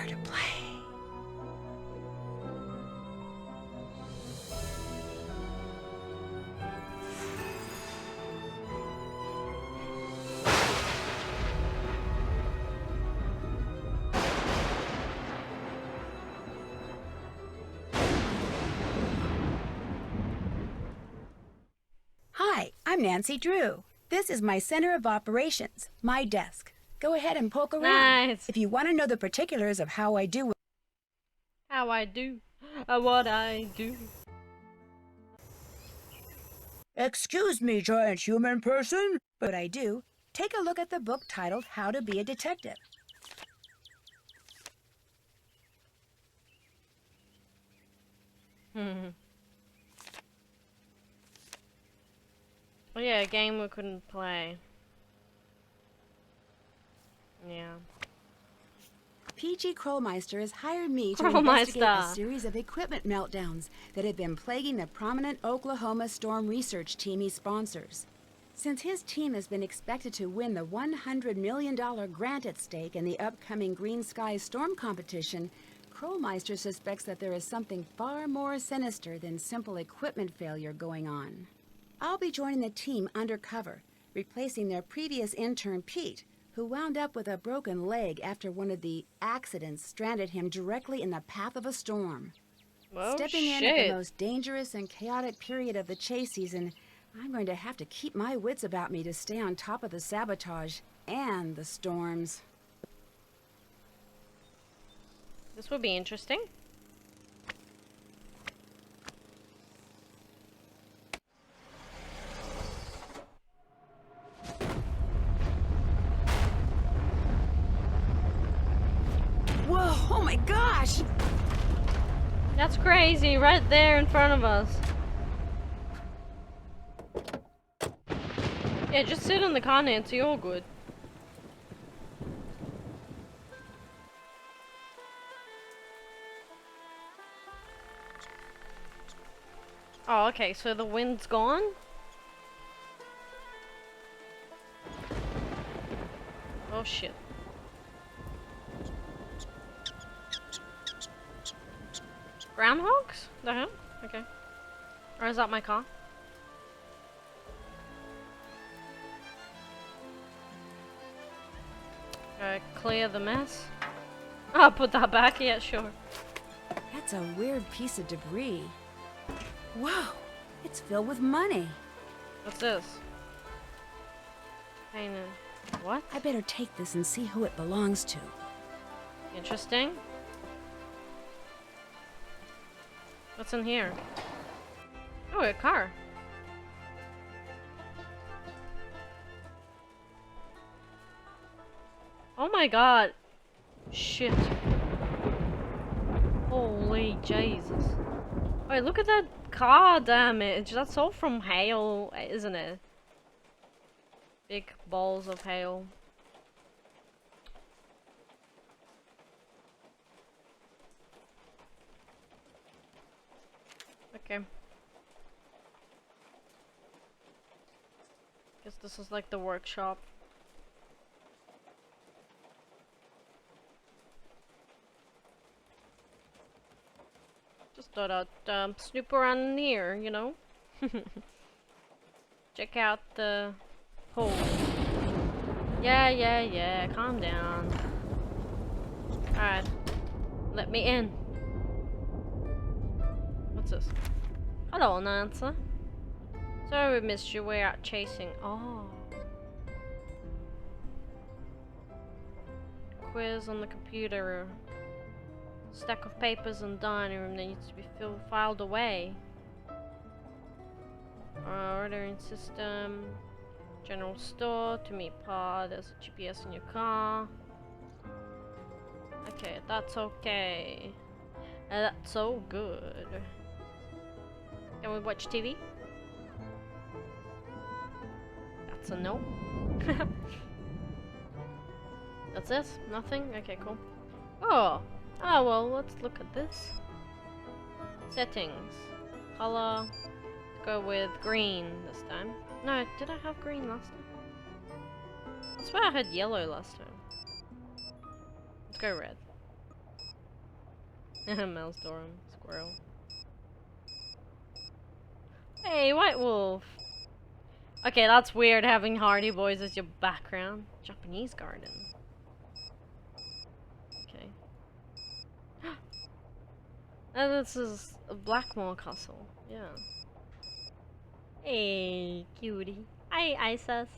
to play. Hi, I'm Nancy Drew. This is my center of operations, my desk. Go ahead and poke around. Nice. If you want to know the particulars of how I do what I do. Excuse me, giant human person, but I do. Take a look at the book titled How to Be a Detective. Oh yeah, a game we couldn't play. Yeah. P.G. Krollmeister has hired me to investigate a Krollmeister. series of equipment meltdowns that have been plaguing the prominent Oklahoma storm research team he sponsors. Since his team has been expected to win the $100 million grant at stake in the upcoming Green Sky Storm competition, Krollmeister suspects that there is something far more sinister than simple equipment failure going on. I'll be joining the team undercover, replacing their previous intern, Pete, who wound up with a broken leg after one of the accidents stranded him directly in the path of a storm. Whoa, Stepping in at the most dangerous and chaotic period of the chase season, I'm going to have to keep my wits about me to stay on top of the sabotage and the storms. This would be interesting. Whoa, oh my gosh! That's crazy, right there in front of us. Yeah, just sit in the car, Nancy, you're all good. Oh, okay, so the wind's gone? Oh shit. Groundhogs? The hell? Okay. Or is that my car? Clear the mess. I'll put that back, yeah, sure. That's a weird piece of debris. Whoa, it's filled with money. What's this? Painted. What? I better take this and see who it belongs to. Interesting. What's in here? Oh, a car. Oh my god. Shit. Holy Jesus. Wait, look at that car damage. That's all from hail, isn't it? Big balls of hail. Okay. Guess this is like the workshop. Just thought I'd snoop around in here, you know? Check out the hole. Yeah, calm down. Alright. Let me in. What's this? Hello, Nancy. Sorry we missed you, we're out chasing. Oh. Quiz on the computer. Stack of papers in dining room that needs to be filed away. Ordering system. General store. To meet Pa. There's a GPS in your car. Okay, that's okay. That's so good. Can we watch TV? That's a no. That's it? Nothing? Okay, cool. Oh! Oh, well, let's look at this. Settings. Color. Let's go with green this time. No, did I have green last time? I swear I had yellow last time. Let's go red. Maelstrom, squirrel. Hey, White Wolf! Okay, that's weird having Hardy Boys as your background. Japanese garden. Okay. And this is a Blackmore Castle. Yeah. Hey, cutie. Hi, Isis.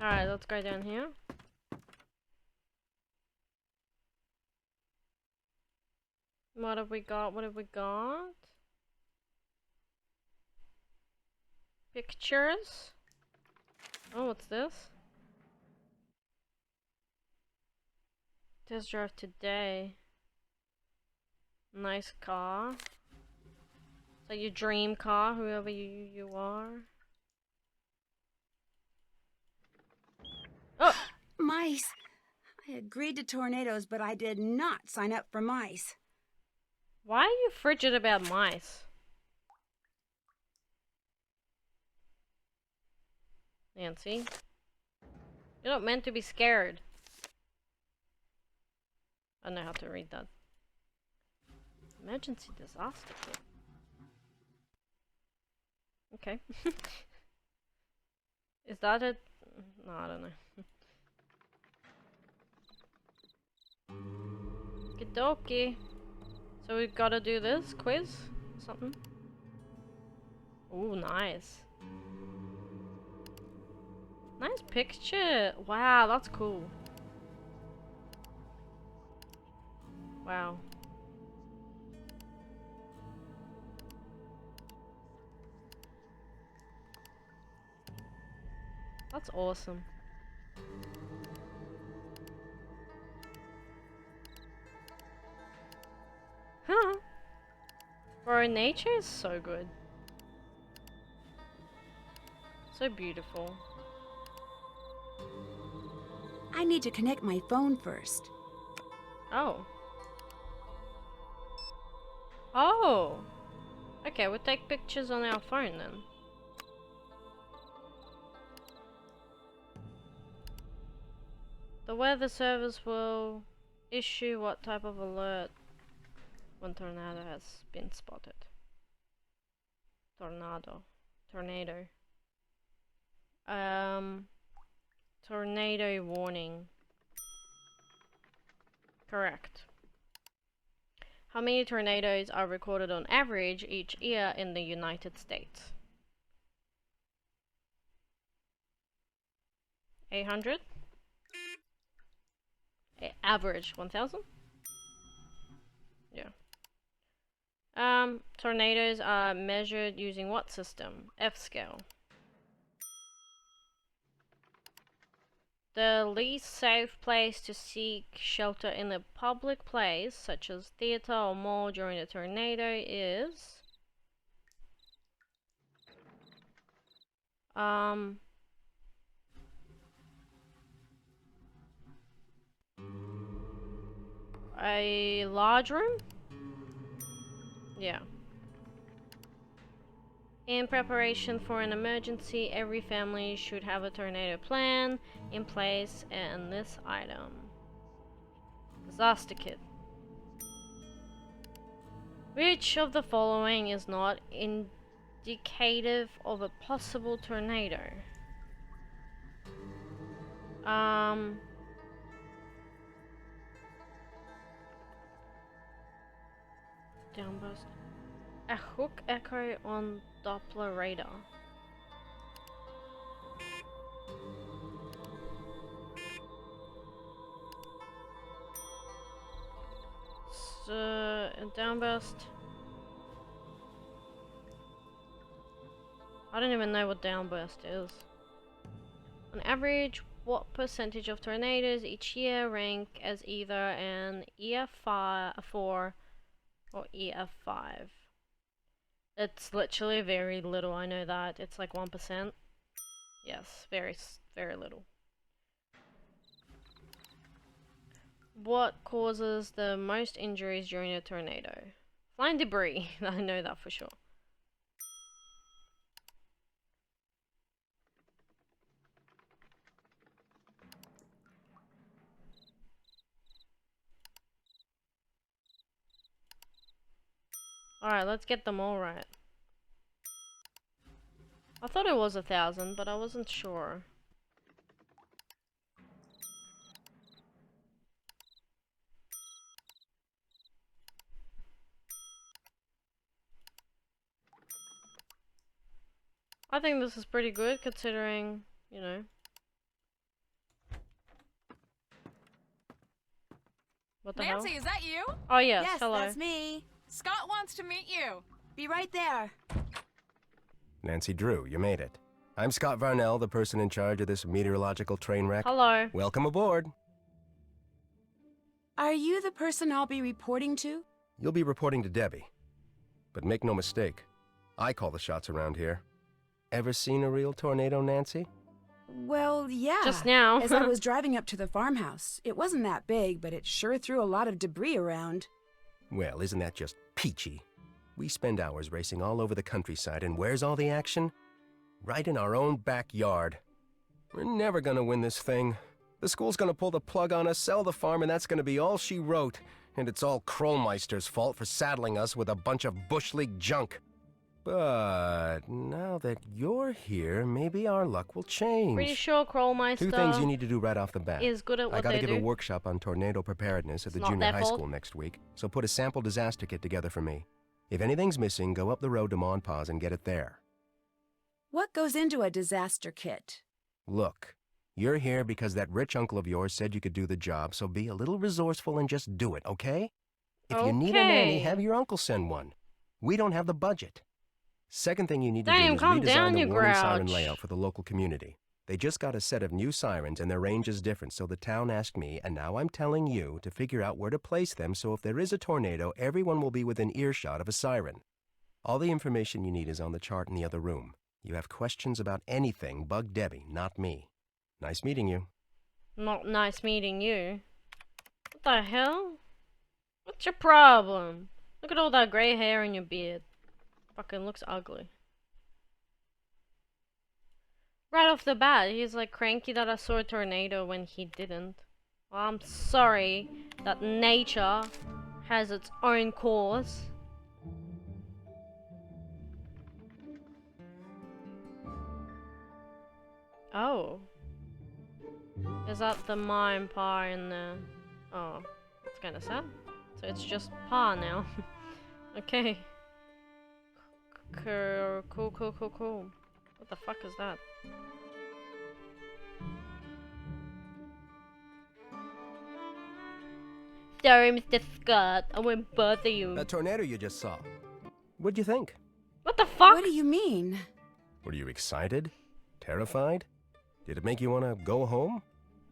Alright, let's go down here. What have we got? What have we got? Pictures? Oh, what's this? Test drive today. Nice car. So your dream car, whoever you are. Oh! Mice! I agreed to tornadoes, but I did not sign up for mice. Why are you frigid about mice? Nancy? You're not meant to be scared. I don't know how to read that. Emergency disaster kit. Okay. Is that it? No, I don't know. Okie So we've gotta do this quiz? Something? Ooh, nice. Nice picture. Wow, that's cool. Wow. That's awesome. Huh. Bro, nature is so good. So beautiful. I need to connect my phone first. Oh. Oh! Okay, we'll take pictures on our phone then. The weather service will issue what type of alert when tornado has been spotted. Tornado. Tornado warning. Correct. How many tornadoes are recorded on average each year in the United States? 800? Average 1000? Yeah. Tornadoes are measured using what system? F scale. The least safe place to seek shelter in a public place, such as theater or mall during a tornado is... a large room? Yeah. In preparation for an emergency, every family should have a tornado plan in place, and this item. Disaster kit. Which of the following is not indicative of a possible tornado? Downburst. A hook echo on Doppler radar. So, a downburst. I don't even know what downburst is. On average, what percentage of tornadoes each year rank as either an EF4 or EF5? It's literally very little, I know that. It's like 1%. Yes, very little. What causes the most injuries during a tornado? Flying debris, I know that for sure. Alright, let's get them all right. I thought it was 1,000, but I wasn't sure. I think this is pretty good considering, you know. What the Nancy, hell? is that you? Oh yes, Yes, hello. that's me. Scott wants to meet you. Be right there. Nancy Drew, you made it. I'm Scott Varnell, the person in charge of this meteorological train wreck. Hello. Welcome aboard. Are you the person I'll be reporting to? You'll be reporting to Debbie. But make no mistake, I call the shots around here. Ever seen a real tornado, Nancy? Well, yeah. Just now. As I was driving up to the farmhouse. It wasn't that big, but it sure threw a lot of debris around. Well, isn't that just peachy? We spend hours racing all over the countryside, and where's all the action? Right in our own backyard. We're never gonna win this thing. The school's gonna pull the plug on us, sell the farm, and that's gonna be all she wrote. And it's all Krollmeister's fault for saddling us with a bunch of Bush League junk. But now that you're here, maybe our luck will change. Pretty sure Krollmeister 2 things you need to do right off the bat. is good at I what gotta they give do. a workshop on tornado preparedness at the It's not junior their high fault. school next week, so put a sample disaster kit together for me. If anything's missing, go up the road to Monpause and get it there. What goes into a disaster kit? Look, you're here because that rich uncle of yours said you could do the job, so be a little resourceful and just do it, okay? If you need a nanny, Okay. have your uncle send one. We don't have the budget. Second thing you need to Damn, do is calm redesign down, the you warning siren grouch. layout for the local community. They just got a set of new sirens and their range is different, so the town asked me, and now I'm telling you, to figure out where to place them so if there is a tornado, everyone will be within earshot of a siren. All the information you need is on the chart in the other room. You have questions about anything, bug Debbie, not me. Nice meeting you. Not nice meeting you. What the hell? What's your problem? Look at all that grey hair in your beard. Fucking looks ugly. Right off the bat, he's like cranky that I saw a tornado when he didn't. Well, I'm sorry that nature has its own course. Oh. Is that the mime Pa in the... Oh, that's kinda sad. So it's just Pa now. Okay. Cool. What the fuck is that? Sorry, Mr. Scott. I won't bother you. That tornado you just saw. What'd you think? What the fuck? What do you mean? Were you excited? Terrified? Did it make you want to go home?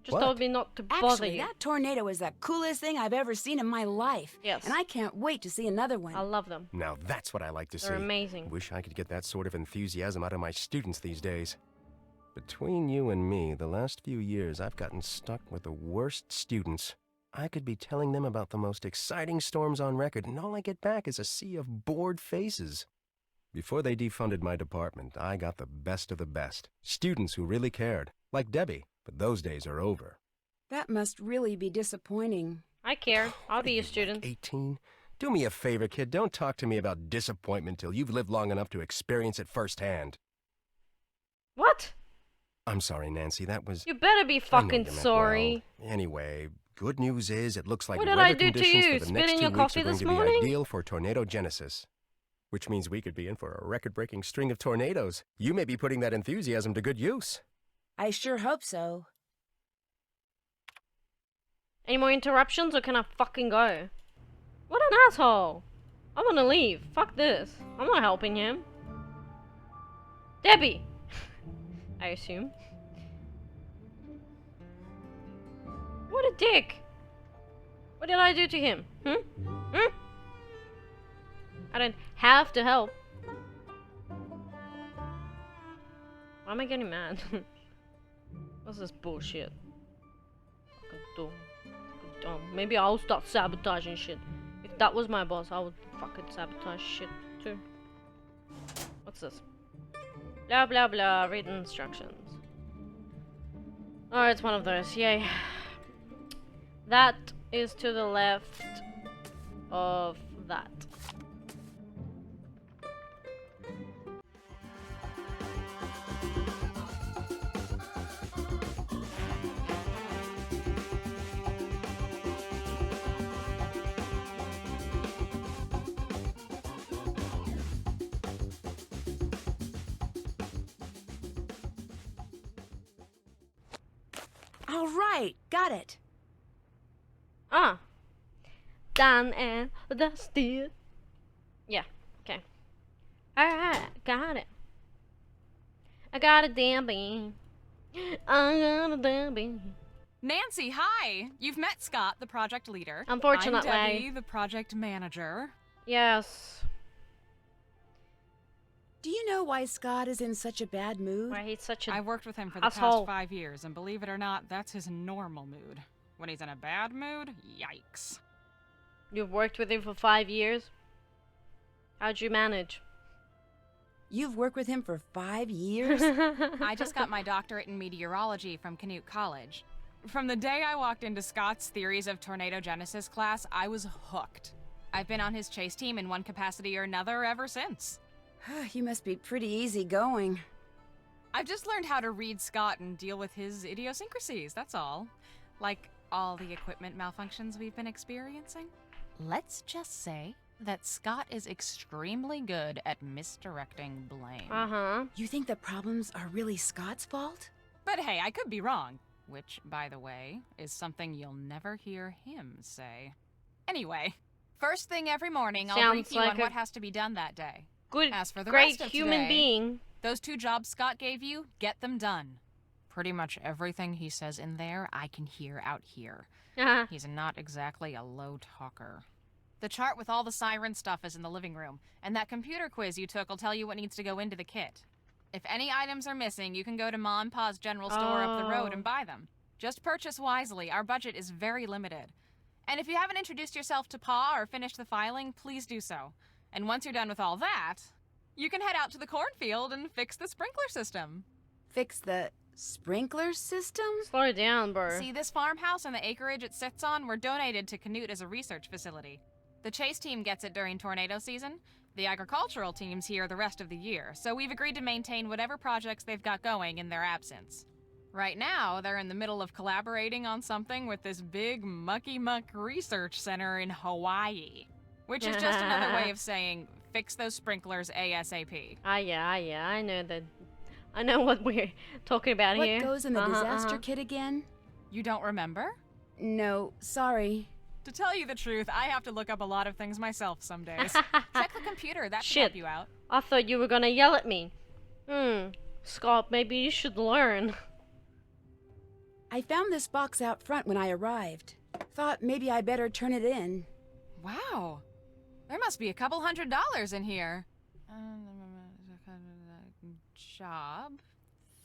Just What? told me not to bother Actually, you. that tornado is the coolest thing I've ever seen in my life. Yes. And I can't wait to see another one. I love them. Now that's what I like to see. They're amazing. Wish I could get that sort of enthusiasm out of my students these days. Between you and me, the last few years I've gotten stuck with the worst students. I could be telling them about the most exciting storms on record, and all I get back is a sea of bored faces. Before they defunded my department, I got the best of the best. Students who really cared, like Debbie, but those days are over. That must really be disappointing. I care. I'll be What are a you, student. like 18? Do me a favor, kid. Don't talk to me about disappointment till you've lived long enough to experience it firsthand. What? I'm sorry, Nancy. That was... You better be I know fucking you meant sorry. well. Anyway, good news is it looks like What did weather I do to conditions you? for the Spit next in 2 your weeks coffee are going this to morning? be ideal for tornadogenesis. Which means we could be in for a record-breaking string of tornadoes. You may be putting that enthusiasm to good use. I sure hope so. Any more interruptions or can I fucking go? What an asshole! I wanna leave. Fuck this. I'm not helping him. Debbie! I assume. What a dick! What did I do to him? Hmm? I don't have to help. Why am I getting mad? What's this bullshit? Fucking dumb. Fucking dumb. Maybe I'll start sabotaging shit. If that was my boss, I would fucking sabotage shit too. What's this? Blah blah blah. Read instructions. Oh, it's one of those. Yay. That is to the left of that. All right, got it. Ah. Done and dusted. Yeah, okay. Alright, got it. I got a damn bean. I got a damn bean. Nancy, hi! You've met Scott, the project leader. Unfortunately. I'm Debbie, the project manager. Yes. Do you know why Scott is in such a bad mood? Why he's such I a worked with him for the asshole. past 5 years, and believe it or not, that's his normal mood. When he's in a bad mood, yikes. You've worked with him for 5 years? How'd you manage? You've worked with him for 5 years? I just got my doctorate in meteorology from Canute College. From the day I walked into Scott's Theories of Tornado Genesis class, I was hooked. I've been on his chase team in one capacity or another ever since. You must be pretty easygoing. I've just learned how to read Scott and deal with his idiosyncrasies, that's all. Like all the equipment malfunctions we've been experiencing. Let's just say that Scott is extremely good at misdirecting blame. Uh-huh. You think the problems are really Scott's fault? But hey, I could be wrong. Which, by the way, is something you'll never hear him say. Anyway, first thing every morning, I'll Sounds brief you like on a what has to be done that day. Good, As for the great rest of human today, being. Those 2 jobs Scott gave you, get them done. Pretty much everything he says in there, I can hear out here. Uh-huh. He's not exactly a low talker. The chart with all the siren stuff is in the living room, and that computer quiz you took will tell you what needs to go into the kit. If any items are missing, you can go to Ma and Pa's general store up the road and buy them. Just purchase wisely, our budget is very limited. And if you haven't introduced yourself to Pa or finished the filing, please do so. And once you're done with all that, you can head out to the cornfield and fix the sprinkler system. Fix the sprinkler system? Slow down, bro. See, this farmhouse and the acreage it sits on were donated to Canute as a research facility. The chase team gets it during tornado season. The agricultural team's here the rest of the year, so we've agreed to maintain whatever projects they've got going in their absence. Right now, they're in the middle of collaborating on something with this big mucky-muck research center in Hawaii. Which is just another way of saying, fix those sprinklers ASAP. Yeah, I know that. I know what we're talking about What here. goes in the disaster kit again? You don't remember? No, sorry. To tell you the truth, I have to look up a lot of things myself some days. Check the computer, that should Shit. help you out. I thought you were gonna yell at me. Scott, maybe you should learn. I found this box out front when I arrived. Thought maybe I better turn it in. Wow. There must be a couple $100 in here. Job.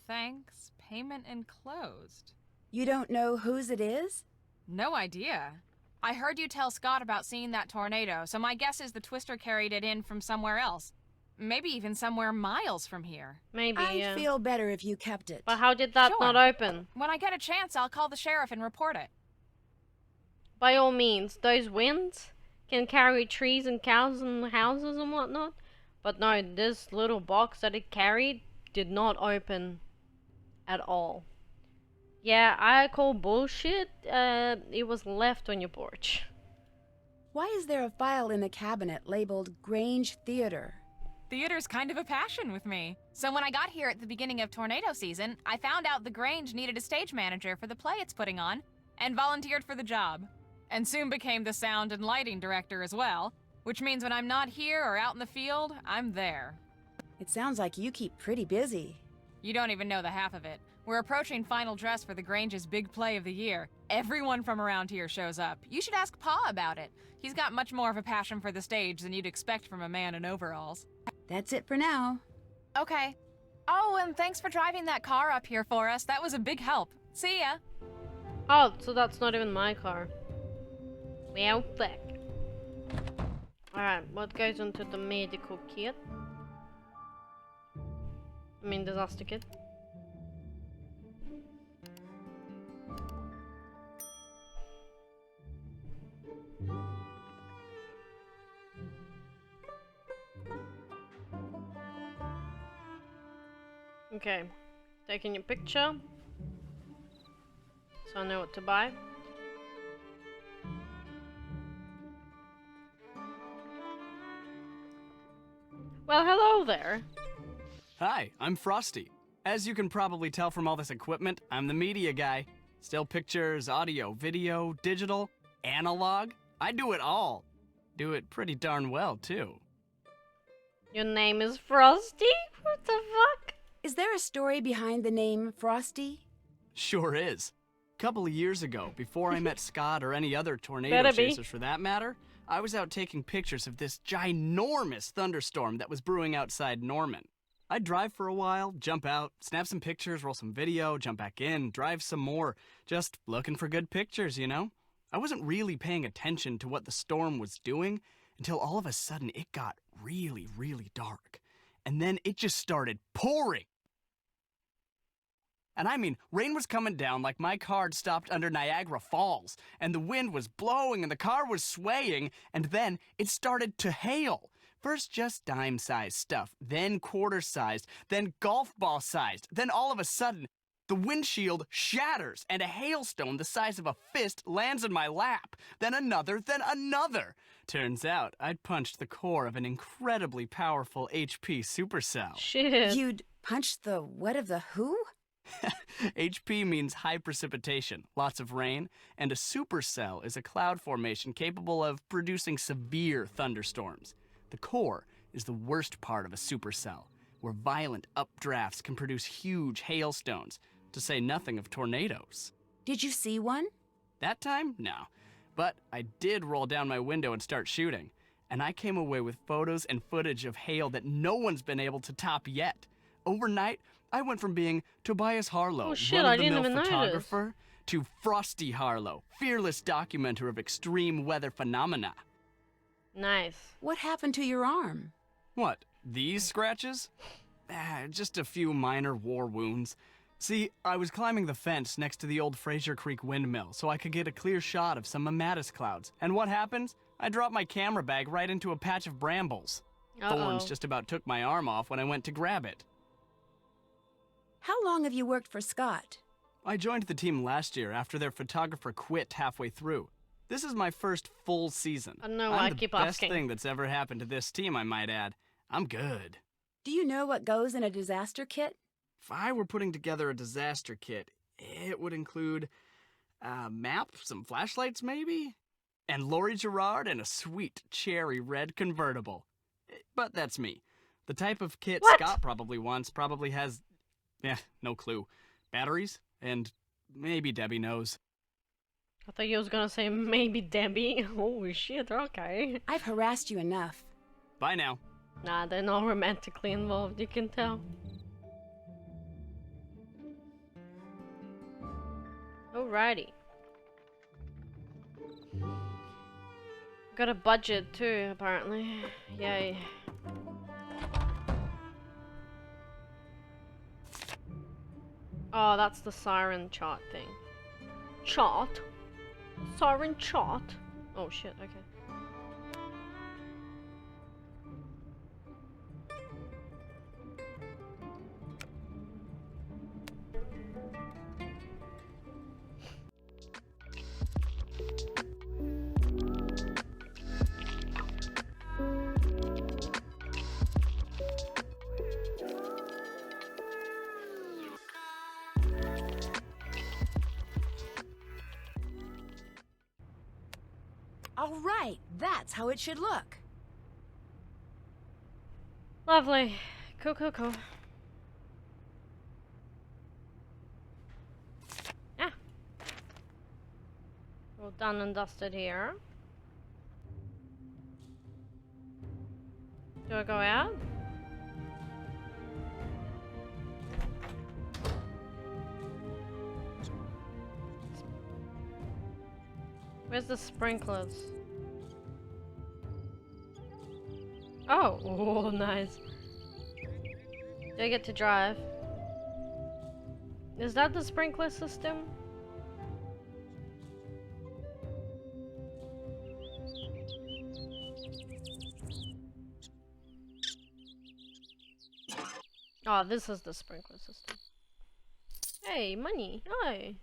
Thanks. Payment enclosed. You don't know whose it is? No idea. I heard you tell Scott about seeing that tornado, so my guess is the Twister carried it in from somewhere else. Maybe even somewhere miles from here. Maybe, I'd yeah. feel better if you kept it. But how did that Sure. not open? When I get a chance, I'll call the sheriff and report it. By all means, those winds can carry trees and cows and houses and whatnot. But no, this little box that it carried did not open at all. Yeah, I call bullshit. It was left on your porch. Why is there a file in the cabinet labeled Grange Theater? Theater's kind of a passion with me. So when I got here at the beginning of tornado season, I found out the Grange needed a stage manager for the play it's putting on, and volunteered for the job. And soon became the sound and lighting director as well, which means when I'm not here or out in the field, I'm there. It sounds like you keep pretty busy. You don't even know the half of it. We're approaching final dress for the Grange's big play of the year. Everyone from around here shows up. You should ask Pa about it. He's got much more of a passion for the stage than you'd expect from a man in overalls. That's it for now. Okay. Oh, and thanks for driving that car up here for us. That was a big help. See ya. Oh, so that's not even my car. Well, fuck. Alright, what goes into the medical kit? I mean, disaster kit. Okay, taking your picture, so I know what to buy. Well, hello there. Hi, I'm Frosty. As you can probably tell from all this equipment, I'm the media guy. Still pictures, audio, video, digital, analog. I do it all. Do it pretty darn well, too. Your name is Frosty? What the fuck? Is there a story behind the name Frosty? Sure is. A couple of years ago, before I met Scott or any other tornado Better be. chasers for that matter, I was out taking pictures of this ginormous thunderstorm that was brewing outside Norman. I'd drive for a while, jump out, snap some pictures, roll some video, jump back in, drive some more, just looking for good pictures, you know? I wasn't really paying attention to what the storm was doing until all of a sudden it got really, really dark. And then it just started pouring. And I mean, rain was coming down like my car had stopped under Niagara Falls, and the wind was blowing and the car was swaying, and then it started to hail. First just dime-sized stuff, then quarter-sized, then golf ball-sized, then all of a sudden, the windshield shatters and a hailstone the size of a fist lands in my lap. Then another, then another. Turns out I'd punched the core of an incredibly powerful HP supercell. Shit. You'd punched the what of the who? HP means high precipitation, lots of rain, and a supercell is a cloud formation capable of producing severe thunderstorms. The core is the worst part of a supercell, where violent updrafts can produce huge hailstones, to say nothing of tornadoes. Did you see one? That time? No. But I did roll down my window and start shooting, and I came away with photos and footage of hail that no one's been able to top yet. Overnight, I went from being Tobias Harlow, Oh shit, I didn't even notice. photographer, to Frosty Harlow, fearless documenter of extreme weather phenomena. Nice. What happened to your arm? What, these scratches? Just a few minor war wounds. See, I was climbing the fence next to the old Fraser Creek windmill so I could get a clear shot of some mammatus clouds. And what happens? I dropped my camera bag right into a patch of brambles. Thorns just about took my arm off when I went to grab it. How long have you worked for Scott? I joined the team last year after their photographer quit halfway through. This is my first full season. I know, I'm I the keep best asking. thing that's ever happened to this team, I might add. I'm good. Do you know what goes in a disaster kit? If I were putting together a disaster kit, it would include a map, some flashlights maybe, and Laurie Gerard and a sweet cherry red convertible. But that's me. The type of kit What? Scott probably wants probably has, no clue. Batteries, and maybe Debbie knows. I thought you was gonna say maybe Debbie. Holy shit, okay. I've harassed you enough. Bye now. Nah, they're not romantically involved, you can tell. Alrighty. Got a budget too, apparently. Yay. Oh, that's the siren chart thing. Chart? Siren chart? Oh shit, okay. All right, that's how it should look. Lovely. Cool, cool, cool. Ah. All done and dusted here. Do I go out? Where's the sprinklers? Oh, oh, nice. Do I get to drive? Is that the sprinkler system? Oh, this is the sprinkler system. Hey, money. Hi.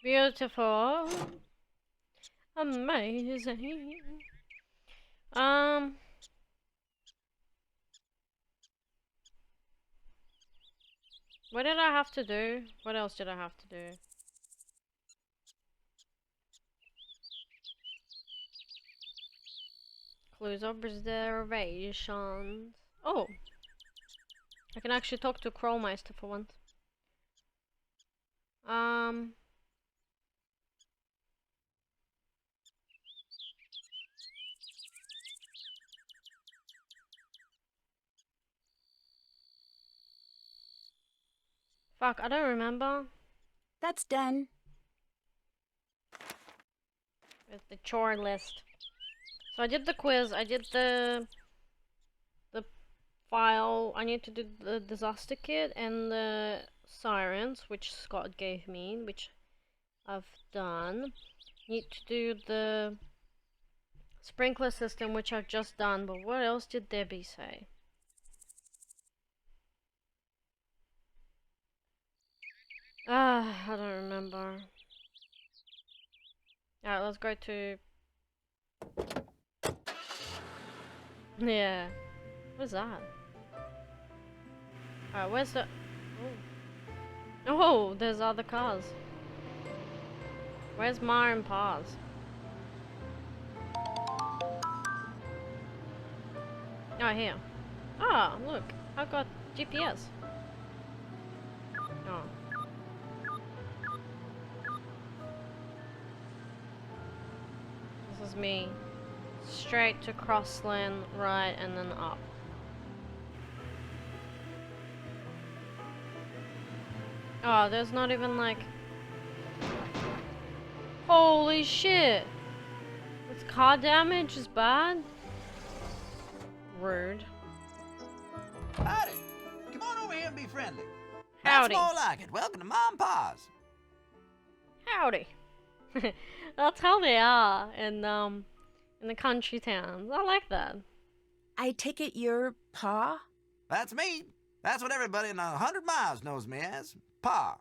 Beautiful. Amazing. What did I have to do? What else did I have to do? Close observations. Oh! I can actually talk to Krollmeister for once. Fuck, I don't remember. That's done. It's the chore list. So I did the quiz, I did the file, I need to do the disaster kit and the sirens, which Scott gave me, which I've done. Need to do the sprinkler system, which I've just done, but what else did Debbie say? I don't remember. Alright, let's go to... Yeah. What's that? Alright, where's the... Oh. Oh, there's other cars. Where's Ma and Pa's? Oh, here. Ah, look. I've got GPS. Oh. This is me. Straight to Crossland, right, and then up. Oh, there's not even like... Holy shit! This car damage is bad? Rude. Howdy. Come on over here and be friendly. Howdy. That's more like it. Welcome to Mom and Pa's. Howdy. That's how they are in the country towns. I like that. I take it you're Pa? That's me. That's what everybody in 100 miles knows me as, Pa.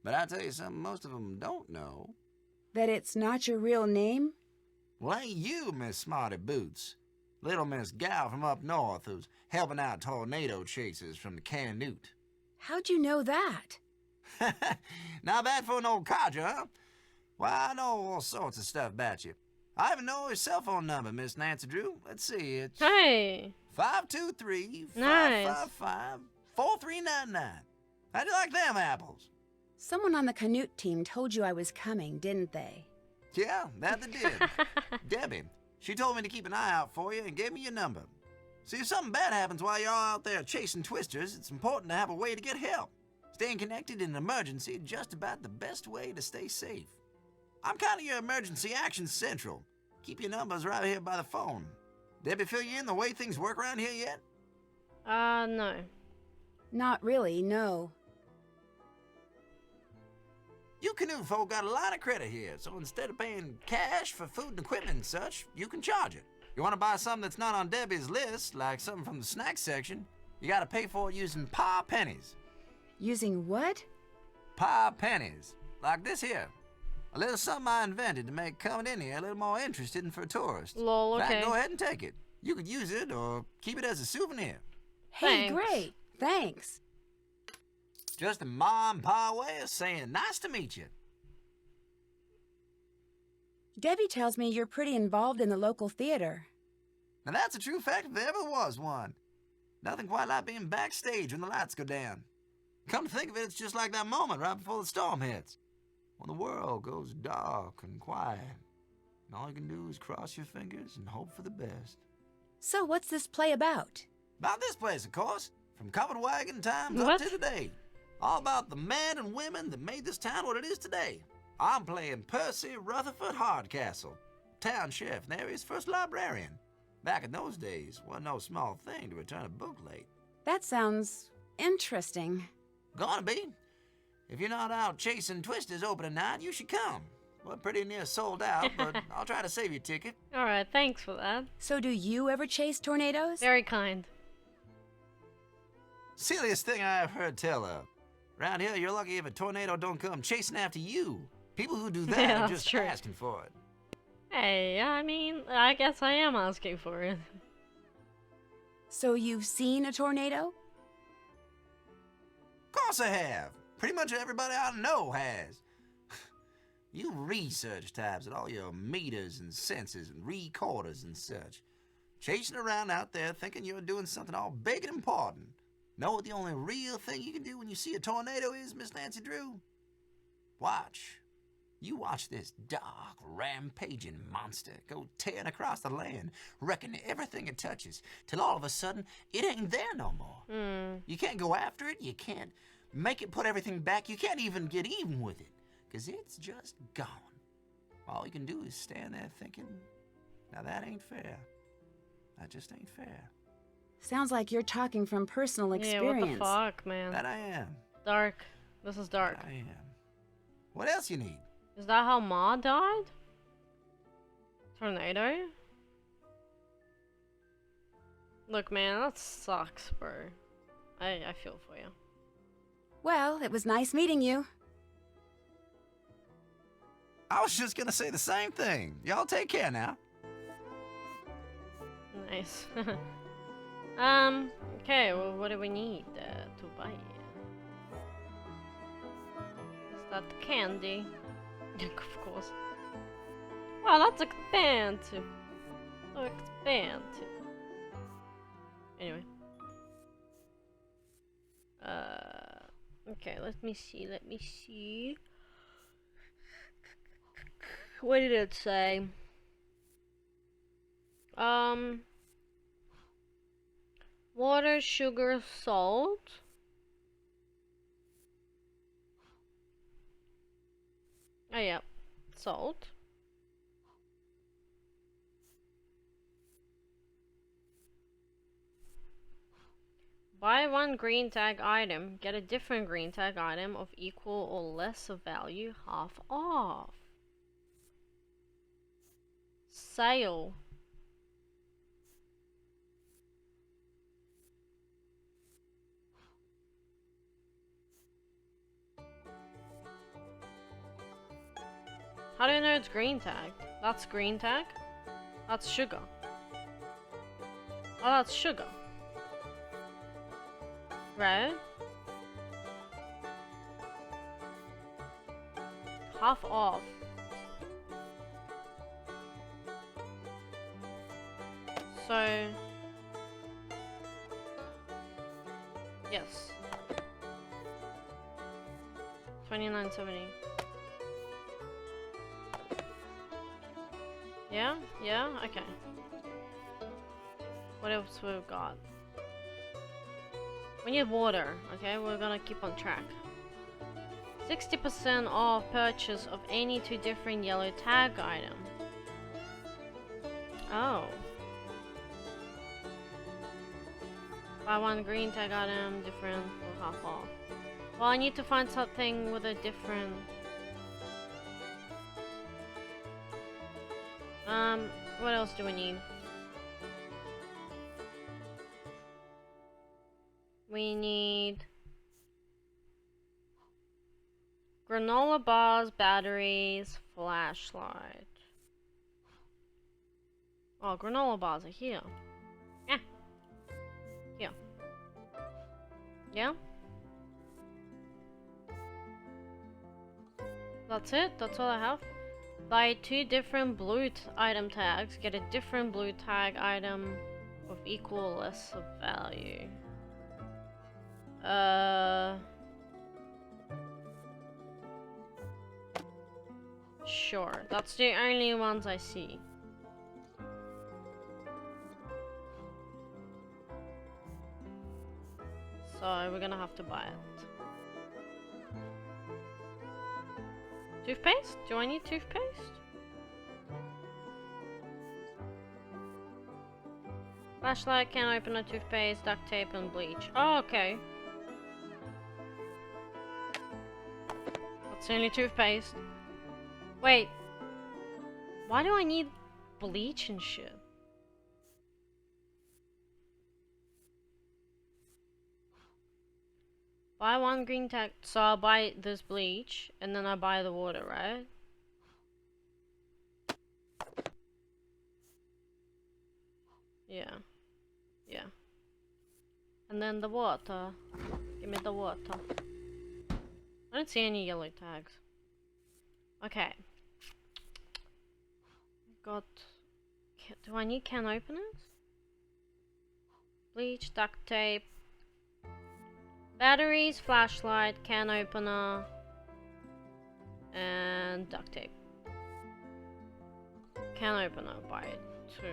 But I tell you something most of them don't know. That it's not your real name? Well, ain't you, Miss Smarty Boots? Little Miss Gal from up north who's helping out tornado chasers from the Canute. How'd you know that? Not bad for an old codger, huh? Why, I know all sorts of stuff about you. I even know your cell phone number, Miss Nancy Drew. Let's see, it's... Hey! 523-555-4399. How'd you like them apples? Someone on the Canute team told you I was coming, didn't they? Yeah, that they did. Debbie. She told me to keep an eye out for you and gave me your number. See, if something bad happens while you're all out there chasing twisters, it's important to have a way to get help. Staying connected in an emergency is just about the best way to stay safe. I'm kind of your emergency action central. Keep your numbers right here by the phone. Debbie fill you in the way things work around here yet? No. Not really, no. You Canute folk got a lot of credit here, so instead of paying cash for food and equipment and such, you can charge it. You want to buy something that's not on Debbie's list, like something from the snack section, you gotta pay for it using Pa pennies. Using what? Pa pennies. Like this here. A little something I invented to make coming in here a little more interesting for tourists. Lol, In fact, okay. go ahead and take it. You could use it or keep it as a souvenir. Hey, Thanks. great. Thanks. Just a Ma and Pa way of saying nice to meet you. Debbie tells me you're pretty involved in the local theater. Now that's a true fact if there ever was one. Nothing quite like being backstage when the lights go down. Come to think of it, it's just like that moment right before the storm hits. When the world goes dark and quiet. And all you can do is cross your fingers and hope for the best. So what's this play about? About this place, of course. From covered wagon times What? up to today. All about the men and women that made this town what it is today. I'm playing Percy Rutherford Hardcastle, town sheriff and the area's first librarian. Back in those days, wasn't no small thing to return a book late. That sounds interesting. Gonna be. If you're not out chasing twisters opening night, you should come. We're pretty near sold out, but I'll try to save your ticket. Alright, thanks for that. So do you ever chase tornadoes? Very kind. Silliest thing I ever heard tell of. Around here, you're lucky if a tornado don't come chasing after you. People who do that Yeah, are that's just true. asking for it. Hey, I mean, I guess I am asking for it. So you've seen a tornado? Of course I have. Pretty much everybody I know has. You research types at all your meters and sensors and recorders and such. Chasing around out there thinking you're doing something all big and important. Know what the only real thing you can do when you see a tornado is, Miss Nancy Drew? Watch. You watch this dark, rampaging monster go tearing across the land, wrecking everything it touches, till all of a sudden, it ain't there no more. You can't go after it, you can't make it put everything back, you can't even get even with it, 'cause it's just gone. All you can do is stand there thinking, now that ain't fair. That just ain't fair. Sounds like you're talking from personal Yeah, experience. what the fuck, man? That I am. Dark. This is dark. That I am. What else you need? Is that how Ma died? Tornado? Look, man, that sucks, bro. I feel for you. Well, it was nice meeting you. I was just gonna say the same thing. Y'all take care now. Nice. Okay, well, what do we need to buy? Is that candy? Of course. Wow, that's expensive. So expensive. Anyway. Okay, let me see. What did it say? Water, sugar, salt. Oh yeah, salt. Buy one green tag item, get a different green tag item of equal or less value half off. Sale. How do you know it's green tag? That's green tag? That's sugar. Oh, that's sugar. Right? Half off. So... yes. 29.70. Yeah? Yeah? Okay. What else we've got? We need water, okay? We're gonna keep on track. 60% off purchase of any two different yellow tag item. Oh. Buy one green tag item, different for half off. Well, I need to find something with a different... what else do we need? We need granola bars, batteries, flashlight. Oh, granola bars are here. Yeah. Here. Yeah? That's it? That's all I have? Buy two different blue item tags, get a different blue tag item of equal or less of value. Sure, that's the only ones I see. So we're gonna have to buy it. Toothpaste? Do I need toothpaste? Flashlight, can open a toothpaste, duct tape and bleach. Oh, okay. That's only toothpaste. Wait. Why do I need bleach and shit? Buy one green tag. So I'll buy this bleach and then I buy the water, right? Yeah. Yeah. And then the water. Give me the water. I don't see any yellow tags. Okay. Got... Do I need can openers? Bleach, duct tape. Batteries, flashlight, can opener. And duct tape. Can opener by 2.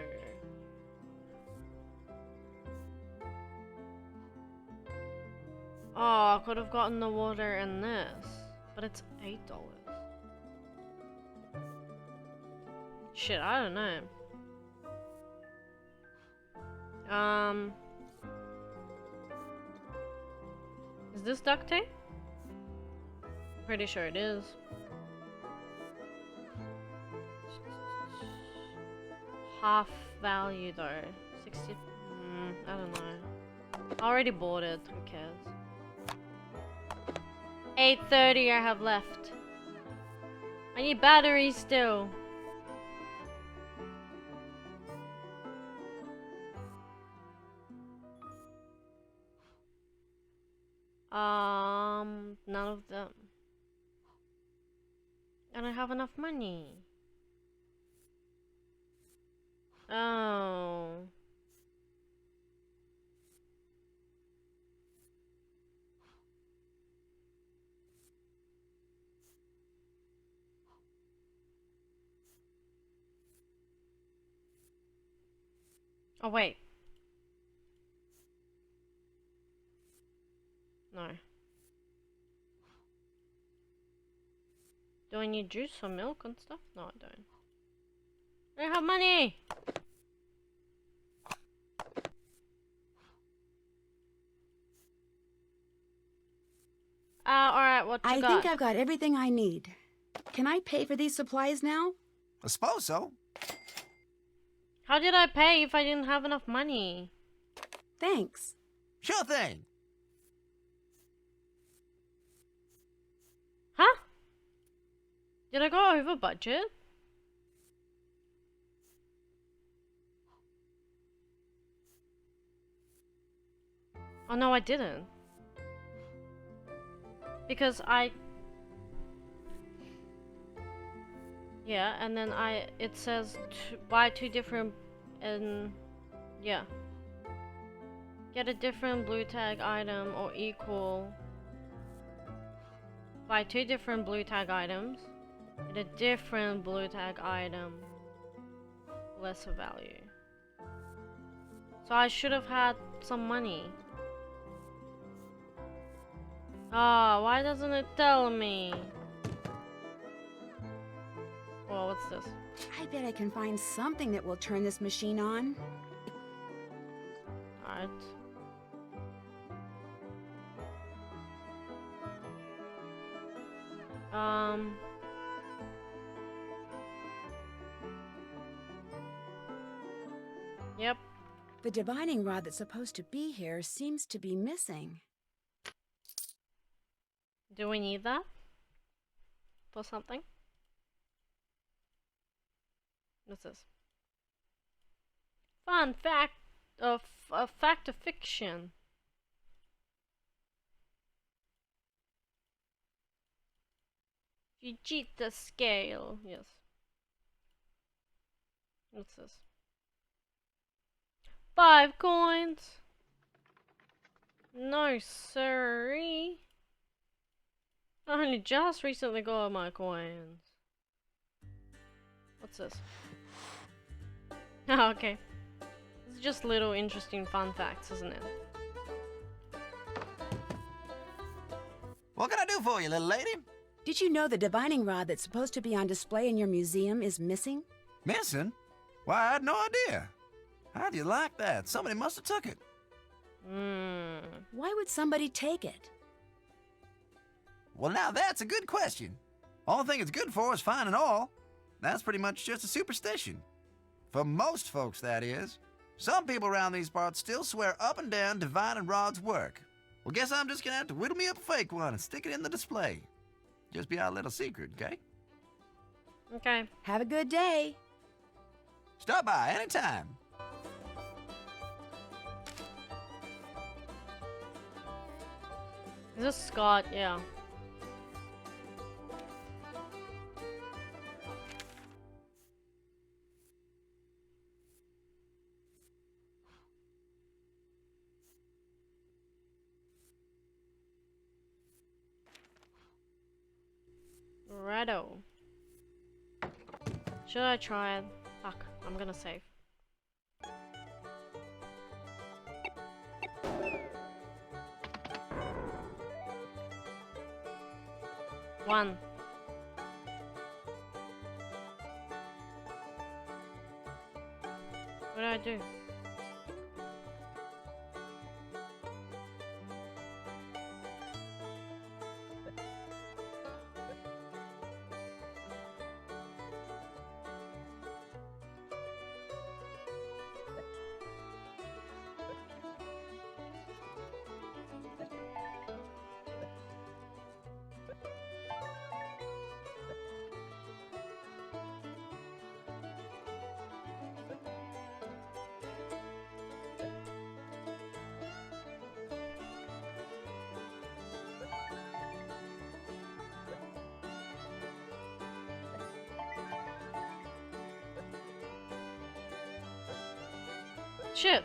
Oh, I could have gotten the water in this, but it's $8. Shit, I don't know. Is this duct tape? Pretty sure it is. Half value though. 60. I don't know. I already bought it. Who cares? 8:30 I have left. I need batteries still. None of them. I don't have enough money. Oh. Oh wait. No. Do I need juice or milk and stuff? No, I don't. I don't have money! Alright, what you got? I think I've got everything I need. Can I pay for these supplies now? I suppose so. How did I pay if I didn't have enough money? Thanks. Sure thing. Huh? Did I go over budget? Oh no, I didn't. Because yeah, and then it says buy 2 different, and yeah. Get a different blue tag item or equal. Buy 2 different blue tag items. Get a different blue tag item. Lesser value. So I should have had some money. Oh, why doesn't it tell me? Well, what's this? I bet I can find something that will turn this machine on. Alright. Yep. The divining rod that's supposed to be here seems to be missing. Do we need that? For something? What's this? Fun fact of fact or fiction. Vegeta scale. Yes. What's this? 5 coins. No siree. I only just recently got my coins. What's this? Oh, okay. It's just little interesting fun facts, isn't it? What can I do for you, little lady? Did you know the divining rod that's supposed to be on display in your museum is missing? Missing? Why, I had no idea. How do you like that? Somebody must have took it. Why would somebody take it? Well, now that's a good question. All thing it's good for is fine and all. That's pretty much just a superstition. For most folks, that is. Some people around these parts still swear up and down divining rod's work. Well, guess I'm just gonna have to whittle me up a fake one and stick it in the display. Just be our little secret, okay? Okay. Have a good day. Stop by anytime. Is this Scott? Yeah. Righto. Should I try it? Fuck, I'm gonna save. One. What do I do? Shit.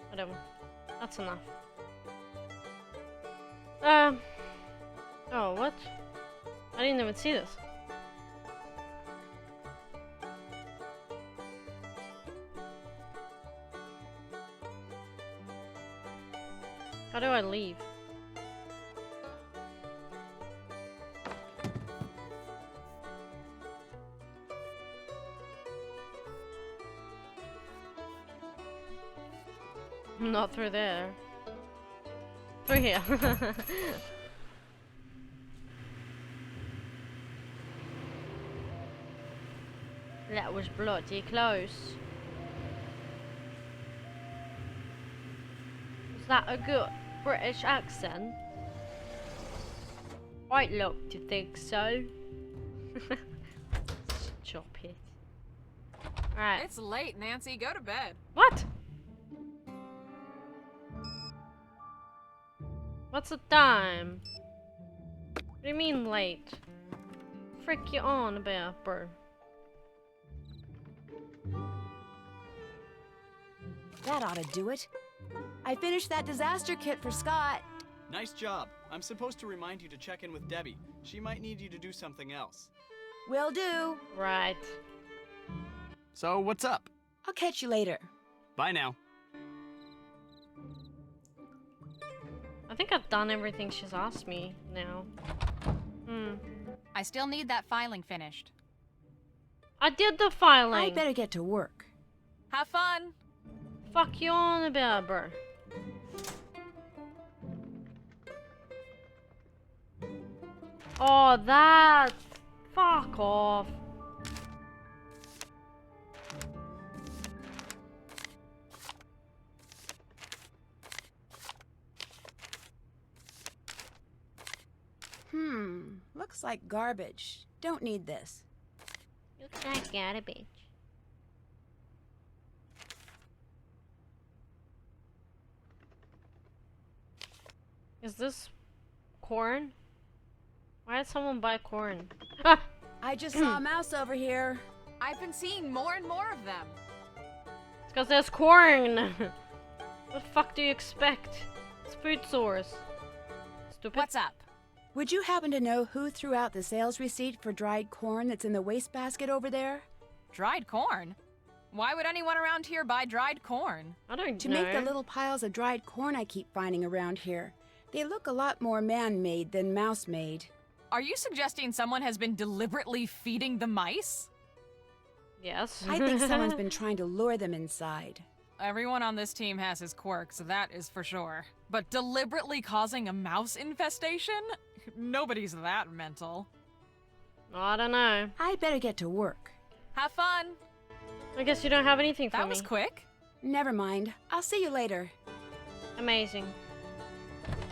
Whatever. That's enough. Oh, what? I didn't even see this. How do I leave? Not through there. Through here. That was bloody close. Is that a good British accent? I'd like to think so. Stop it. Alright. It's late, Nancy. Go to bed. What? What's the time? What do you mean late? Frick you on about, bro. That ought to do it. I finished that disaster kit for Scott. Nice job. I'm supposed to remind you to check in with Debbie. She might need you to do something else. Will do. Right. So, what's up? I'll catch you later. Bye now. I think I've done everything she's asked me now. I still need that filing finished. I did the filing. I better get to work. Have fun! Fuck you on about, bro. Oh, that. Fuck off. Looks like garbage. Don't need this. Looks like garbage. Is this corn? Why did someone buy corn? Ah! I just saw a mouse over here. I've been seeing more and more of them. It's because there's corn! What the fuck do you expect? It's food source. Stupid. What's up? Would you happen to know who threw out the sales receipt for dried corn that's in the wastebasket over there? Dried corn? Why would anyone around here buy dried corn? I don't To know. make the little piles of dried corn I keep finding around here. They look a lot more man-made than mouse-made. Are you suggesting someone has been deliberately feeding the mice? Yes. I think someone's been trying to lure them inside. Everyone on this team has his quirks, that is for sure. But deliberately causing a mouse infestation? Nobody's that mental. I don't know. I better get to work. Have fun! I guess you don't have anything for me. That was quick. Never mind. I'll see you later. Amazing.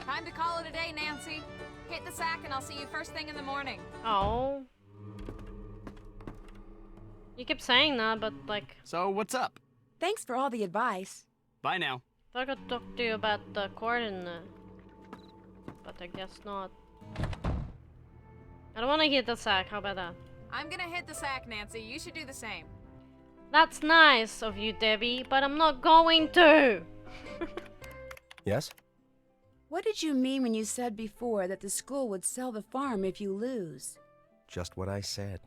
Time to call it a day, Nancy. Hit the sack and I'll see you first thing in the morning. Oh. You keep saying that, but like... So, what's up? Thanks for all the advice. Bye now. I could talk to you about the coordinate. But I guess not. I don't want to hit the sack, how about that? I'm gonna hit the sack, Nancy. You should do the same. That's nice of you, Debbie, but I'm not going to! Yes? What did you mean when you said before that the school would sell the farm if you lose? Just what I said.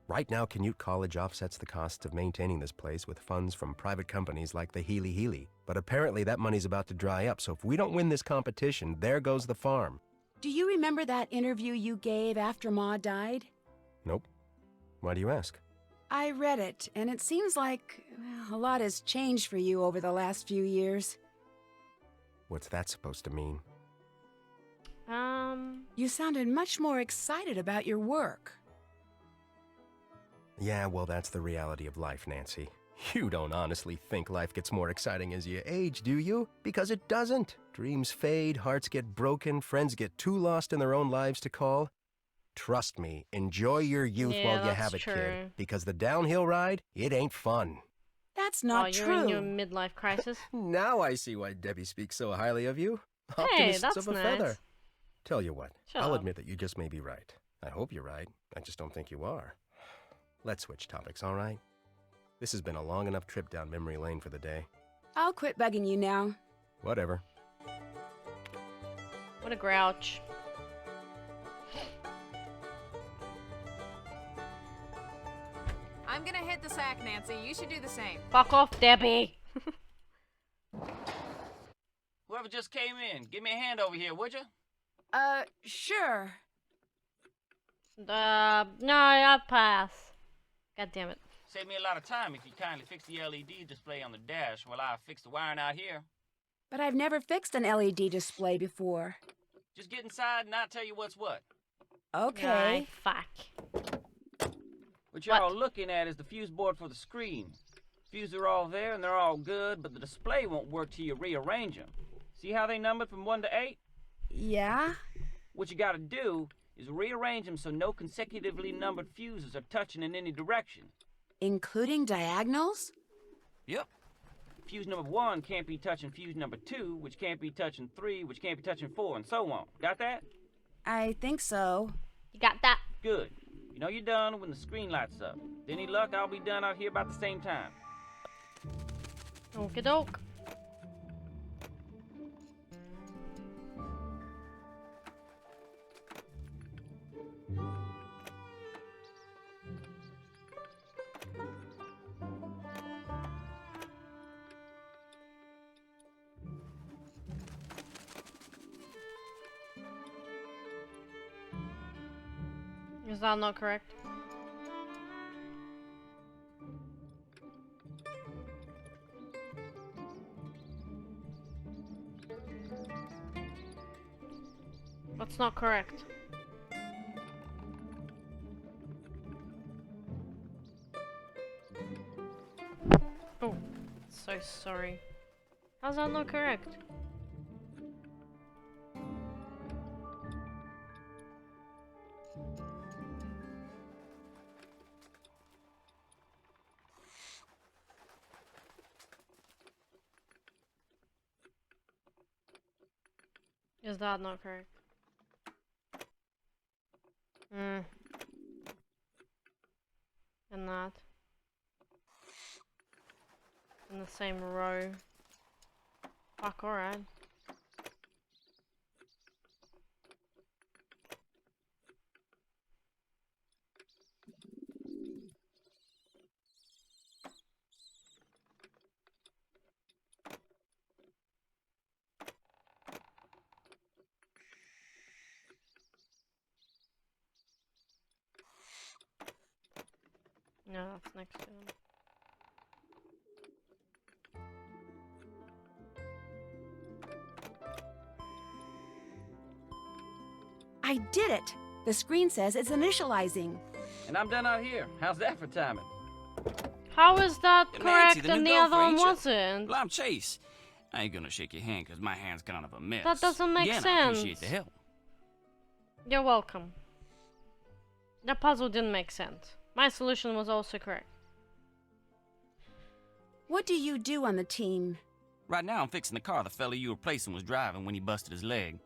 Right now, Canute College offsets the costs of maintaining this place with funds from private companies like the Healy Healy. But apparently that money's about to dry up, so if we don't win this competition, there goes the farm. Do you remember that interview you gave after Ma died? Nope. Why do you ask? I read it, and it seems like a lot has changed for you over the last few years. What's that supposed to mean? You sounded much more excited about your work. Yeah, well, that's the reality of life, Nancy. You don't honestly think life gets more exciting as you age, do you? Because it doesn't. Dreams fade, hearts get broken, friends get too lost in their own lives to call. Trust me, enjoy your youth while you have it, kid. Because the downhill ride, it ain't fun. That's not you're true. in your midlife crisis. Now I see why Debbie speaks so highly of you. Hey, Optimists that's of a nice. feather. Tell you what, Shut I'll up. admit that you just may be right. I hope you're right. I just don't think you are. Let's switch topics, all right? This has been a long enough trip down memory lane for the day. I'll quit bugging you now. Whatever. What a grouch. I'm gonna hit the sack, Nancy. You should do the same. Fuck off, Debbie! Whoever just came in, give me a hand over here, would you? Sure. No, I'll pass. God damn it. Save me a lot of time if you kindly fix the LED display on the dash while I fix the wiring out here. But I've never fixed an LED display before. Just get inside and I'll tell you what's what. Okay. Aye, fuck. What you're all looking at is the fuse board for the screen. Fuses are all there and they're all good, but the display won't work till you rearrange them. See how they numbered from 1 to 8? Yeah? What you gotta do is rearrange them so no consecutively numbered fuses are touching in any direction. Including diagonals? Yep. Fuse number 1 can't be touching fuse number 2, which can't be touching 3, which can't be touching 4, and so on. Got that? I think so. You got that? Good. You know you're done when the screen lights up. With any luck, I'll be done out here about the same time. Okie doke. Is that not correct? That's not correct. Oh, so sorry. How's that not correct? Is that not correct? And that. In the same row. Fuck, alright. No, that's next to him. I did it! The screen says it's initializing. And I'm done out here. How's that for timing? How is that Hey, correct Nancy, the and new the other one girlfriend, wasn't? Well, I'm Chase. I ain't gonna shake your hand because my hand's kind of a mess. That doesn't make Again, I sense. appreciate the help. You're welcome. The puzzle didn't make sense. My solution was also correct. What do you do on the team? Right now, I'm fixing the car the fella you were replacing was driving when he busted his leg.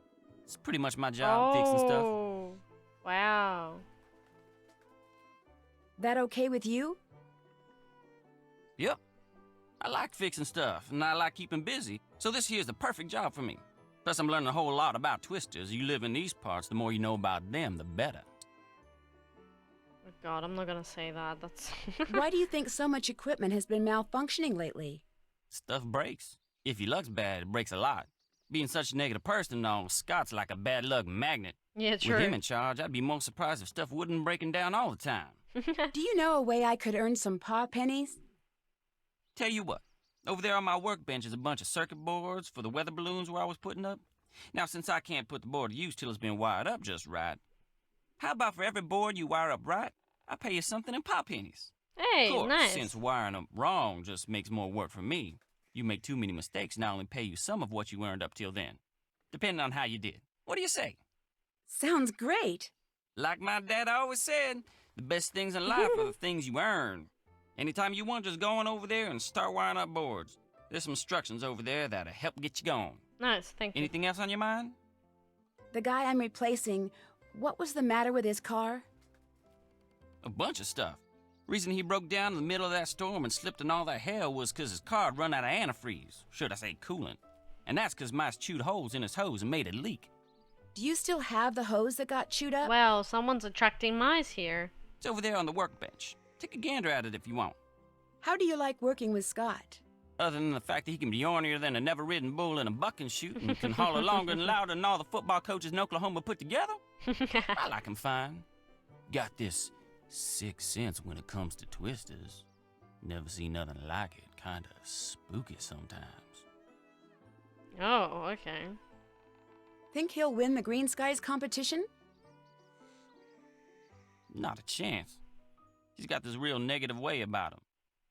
It's pretty much my job, fixing stuff. Oh, wow. That okay with you? Yep. I like fixing stuff, and I like keeping busy, so this here's the perfect job for me. Plus, I'm learning a whole lot about twisters. You live in these parts, the more you know about them, the better. Oh God, I'm not gonna say that. That's. Why do you think so much equipment has been malfunctioning lately? Stuff breaks. If your luck's bad, it breaks a lot. Being such a negative person, though, Scott's like a bad luck magnet. Yeah, true. With him in charge, I'd be more surprised if stuff wouldn't breaking down all the time. Do you know a way I could earn some paw pennies? Tell you what, over there on my workbench is a bunch of circuit boards for the weather balloons where I was putting up. Now, since I can't put the board to use till it's been wired up just right, how about for every board you wire up right, I pay you something in paw pennies? Hey, Of course, nice. since wiring them wrong just makes more work for me, you make too many mistakes and I only pay you some of what you earned up till then, depending on how you did. What do you say? Sounds great. Like my dad always said, the best things in life are the things you earn. Anytime you want, just go on over there and start wiring up boards. There's some instructions over there that'll help get you going. Nice, thank you. Anything else on your mind? The guy I'm replacing, what was the matter with his car? A bunch of stuff. Reason he broke down in the middle of that storm and slipped in all that hell was 'cause his car had run out of antifreeze. Should I say coolant. And that's 'cause mice chewed holes in his hose and made it leak. Do you still have the hose that got chewed up? Well, someone's attracting mice here. It's over there on the workbench. Take a gander at it if you want. How do you like working with Scott? Other than the fact that he can be ornier than a never-ridden bull in a bucking chute and can holler longer and louder than all the football coaches in Oklahoma put together, I like him fine. Got this sixth sense when it comes to twisters. Never seen nothing like it. Kinda spooky sometimes. Oh, okay. Think he'll win the Green Skies competition? Not a chance. He's got this real negative way about him.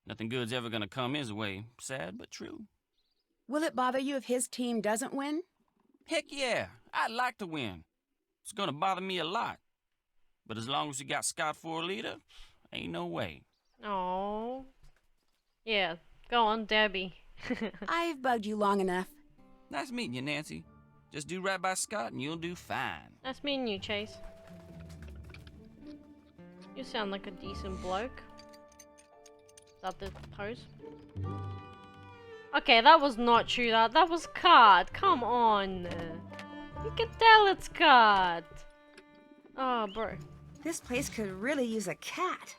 Nothing good's ever gonna come his way. Sad but true. Will it bother you if his team doesn't win? Heck yeah, I'd like to win. It's gonna bother me a lot. But as long as you got Scott for a leader, ain't no way. Oh. Yeah, go on, Debbie. I've bugged you long enough. Nice meeting you, Nancy. Just do right by Scott and you'll do fine. That's me and you, Chase. You sound like a decent bloke. Is that the pose? Okay, that was not true. That was cut. Come on. You can tell it's cut. Oh, bro. This place could really use a cat.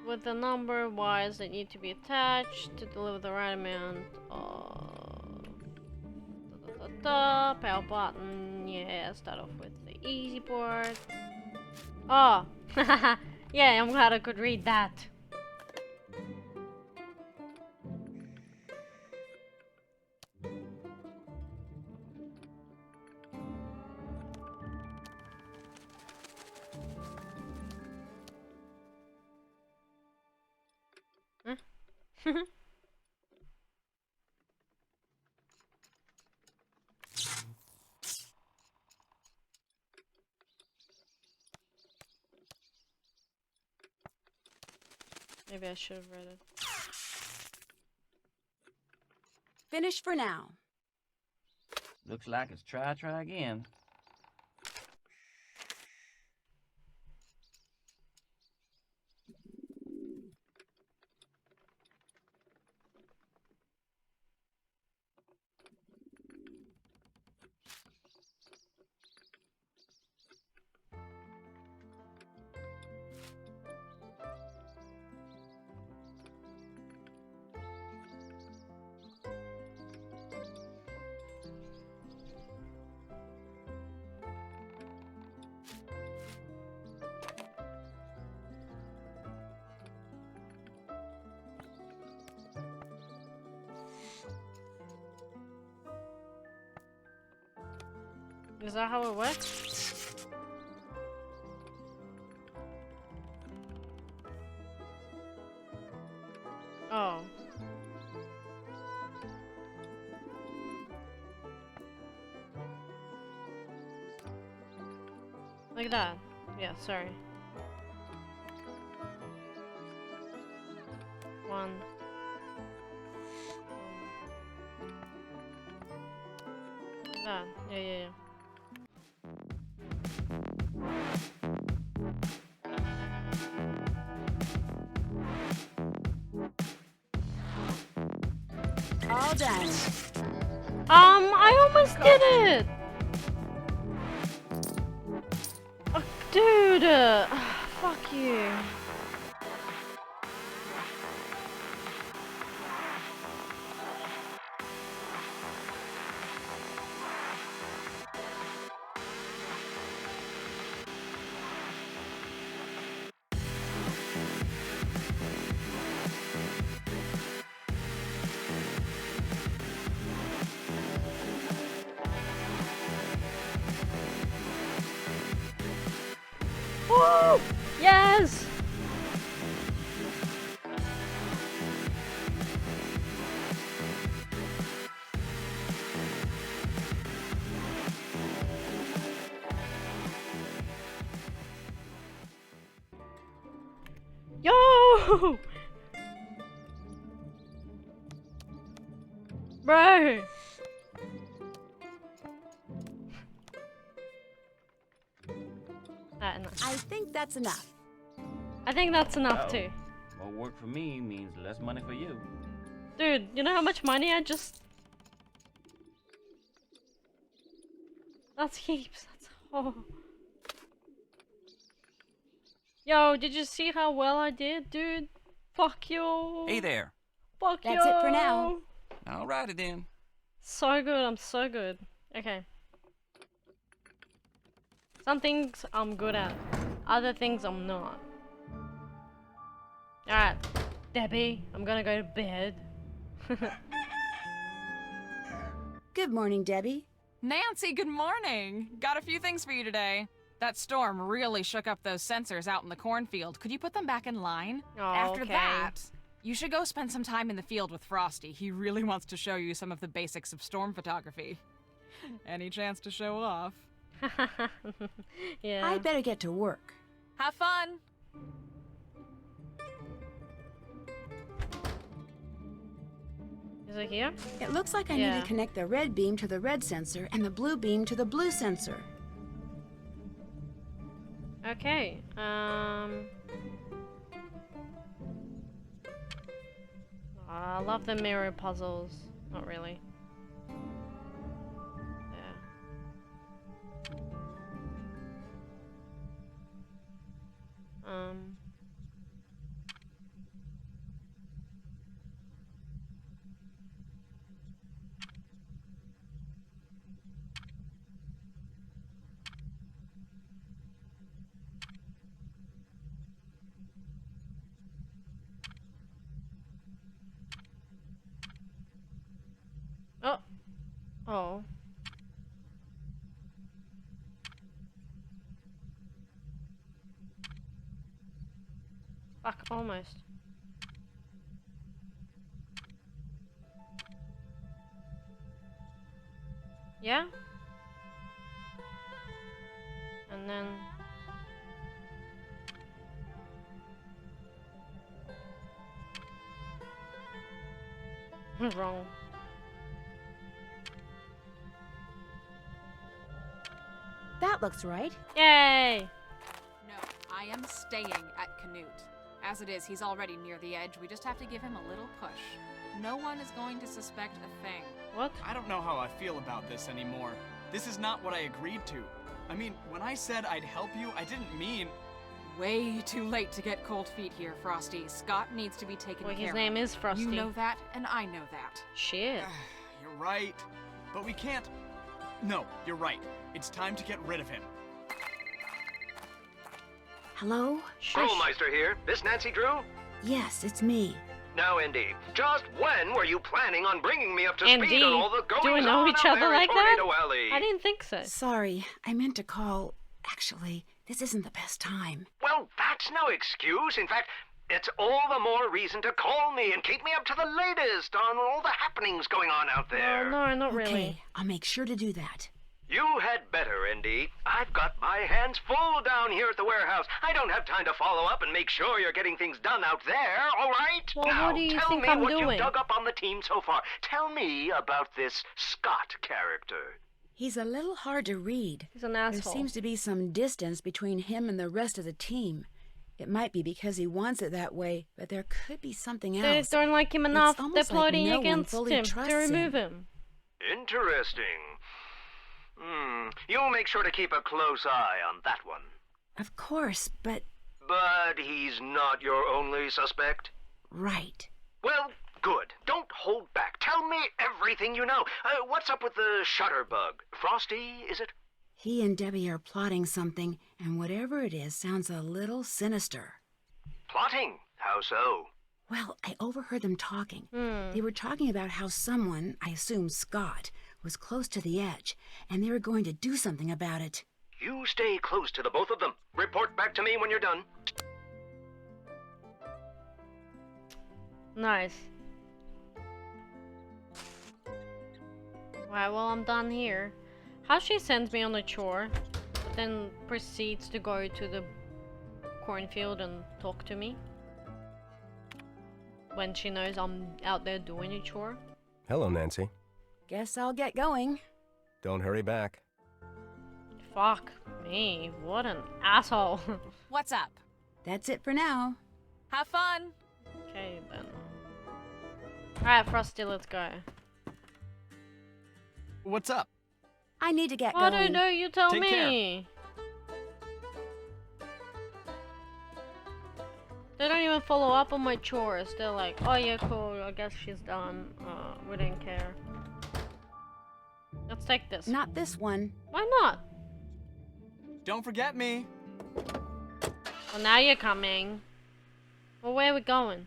With the number of wires that need to be attached to deliver the right amount of... Power button. Yeah, start off with the easy part. Oh. Yeah, I'm glad I could read that. Huh? Maybe I should have read it. Finished for now. Looks like it's try again. Is that how it works? Oh. Like that. Yeah, sorry. 1. Like that. Yeah. All done. I almost did it! Oh, dude! Fuck you. Woo! Yes! Yo! Bro! I think that's enough. I think that's enough Oh. too. More work for me means less money for you. Dude, you know how much money I just... That's heaps. That's... Oh. Yo, did you see how well I did, dude? Fuck you. Hey there. Fuck you. That's it for now. Alrighty then. So good, I'm so good. Okay. Some things I'm good at. Other things I'm not. Alright. Debbie, I'm gonna go to bed. Good morning, Debbie. Nancy, good morning. Got a few things for you today. That storm really shook up those sensors out in the cornfield. Could you put them back in line? Oh, After okay. that, you should go spend some time in the field with Frosty. He really wants to show you some of the basics of storm photography. Any chance to show off? Yeah. I better get to work. Have fun! Is it here? It looks like I need Yeah. to connect the red beam to the red sensor and the blue beam to the blue sensor. Okay. I love the mirror puzzles. Not really. Yeah. Oh. Oh. Fuck, almost. Yeah? And then... Wrong. That looks right. Yay! No, I am staying at Canute. As it is, he's already near the edge. We just have to give him a little push. No one is going to suspect a thing. What? I don't know how I feel about this anymore. This is not what I agreed to. I mean, when I said I'd help you, I didn't mean... Way too late to get cold feet here, Frosty. Scott needs to be taken Well, care his of. name is Frosty. You know that, and I know that. Shit. You're right. But we can't... No, you're right. It's time to get rid of him. Hello? Shush. Schoolmeister here. This Nancy Drew? Yes, it's me. Now, Indy, just when were you planning on bringing me up to Indy, speed on all the do we know goings-on each out other there in like that? Tornado Alley? I didn't think so. Sorry, I meant to call. Actually, this isn't the best time. Well, that's no excuse. In fact, it's all the more reason to call me and keep me up to the latest on all the happenings going on out there. No, not Okay, really. I'll make sure to do that. You had better, Indy. I've got my hands full down here at the warehouse. I don't have time to follow up and make sure you're getting things done out there, all right? Well, now, what do you tell think me I'm what doing? you dug up on the team so far. Tell me about this Scott character. He's a little hard to read. He's an There asshole. seems to be some distance between him and the rest of the team. It might be because he wants it that way, but there could be something They else. don't like him enough. They're almost like plotting no one against fully him to trusts remove him. him. Interesting. You'll make sure to keep a close eye on that one. Of course, but... But he's not your only suspect? Right. Well, good. Don't hold back. Tell me everything you know. What's up with the shutterbug? Frosty, is it? He and Debbie are plotting something, and whatever it is sounds a little sinister. Plotting? How so? Well, I overheard them talking. Hmm. They were talking about how someone, I assume Scott, was close to the edge, and they were going to do something about it. You stay close to the both of them. Report back to me when you're done. Nice. Right, well, I'm done here. How she sends me on a chore, but then proceeds to go to the cornfield and talk to me when she knows I'm out there doing a chore. Hello, Nancy. Guess I'll get going. Don't hurry back. Fuck me, what an asshole. What's up? That's it for now. Have fun! Okay then. Alright, Frosty, let's go. What's up? I need to get I going. don't know, you tell Take me. They don't even follow up on my chores. They're like, oh yeah, cool, I guess she's done. We didn't care. Let's take this. Not this one. Why not? Don't forget me. Well, now you're coming. Well, where are we going?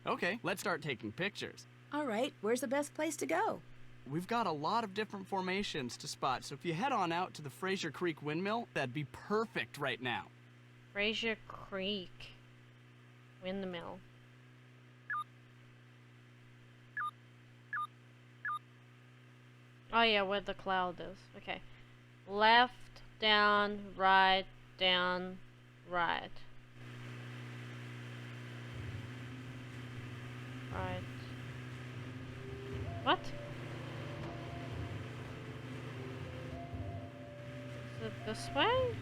Okay, let's start taking pictures. All right, where's the best place to go? We've got a lot of different formations to spot, so if you head on out to the Fraser Creek Windmill, that'd be perfect right now. Fraser Creek. Windmill. Oh yeah, where the cloud is. Okay. Left, down, right, down, right. Right. What? Is it this way?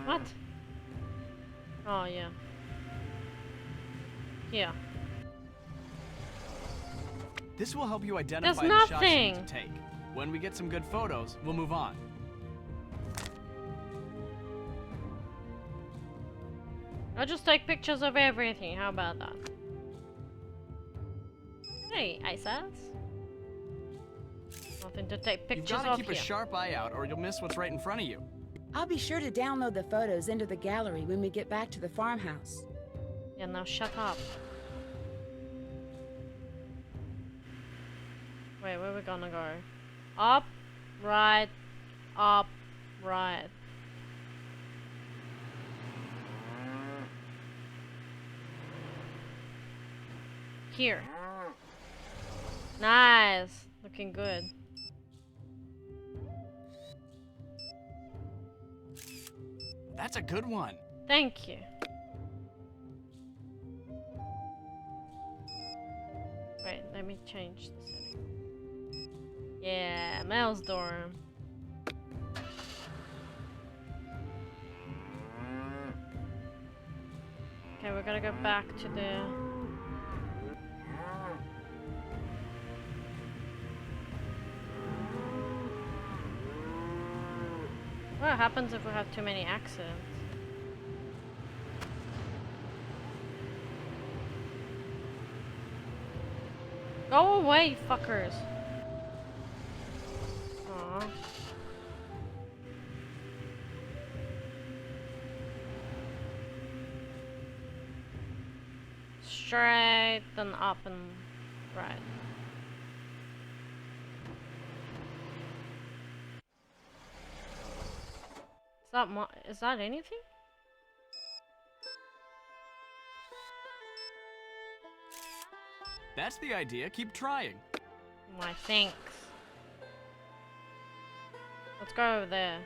What? Oh, yeah. Yeah. This will help you identify There's the shots you need nothing. to take. When we get some good photos, we'll move on. I'll just take pictures of everything. How about that? Hey, ISIS. Nothing to take You've pictures got to of keep here. a sharp eye out, or you'll miss what's right in front of you. I'll be sure to download the photos into the gallery when we get back to the farmhouse. Yeah, now shut up. Wait, where are we gonna go? Up, right, up, right. Here. Nice. Looking good. That's a good one. Thank you. Wait, let me change the setting. Yeah, mouse dorm. Okay, we're gonna go back to the... What happens if we have too many accidents? Go away, fuckers! Aww. Straight and up and right. Is that anything? That's the idea. Keep trying. Why, thanks. Let's go over there.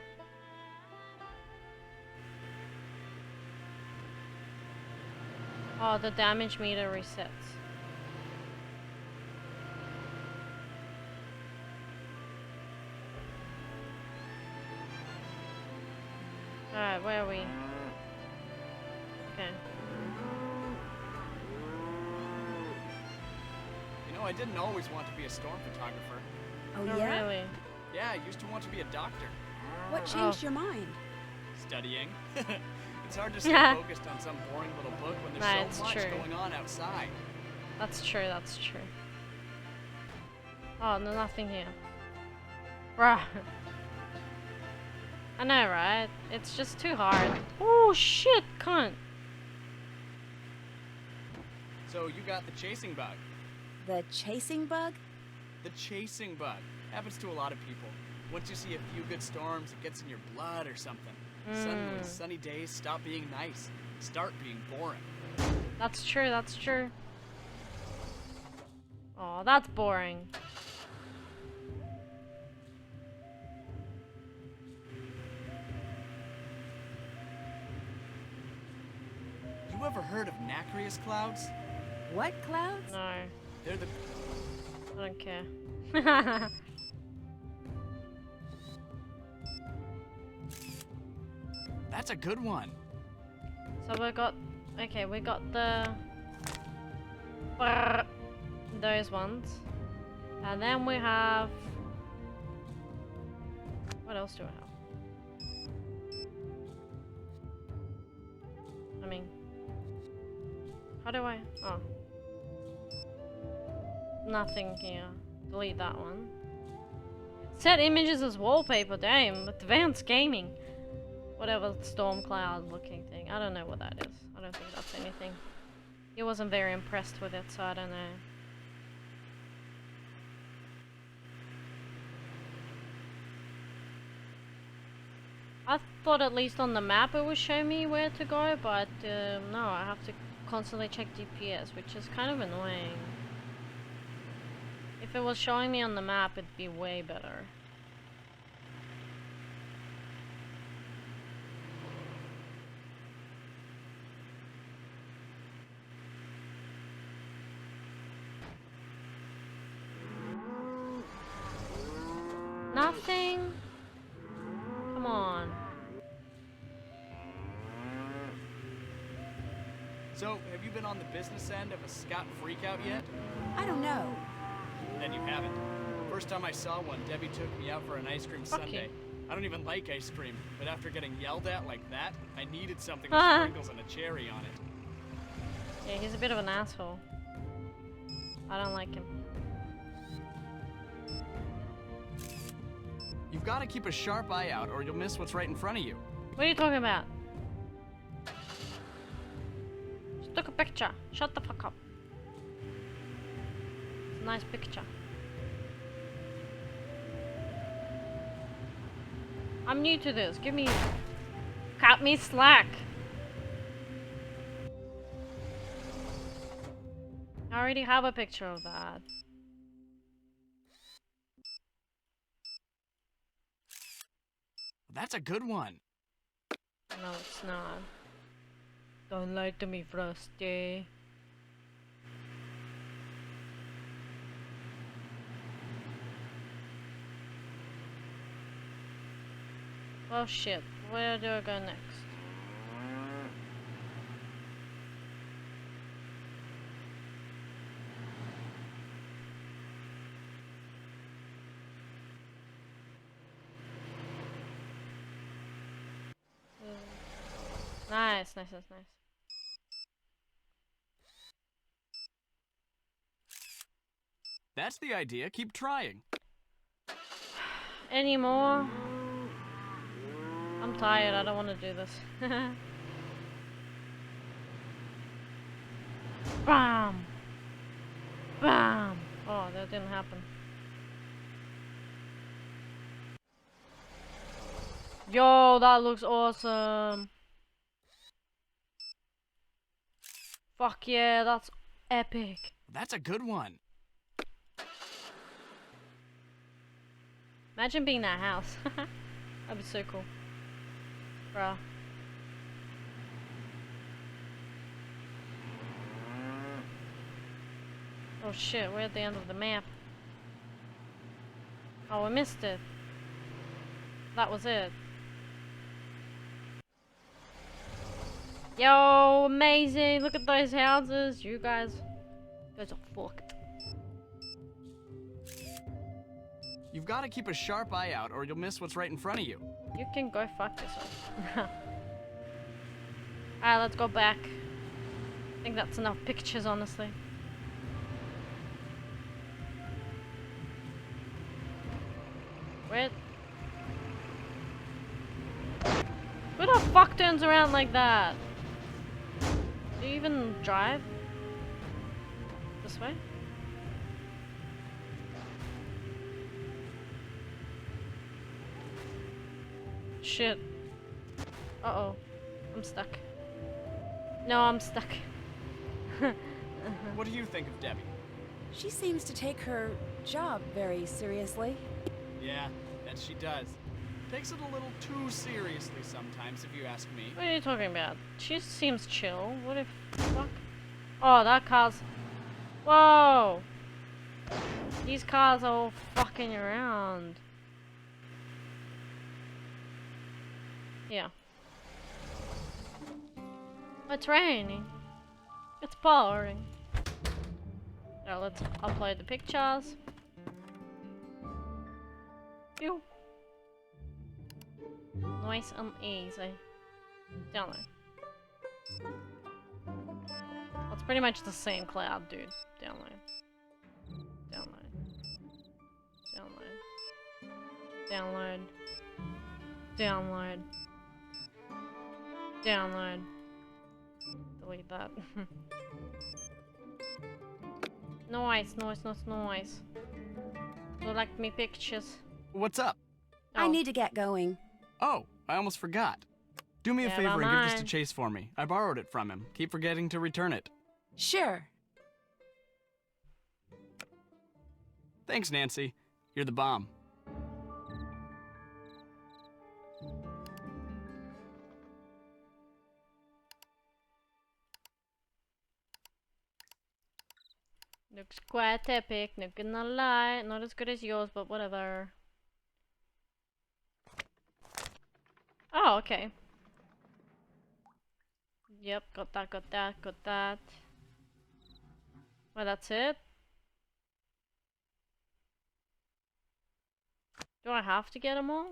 Oh, the damage meter resets. Alright, where are we? Okay. You know, I didn't always want to be a storm photographer. Oh, Oh, yeah? really? Yeah, I used to want to be a doctor. What changed your mind? Studying. It's hard to stay focused on some boring little book when there's Right, so much it's true. going on outside. That's true, that's true. Oh, no, nothing here. Bruh. I know, right? It's just too hard. Oh, shit, cunt. So you got the chasing bug. The chasing bug? The chasing bug. Happens to a lot of people. Once you see a few good storms, it gets in your blood or something. Suddenly, sunny days stop being nice. Start being boring. That's true, that's true. Oh, that's boring. You ever heard of nacreous clouds? What clouds? No, They're the... I don't care. That's a good one. So we got, okay, we got the those ones, and then we have, what else do I have? I mean, how do I? Oh, nothing here. Delete that one. Set images as wallpaper. Damn, advanced gaming. Whatever storm cloud looking thing. I don't know what that is. I don't think that's anything. He wasn't very impressed with it, so I don't know. I thought at least on the map it would show me where to go, but no, I have to constantly check GPS, which is kind of annoying. If it was showing me on the map, it'd be way better. Nothing? Come on. So, have you been on the business end of a Scott freakout yet? I don't know. Then you haven't. First time I saw one, Debbie took me out for an ice cream Fuck sundae. you. I don't even like ice cream, but after getting yelled at like that, I needed something with sprinkles and a cherry on it. Yeah, he's a bit of an asshole. I don't like him. You've got to keep a sharp eye out or you'll miss what's right in front of you. What are you talking about? Just took a picture. Shut the fuck up. It's a nice picture. I'm new to this. Cut me slack. I already have a picture of that. That's a good one. No, it's not. Don't lie to me, Frosty. Oh shit, where do I go next? Nice, nice, nice, nice. That's the idea. Keep trying. Any more? I'm tired, I don't want to do this. Bam! Bam! Oh, that didn't happen. Yo, that looks awesome. Fuck yeah, that's epic. That's a good one. Imagine being that house. That'd be so cool. Bruh. Oh shit, we're at the end of the map. Oh, we missed it. That was it. Yo, amazing! Look at those houses. You guys are fucked. You've got to keep a sharp eye out or you'll miss what's right in front of you. You can go fuck yourself. Alright, let's go back. I think that's enough pictures, honestly. Where? Who the fuck turns around like that? Do you even drive? This way? Shit. Uh-oh. I'm stuck. No, I'm stuck. What do you think of Debbie? She seems to take her job very seriously. Yeah, that she does. Takes it a little too seriously sometimes, if you ask me. What are you talking about? She seems chill. What if... fuck? Oh, that car's... Whoa! These cars are all fucking around. Yeah. It's raining. It's pouring. Now let's upload the pictures. Pew. Nice and easy. Download. It's pretty much the same cloud, dude. Download. Download. Download. Download. Download. Download. Delete that. Nice. You like me pictures? What's up? I Oh. need to get going. Oh, I almost forgot. Do me a Yeah, favor and give this to mine. Chase for me. I borrowed it from him. Keep forgetting to return it. Sure. Thanks, Nancy. You're the bomb. Looks quite epic, not gonna lie. Not as good as yours, but whatever. Oh, okay. Yep, got that. Well, that's it. Do I have to get them all?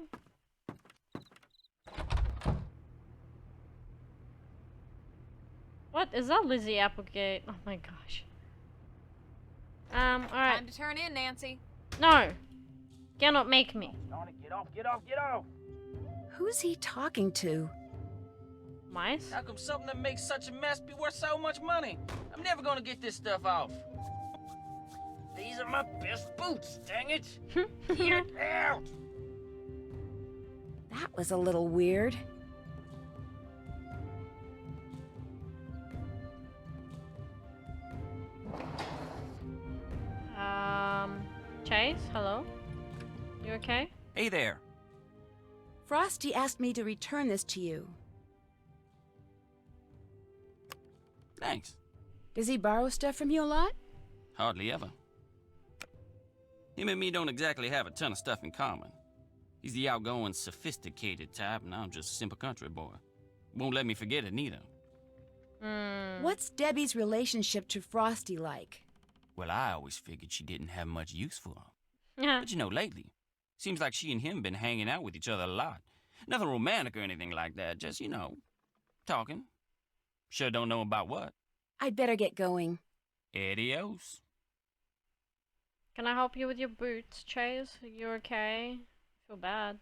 What? Is that Lizzie Applegate? Oh my gosh. Alright. Time to turn in, Nancy. No! Cannot make me. Get off! Who's he talking to? Mice? How come something that makes such a mess be worth so much money? I'm never gonna get this stuff off. These are my best boots, dang it! Get out! That was a little weird. Chase, hello? You okay? Hey there. Frosty asked me to return this to you. Thanks. Does he borrow stuff from you a lot? Hardly ever. Him and me don't exactly have a ton of stuff in common. He's the outgoing, sophisticated type, and I'm just a simple country boy. Won't let me forget it neither. What's Debbie's relationship to Frosty like? Well, I always figured she didn't have much use for him. Yeah. But you know, lately, seems like she and him been hanging out with each other a lot. Nothing romantic or anything like that, just, you know, talking. Sure don't know about what. I'd better get going. Adios. Can I help you with your boots, Chase? You okay? Feel bad.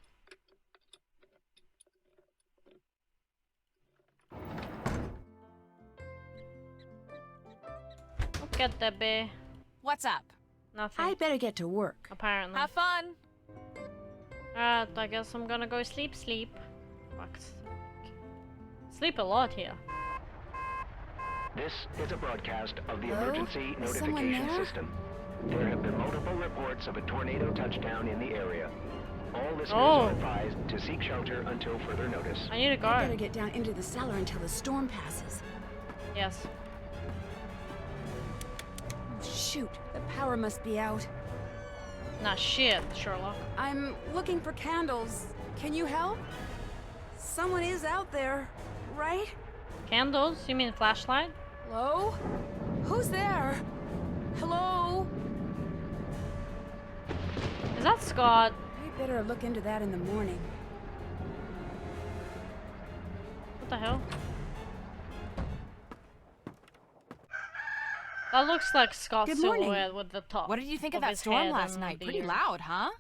Okay, Debbie. What's up? Nothing. I'd better get to work. Apparently. Have fun. Alright, I guess I'm gonna go sleep. Fuck's sake. Sleep a lot here. This is a broadcast of the Hello? emergency Is someone notification there? system. There have been multiple reports of a tornado touchdown in the area. All listeners Oh. are advised to seek shelter until further notice. I need a I guard. better get down into the cellar until the storm passes. Yes. Oh, shoot, the power must be out. Nah, shit, Sherlock. I'm looking for candles. Can you help? Someone is out there, right? Candles? You mean flashlight? Hello? Who's there? Hello? Is that Scott? We better look into that in the morning. What the hell? That looks like Scott's Good morning. silhouette with the top. What did you think of of that his storm head last and night? the Pretty ear. loud, huh?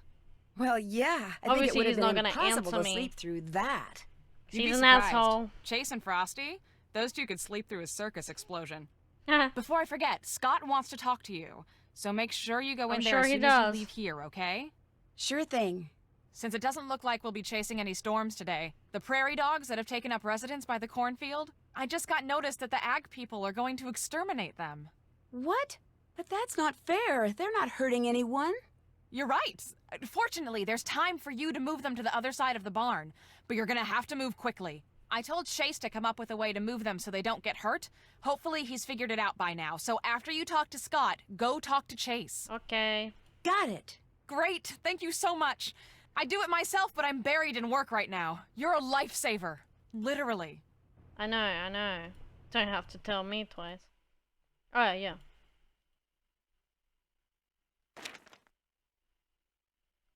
Well, yeah. I think it Obviously, would have he's not been gonna impossible answer to me. sleep through that. You'd be He's an surprised. asshole. Chase and Frosty, those two could sleep through a circus explosion. Haha. Before I forget, Scott wants to talk to you. So make sure you go I'm in there sure as he soon as does. you leave here, okay? Sure thing. Since it doesn't look like we'll be chasing any storms today, the prairie dogs that have taken up residence by the cornfield, I just got notice that the ag people are going to exterminate them. What? But that's not fair. They're not hurting anyone. You're right. Fortunately, there's time for you to move them to the other side of the barn, but you're gonna have to move quickly. I told Chase to come up with a way to move them so they don't get hurt. Hopefully he's figured it out by now, so after you talk to Scott, go talk to Chase. Okay. Got it. Great, thank you so much. I do it myself, but I'm buried in work right now. You're a lifesaver. Literally. I know, I know. Don't have to tell me twice. Oh, yeah.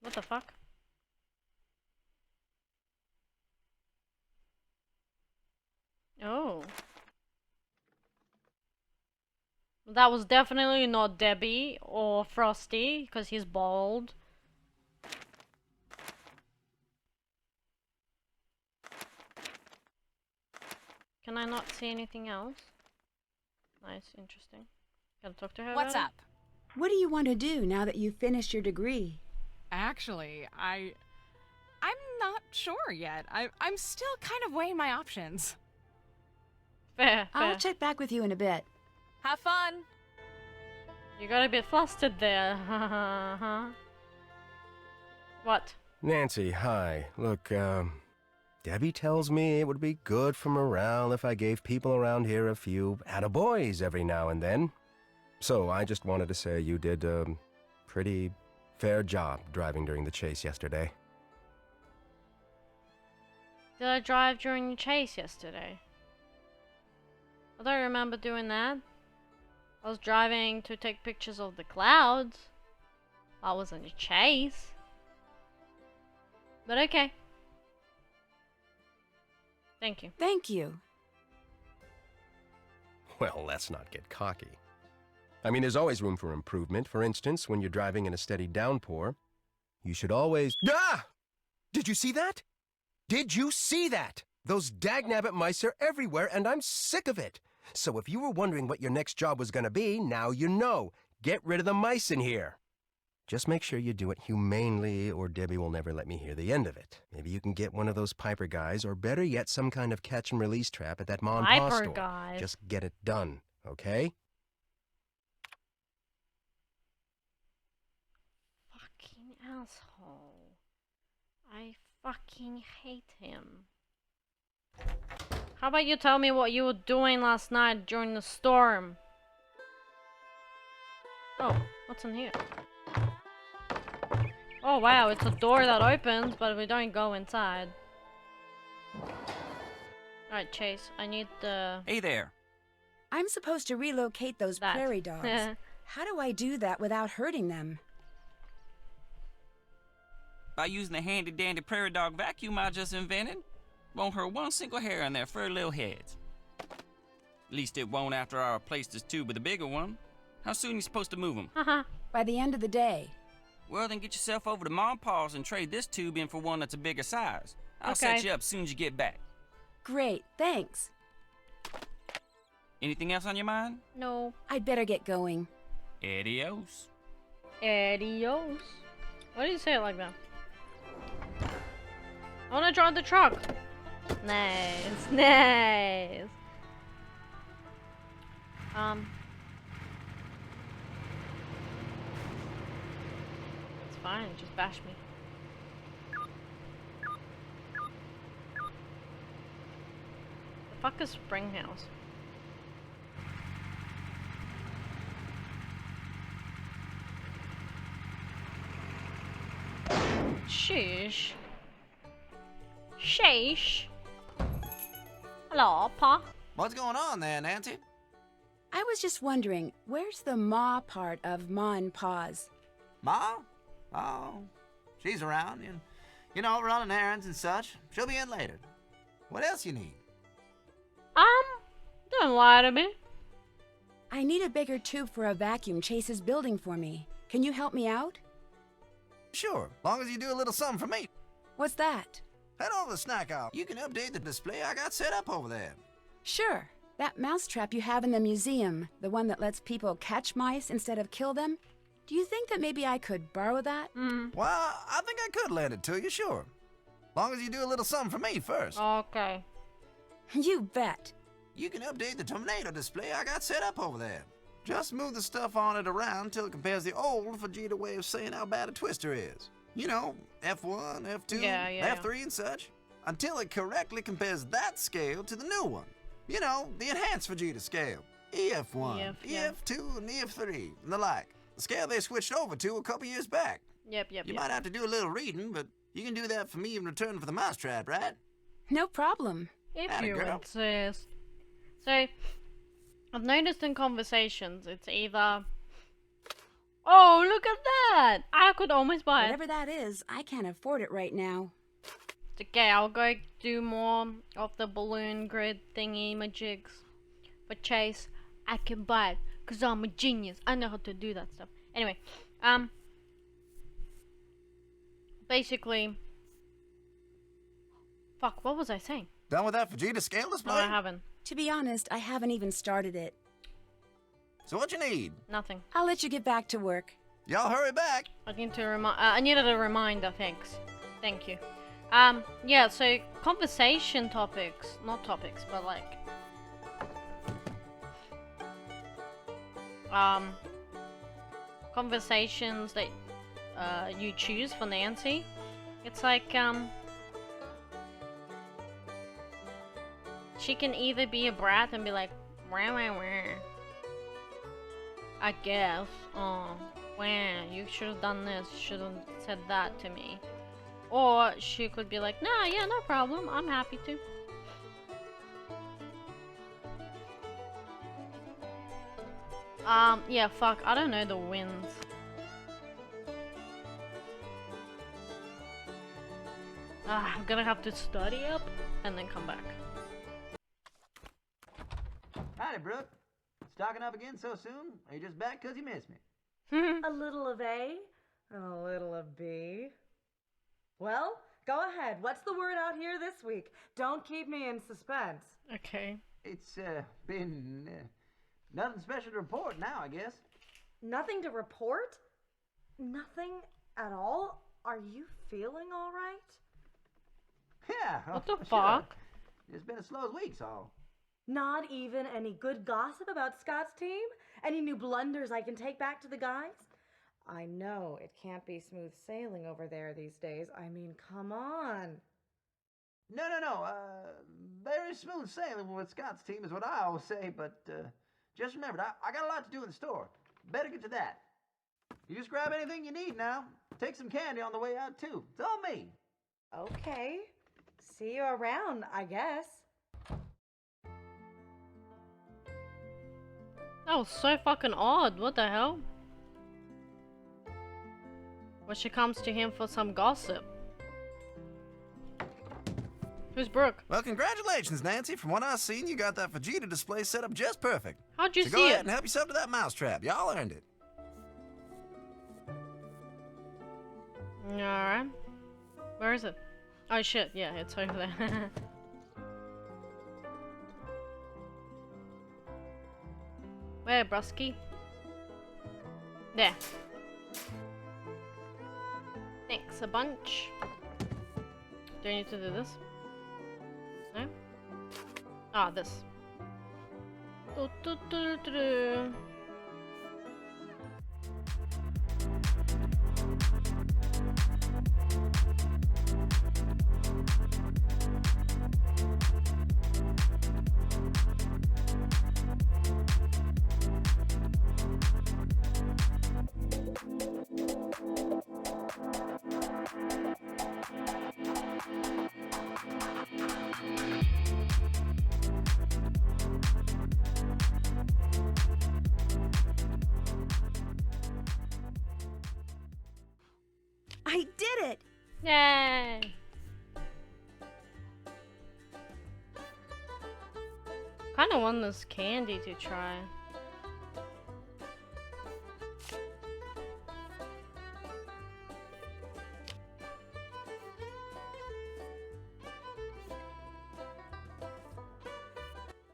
What the fuck? Oh. That was definitely not Debbie or Frosty, because he's bald. Can I not see anything else? Nice, interesting. Gotta talk to her What's about up? What do you want to do now that you've finished your degree? Actually, I'm not sure yet. I'm still kind of weighing my options. it? Fair, fair. I'll check back with you in a bit. Have fun. You got a bit flustered there. What? Nancy, hi. Look, Debbie tells me it would be good for morale if I gave people around here a few attaboys every now and then. So I just wanted to say you did a pretty fair job driving during the chase yesterday. Did I drive during the chase yesterday? I don't remember doing that. I was driving to take pictures of the clouds. I was in a chase. But okay. Thank you. Thank you. Well, let's not get cocky. I mean, there's always room for improvement. For instance, when you're driving in a steady downpour, you should always... Ah! Did you see that? Did you see that? Those dagnabbit mice are everywhere, and I'm sick of it. So if you were wondering what your next job was going to be, now you know. Get rid of the mice in here. Just make sure you do it humanely, or Debbie will never let me hear the end of it. Maybe you can get one of those Piper guys, or better yet, some kind of catch-and-release trap at that Ma and Pa Piper store. guys. Just get it done, okay? Fucking asshole. I fucking hate him. How about you tell me what you were doing last night during the storm? Oh, what's in here? Oh wow, it's a door that opens, but we don't go inside. Alright, Chase, I need the... Hey there. I'm supposed to relocate those That. prairie dogs. How do I do that without hurting them? By using the handy-dandy prairie dog vacuum I just invented, won't hurt one single hair on their furry little heads. At least it won't after I replace this tube with a bigger one. How soon you supposed to move them? Haha. By the end of the day. Well, then get yourself over to Mom and Pa's and trade this tube in for one that's a bigger size. I'll Okay. set you up as soon as you get back. Great, thanks. Anything else on your mind? No. I'd better get going. Adios. Adios. Why do you say it like that? I wanna drive the truck. Nice, nice. It's fine, just bash me. The fuck is Springhouse? Sheesh. Sheesh. Hello, Pa. What's going on there, Nancy? I was just wondering, where's the Ma part of Ma and Pa's? Ma? Oh, she's around, you know, running errands and such. She'll be in later. What else you need? Don't lie to me. I need a bigger tube for a vacuum Chase is building for me. Can you help me out? Sure, long as you do a little something for me. What's that? Head over to the snack aisle. You can update the display I got set up over there. Sure. That mousetrap you have in the museum, the one that lets people catch mice instead of kill them. Do you think that maybe I could borrow that? Well, I think I could lend it to you, sure. Long as you do a little something for me first. Okay. You bet. You can update the tornado display I got set up over there. Just move the stuff on it around till it compares the old Vegeta way of saying how bad a twister is. You know, F1, F2, F3 and such. Until it correctly compares that scale to the new one. You know, the enhanced Vegeta scale. EF1, EF2, and EF3, and the like. The scale they switched over to a couple years back. You might have to do a little reading, but you can do that for me in return for the mousetrap, right? No problem. If Atta you girl. insist. So, I've noticed in conversations, it's either, oh, look at that! I could almost buy it. Whatever that is, I can't afford it right now. It's okay, I'll go do more of the balloon grid thingy majigs. But Chase, I can buy it, cause I'm a genius. I know how to do that stuff. Anyway, basically, fuck, what was I saying? Done with that Vegeta scale No, display? I haven't. To be honest, I haven't even started it. So what you need? Nothing. I'll let you get back to work. Y'all hurry back. I need to I needed a reminder, thanks. Thank you. Yeah, so conversation topics, not topics, but like, conversations that, you choose for Nancy. It's like, she can either be a brat and be like, wah, wah, wah. I guess, oh, wah, you should have done this, you should have said that to me. Or she could be like, nah, yeah, no problem, I'm happy to. Yeah, fuck, I don't know the winds. I'm gonna have to study up and then come back. Howdy, Brooke. Stocking up again so soon? Are you just back 'cause you missed me? A little of A and a little of B. Well, go ahead. What's the word out here this week? Don't keep me in suspense. Okay. It's been nothing special to report now, I guess. Nothing to report? Nothing at all? Are you feeling all right? Yeah. What the sure. fuck? It's been as slow as weeks, all. Not even any good gossip about Scott's team? Any new blunders I can take back to the guys? I know it can't be smooth sailing over there these days. I mean, come on. No. Very smooth sailing with Scott's team is what I always say, but just remember, I got a lot to do in the store. Better get to that. You just grab anything you need now. Take some candy on the way out, too. It's all me. Okay. See you around, I guess. That was so fucking odd, what the hell? When she comes to him for some gossip. Who's Brooke? Well, congratulations, Nancy. From what I've seen, you got that Vegeta display set up just perfect. How'd you So see go ahead it? and help yourself to that mousetrap. Y'all earned it. Alright. Where is it? Oh shit, yeah, it's over there. Where, brusky? There. Thanks a bunch. Do I need to do this? No? Ah, this. Do, do, do, do, do. I did it! Yay! Kinda want this candy to try.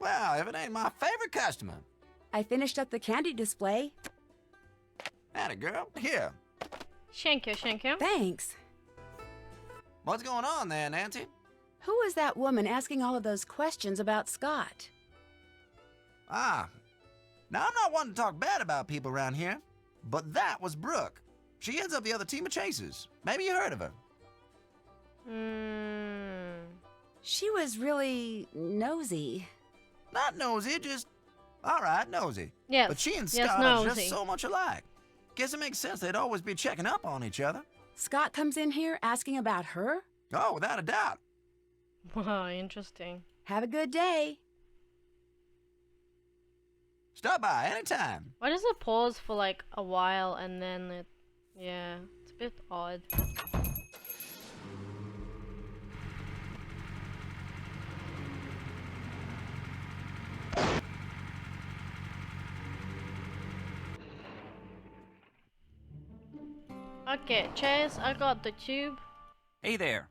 Well, if it ain't my favorite customer. I finished up the candy display. Atta girl. Here. Thank you, thank you. Thanks. What's going on there, Nancy? Who was that woman asking all of those questions about Scott? Ah. Now, I'm not one to talk bad about people around here, but that was Brooke. She heads up the other team of chasers. Maybe you heard of her. She was really nosy. Not nosy, just... Alright, nosy. Yes. But she and Yes, Scott are nosy. just so much alike. Guess it makes sense they'd always be checking up on each other. Scott comes in here asking about her? Oh, without a doubt. Wow, interesting. Have a good day. Stop by anytime. Why does it pause for like a while and then it... Yeah, it's a bit odd. Okay, Chase, I got the tube. Hey there.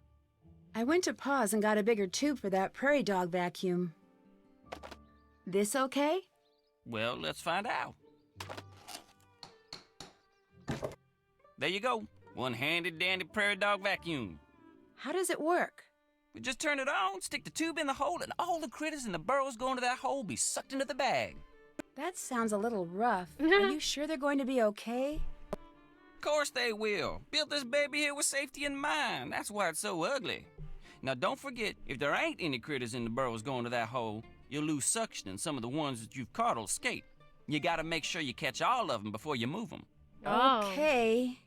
I went to pause and got a bigger tube for that prairie dog vacuum. This okay? Well, let's find out. There you go. One-handed dandy prairie dog vacuum. How does it work? We just turn it on, stick the tube in the hole, and all the critters in the burrows going to that hole be sucked into the bag. That sounds a little rough. Are you sure they're going to be okay? Of course they will. Built this baby here with safety in mind. That's why it's so ugly. Now don't forget, if there ain't any critters in the burrows going to that hole, you'll lose suction and some of the ones that you've caught will escape. You gotta make sure you catch all of them before you move them. Oh. Okay.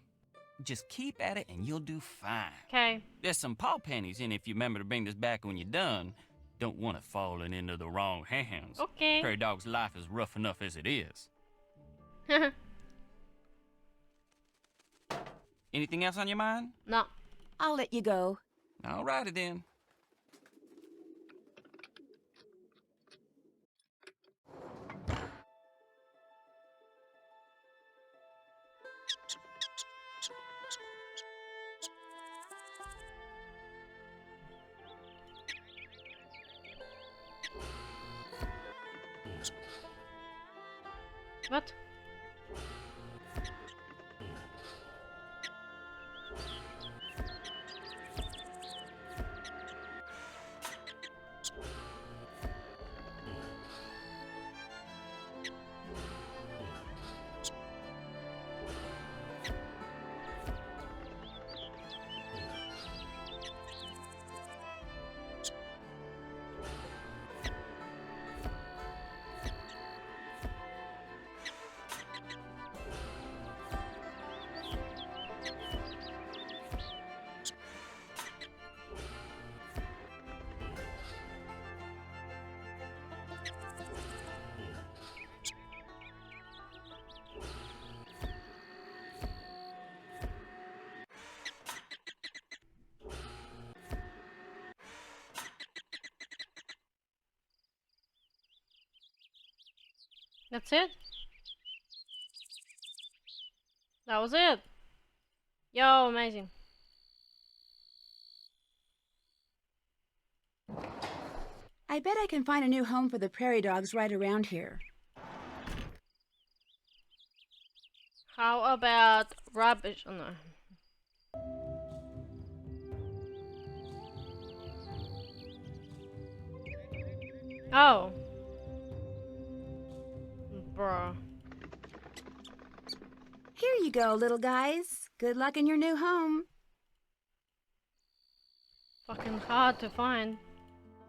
Just keep at it and you'll do fine. Okay. There's some paw pennies in if you remember to bring this back when you're done. Don't want it falling into the wrong hands. Okay. Prairie dog's life is rough enough as it is. Anything else on your mind? No. I'll let you go. Alrighty then. What? That's it? That was it. Yo, amazing. I bet I can find a new home for the prairie dogs right around here. How about rubbish? Oh, no. Oh. Bruh. Here you go, little guys. Good luck in your new home. Fucking hard to find.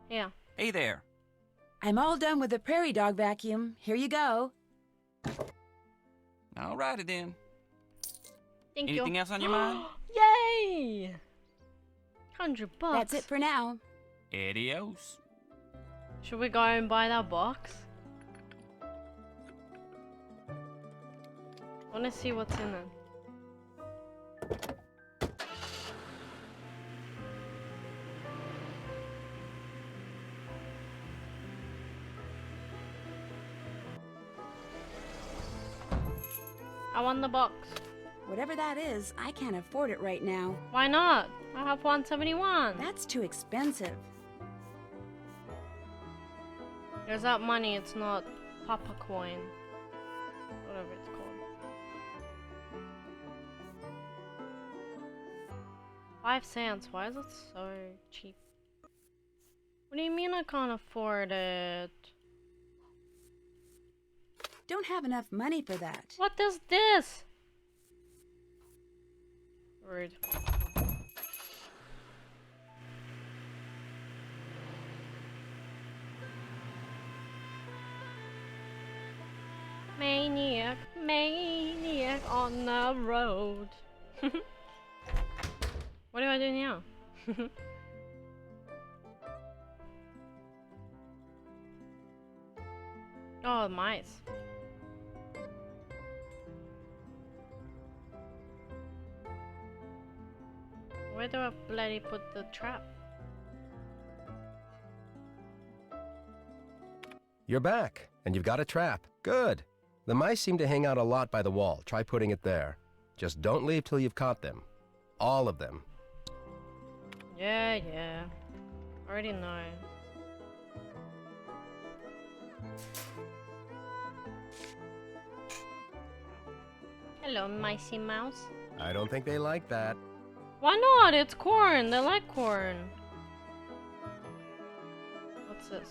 Yeah. Hey there. I'm all done with the prairie dog vacuum. Here you go. Alrighty then. Thank Anything you. else on your mind? Yay! $100. That's it for now. Adios. Should we go and buy that box? I wanna see what's in it. I want the box. Whatever that is, I can't afford it right now. Why not? I have 171. That's too expensive. There's that money, it's not Papa coin. Whatever it's called. $0.05. Why is it so cheap? What do you mean I can't afford it? Don't have enough money for that. What is this? Rude. Maniac, maniac on the road. What do I do now? Oh, mice. Where do I bloody put the trap? You're back, and you've got a trap. Good. The mice seem to hang out a lot by the wall. Try putting it there. Just don't leave till you've caught them. All of them. Yeah. Already know. Hello, micey mouse. I don't think they like that. Why not? It's corn. They like corn. What's this?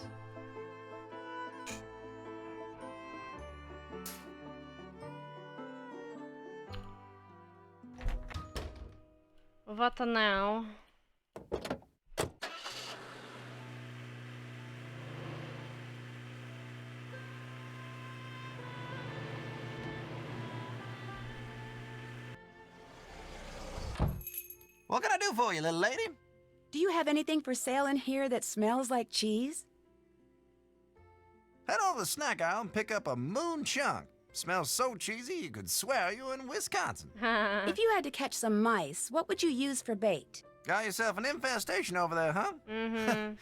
What now? What can I do for you, little lady? Do you have anything for sale in here that smells like cheese? Head over to the snack aisle and pick up a moon chunk. Smells so cheesy you could swear you were in Wisconsin. If you had to catch some mice, what would you use for bait? Got yourself an infestation over there, huh? Mm-hmm.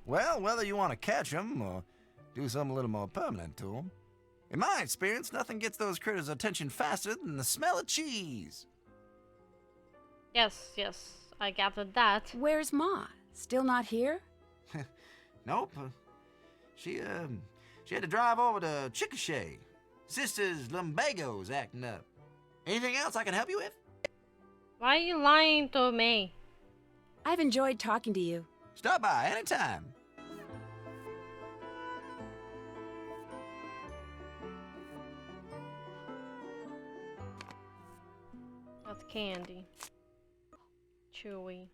Well, whether you want to catch 'em or do something a little more permanent to 'em. In my experience, nothing gets those critters' attention faster than the smell of cheese. Yes, I gathered that. Where's Ma? Still not here? Nope. She had to drive over to Chickasha. Sister's lumbago's acting up. Anything else I can help you with? Why are you lying to me? I've enjoyed talking to you. Stop by anytime. That's candy. Chewy.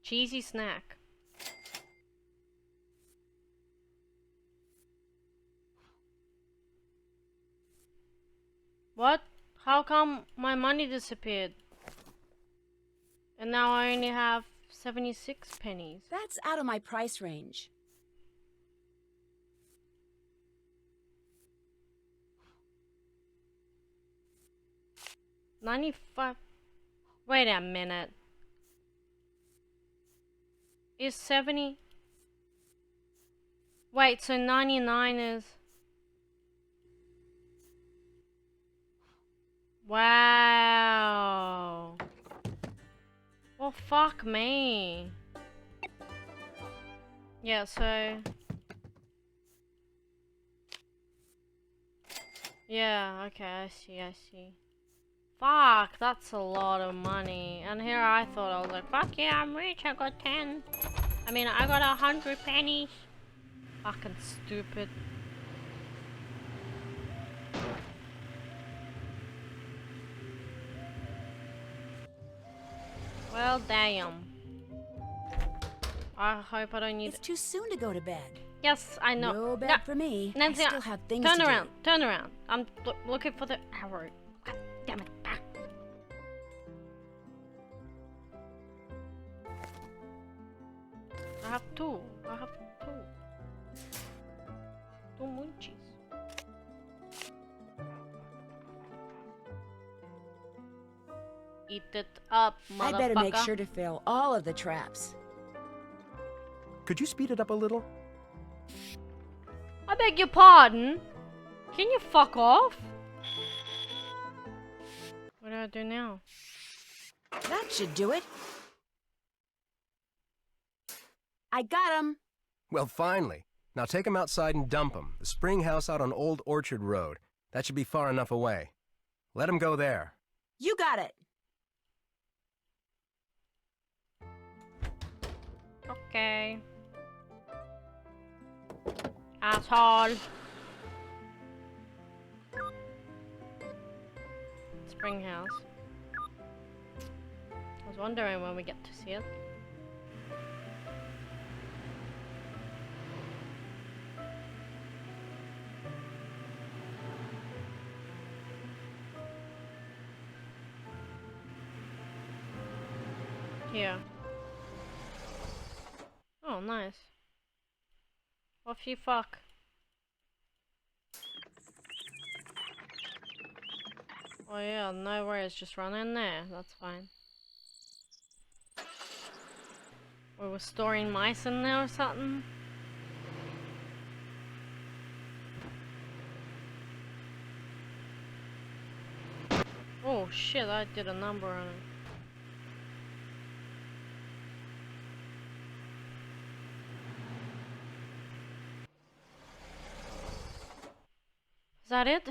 Cheesy snack. What? How come my money disappeared? And now I only have 76 pennies. That's out of my price range. $95. Wait a minute. Is 70? Wait, so 99 is... Wow. Well, fuck me. Yeah, so... Yeah, okay, I see. Fuck, that's a lot of money. And here I thought, I was like, fuck yeah, I'm rich, I got 10. I mean, I got 100 pennies. Fucking stupid. Well, damn. I hope I don't need. It's too soon to go to bed. Yes, I know. No bed for me. Nancy, I still have things turn to around. do. Turn around. I'm looking for the arrow. God damn it. Ah. I have two. I have two. Two munchies. Eat it up, motherfucker. I better make sure to fill all of the traps. Could you speed it up a little? I beg your pardon. Can you fuck off? What do I do now? That should do it. I got him. Well, finally. Now take him outside and dump him. The spring house out on Old Orchard Road. That should be far enough away. Let him go there. You got it. Okay. Asshole. Spring house. I was wondering when we get to see it. Here. Oh, nice. Off you fuck. Oh yeah, no worries, just run in there, that's fine. We were storing mice in there or something? Oh shit, I did a number on it. Is that it?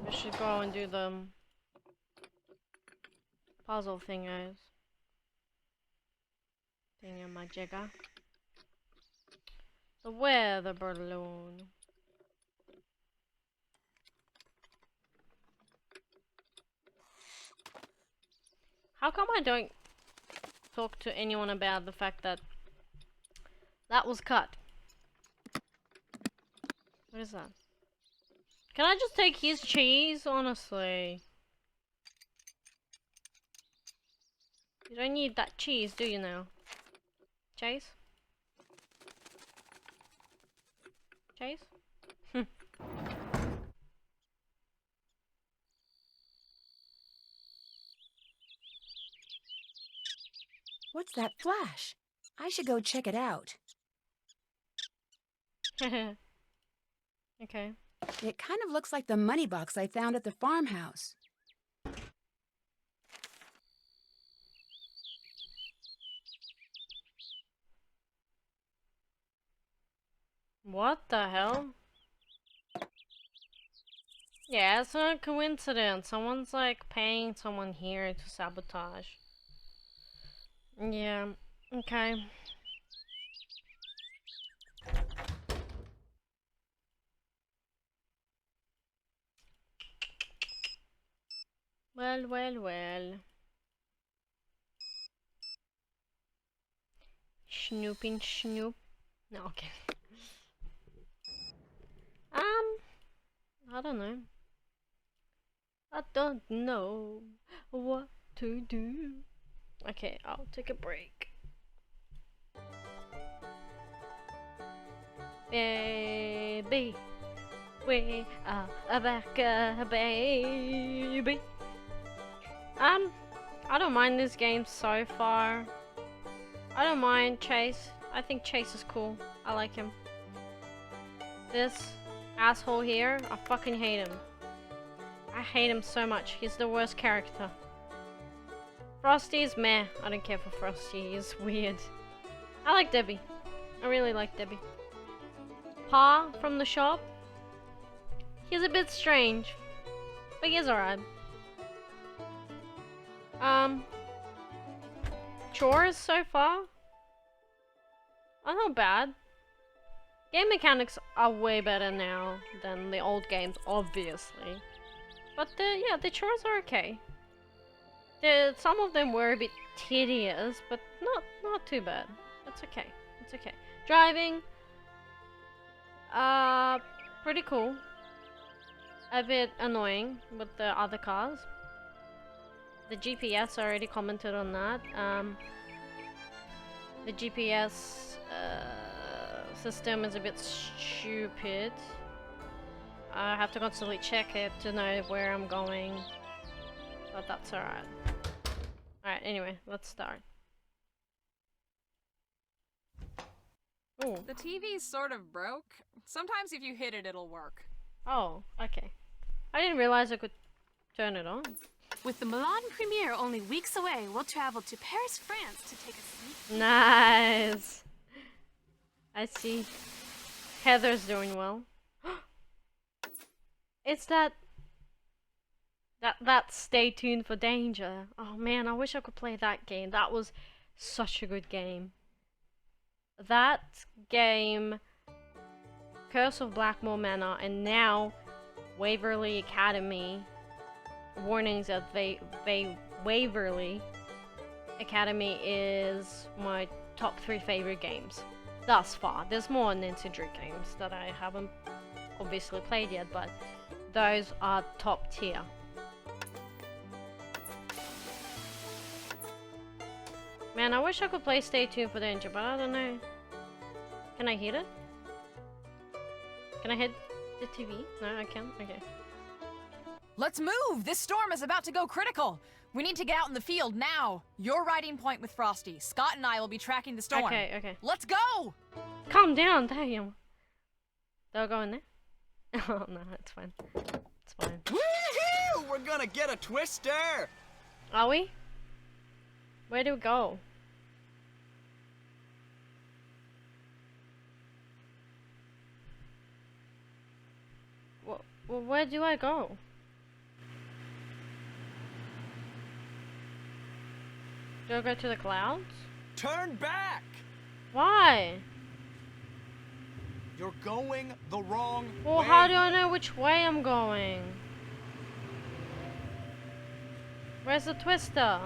We should go and do the puzzle thingos. Thingamajigga. The weather balloon. How come I don't talk to anyone about the fact that that was cut? What is that? Can I just take his cheese? Honestly. You don't need that cheese, do you now? Chase? Chase? What's that flash? I should go check it out. Okay. It kind of looks like the money box I found at the farmhouse. What the hell? Yeah, it's not a coincidence. Someone's like paying someone here to sabotage. Yeah, okay. Well, well, well. Snooping snoop. No, okay. I don't know. I don't know what to do. Okay, I'll take a break. Baby, we are back, baby. I don't mind this game so far. I don't mind Chase. I think Chase is cool. I like him. This asshole here, I fucking hate him. I hate him so much. He's the worst character. Frosty's meh. I don't care for Frosty. He's weird. I like Debbie. I really like Debbie. Pa from the shop. He's a bit strange, but he's alright. chores so far are not bad. Game mechanics are way better now than the old games, obviously. But the chores are okay. Some of them were a bit tedious, but not too bad. It's okay. It's okay. Driving, pretty cool. A bit annoying with the other cars. The GPS, I already commented on that. The GPS system is a bit stupid. I have to constantly check it to know where I'm going. But that's alright. Alright, anyway, let's start. Ooh. The TV's sort of broke. Sometimes if you hit it, it'll work. Oh, okay. I didn't realize I could turn it on. With the Milan premiere only weeks away, we'll travel to Paris, France to take a sneak. Nice. I see. Heather's doing well. It's that Stay Tuned for Danger. Oh man, I wish I could play that game. That was such a good game. That game, Curse of Blackmore Manor, and now Waverly Academy. Warnings that Waverly Academy is my top 3 favorite games thus far. There's more Nancy Drew games that I haven't obviously played yet, but those are top tier. Man, I wish I could play Stay Tuned for Danger, but I don't know. Can I hit it? Can I hit the TV? No, I can't? Okay. Let's move! This storm is about to go critical! We need to get out in the field now! You're riding point with Frosty. Scott and I will be tracking the storm. Okay. Let's go! Calm down, damn. They'll go in there? Oh, no, it's fine. It's fine. Woohoo! We're gonna get a twister! Are we? Where do we go? Well, where do I go? Do I go to the clouds? Turn back! Why? You're going the wrong Well, way. how do I know which way I'm going? Where's the twister?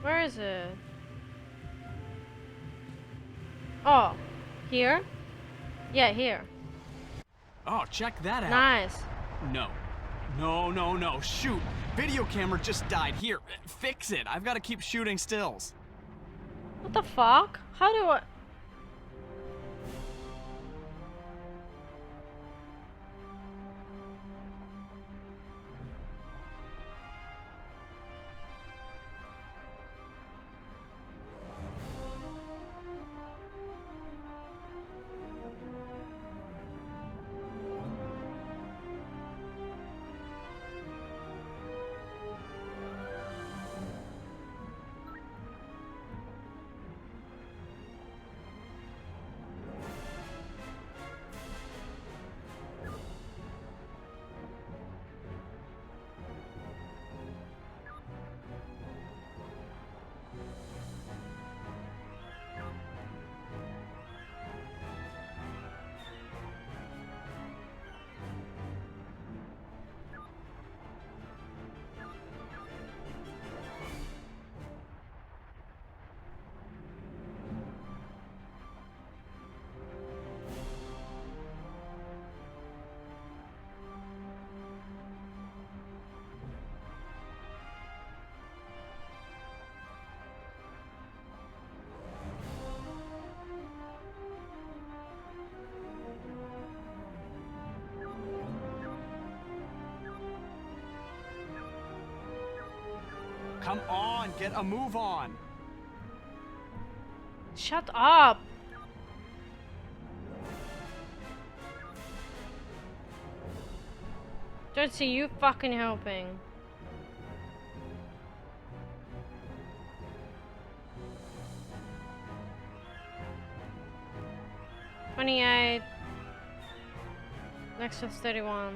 Where is it? Oh, here? Yeah, here. Oh, check that out. Nice. No. Shoot. Video camera just died. Here, fix it. I've got to keep shooting stills. What the fuck? How do I... Come on, get a move on. Shut up! Don't see you fucking helping. $28. Next one's 31.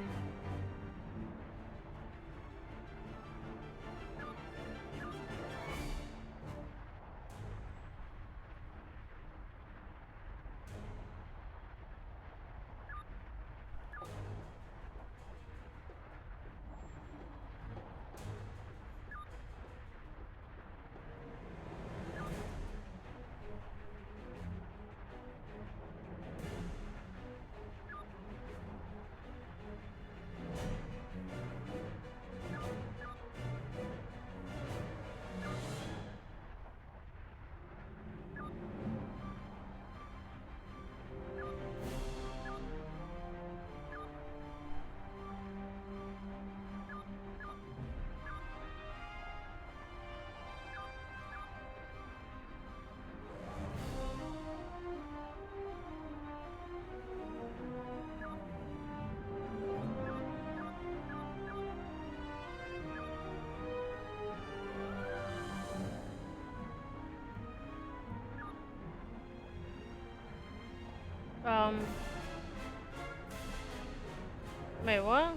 Wait, what?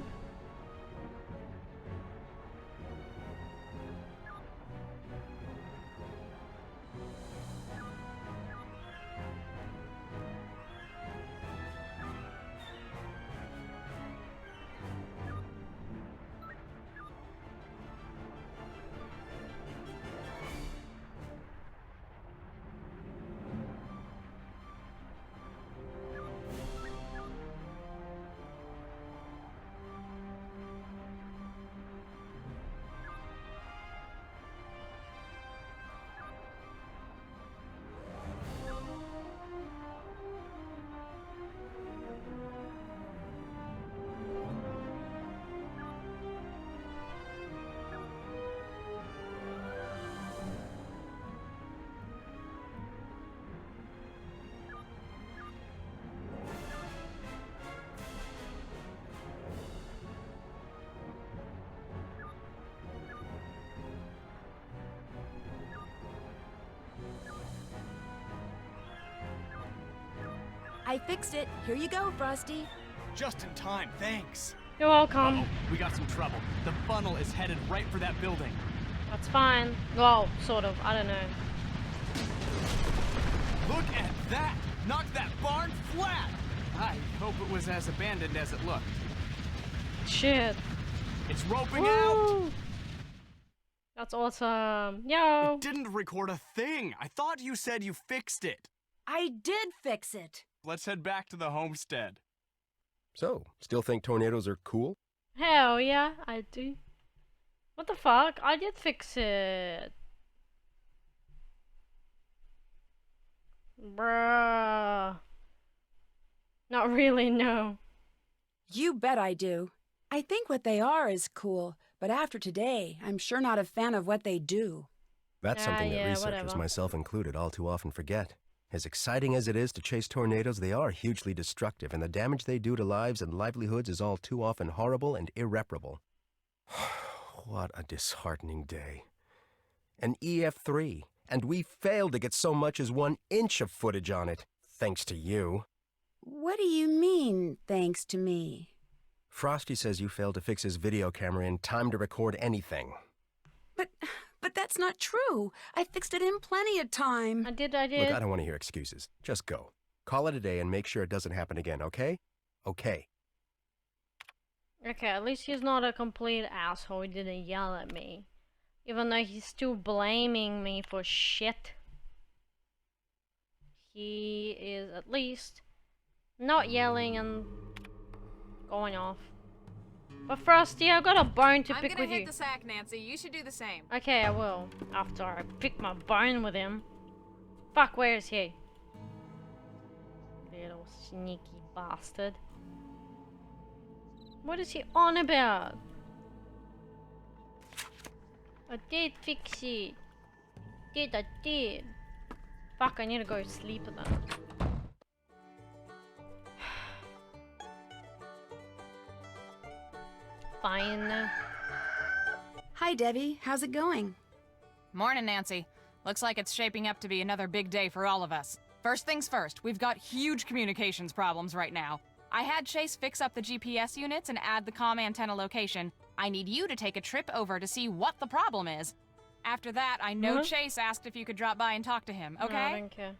I fixed it. Here you go, Frosty. Just in time, thanks. You're welcome. Uh-oh, we got some trouble. The funnel is headed right for that building. That's fine. Well, sort of. I don't know. Look at that! Knocked that barn flat! I hope it was as abandoned as it looked. Shit. It's roping Woo! out! That's awesome. Yo. It didn't record a thing. I thought you said you fixed it. I did fix it. Let's head back to the homestead. So, still think tornadoes are cool? Hell yeah, I do. What the fuck? I did fix it. Bruh. Not really, no. You bet I do. I think what they are is cool, but after today, I'm sure not a fan of what they do. That's something that yeah, researchers, whatever. myself included, all too often forget. As exciting as it is to chase tornadoes, they are hugely destructive, and the damage they do to lives and livelihoods is all too often horrible and irreparable. What a disheartening day. An EF3, and we failed to get so much as 1 inch of footage on it, thanks to you. What do you mean, thanks to me? Frosty says you failed to fix his video camera in time to record anything. But that's not true. I fixed it in plenty of time. I did. Look, I don't want to hear excuses. Just go. Call it a day and make sure it doesn't happen again, okay? Okay. Okay, at least he's not a complete asshole. He didn't yell at me. Even though he's still blaming me for shit. He is at least not yelling and going off. But Frosty, I got a bone to pick with you. I'm gonna hit the sack, Nancy. You should do the same. Okay, I will. After I pick my bone with him. Fuck, where is he? Little sneaky bastard. What is he on about? I did fix it. I did. Fuck, I need to go sleep then. Fine. Hi, Debbie. How's it going? Morning, Nancy. Looks like it's shaping up to be another big day for all of us. First things first, we've got huge communications problems right now. I had Chase fix up the GPS units and add the comm antenna location. I need you to take a trip over to see what the problem is. After that, I know Chase asked if you could drop by and talk to him, okay? No, I don't care.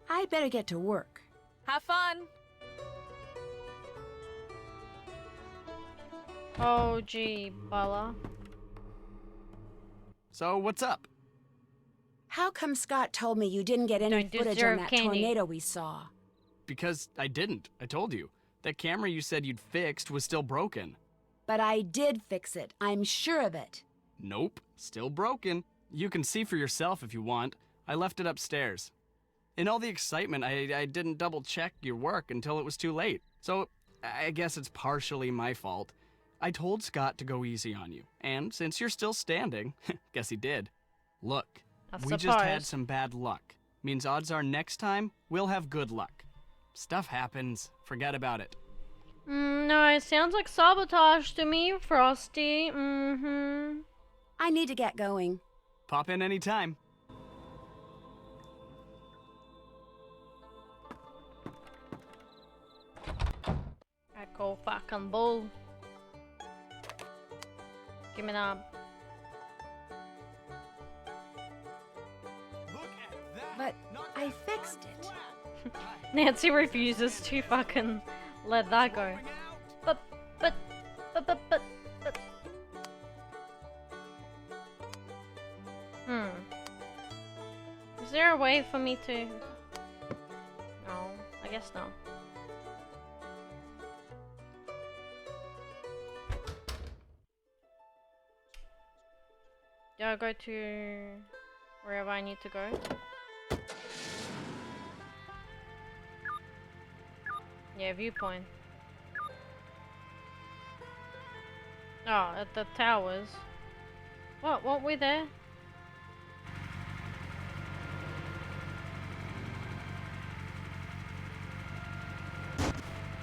I'd better get to work. Have fun! Oh, gee, Bella. So, what's up? How come Scott told me you didn't get any Don't footage on deserve that candy. tornado we saw? Because I didn't. I told you. That camera you said you'd fixed was still broken. But I did fix it. I'm sure of it. Nope, still broken. You can see for yourself if you want. I left it upstairs. In all the excitement, I didn't double check your work until it was too late. So, I guess it's partially my fault. I told Scott to go easy on you. And since you're still standing, guess he did. Look, we just had some bad luck. Means odds are next time, we'll have good luck. Stuff happens. Forget about it. No, it sounds like sabotage to me, Frosty. I need to get going. Pop in anytime. I go fucking bull. Give me that. But I fixed it. Nancy refuses to fucking let that go. But. Is there a way for me to... No, I guess not. Do I go to wherever I need to go? Yeah, viewpoint. Oh, at the towers. What? Weren't we there?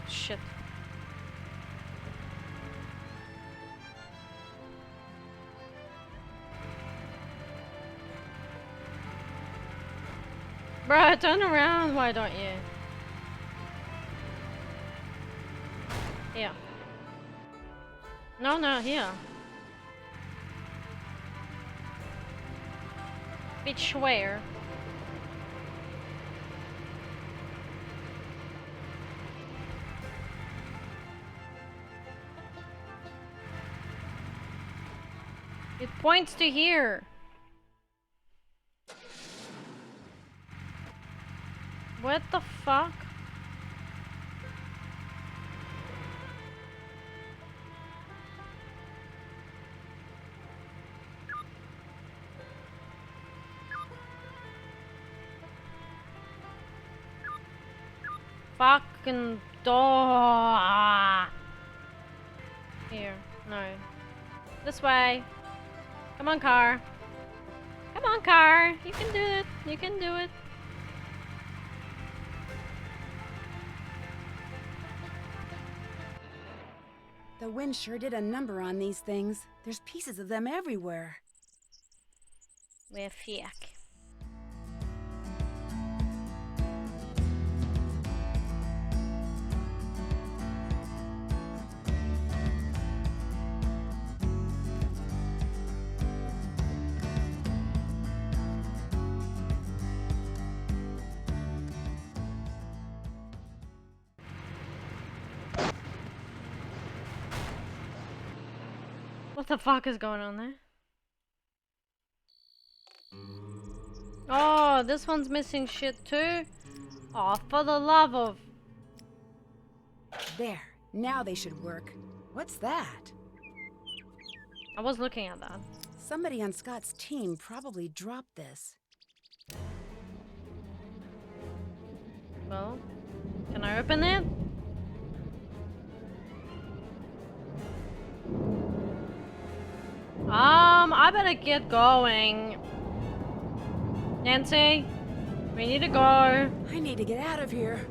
Shit. Bruh, turn around, why don't you? Here. No, here. Bitch, where? It points to here. What the fuck? Fucking door. Here, no. This way. Come on, car. Come on, car. You can do it. You can do it. The wind sure did a number on these things. There's pieces of them everywhere. We're fiak. What the fuck is going on there? Oh, this one's missing shit too? Oh, for the love of... There. Now they should work. What's that? I was looking at that. Somebody on Scott's team probably dropped this. Well, can I open it? I better get going. Nancy, we need to go. I need to get out of here.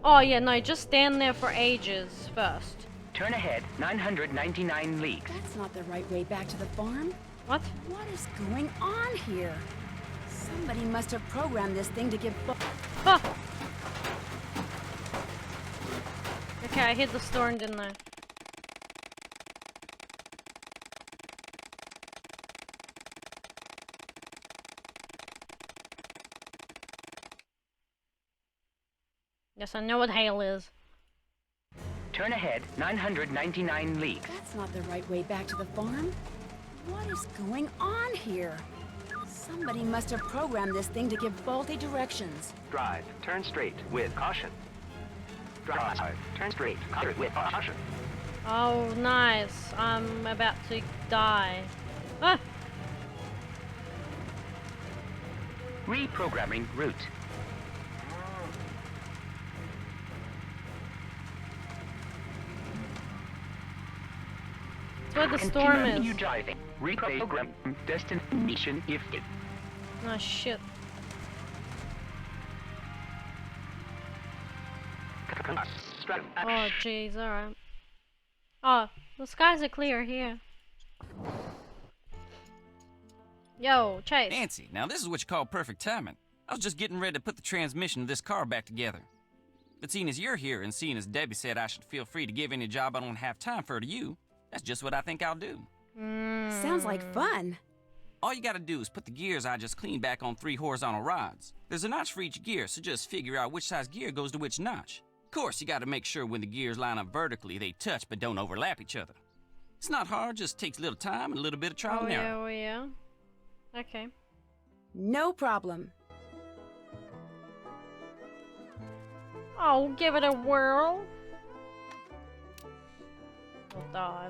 Oh yeah, no, just stand there for ages first. Turn ahead 999 leagues. That's not the right way back to the farm. What? What is going on here? Somebody must have programmed this thing to give... Okay, Okay, I hit the storm, didn't I? Yes, I know what hail is. Turn ahead 999 leagues. That's not the right way back to the farm. What is going on here? Somebody must have programmed this thing to give faulty directions. Drive. Turn straight with caution. Drive. Turn straight with caution. Oh, nice. I'm about to die. Ah! Reprogramming route. That's where the storm Continue is. driving. Reprogram destination if it. Oh, shit. Oh, jeez, alright. Oh, the skies are clear here. Yo, Chase. Nancy, now this is what you call perfect timing. I was just getting ready to put the transmission of this car back together. But seeing as you're here and seeing as Debbie said I should feel free to give any job I don't have time for to you, that's just what I think I'll do. Sounds like fun. All you gotta do is put the gears I just cleaned back on 3 horizontal rods. There's a notch for each gear, so just figure out which size gear goes to which notch. Of course, you gotta make sure when the gears line up vertically, they touch but don't overlap each other. It's not hard, just takes a little time and a little bit of trial and error. Oh, yeah. Okay. No problem. Oh, give it a whirl. I'll die.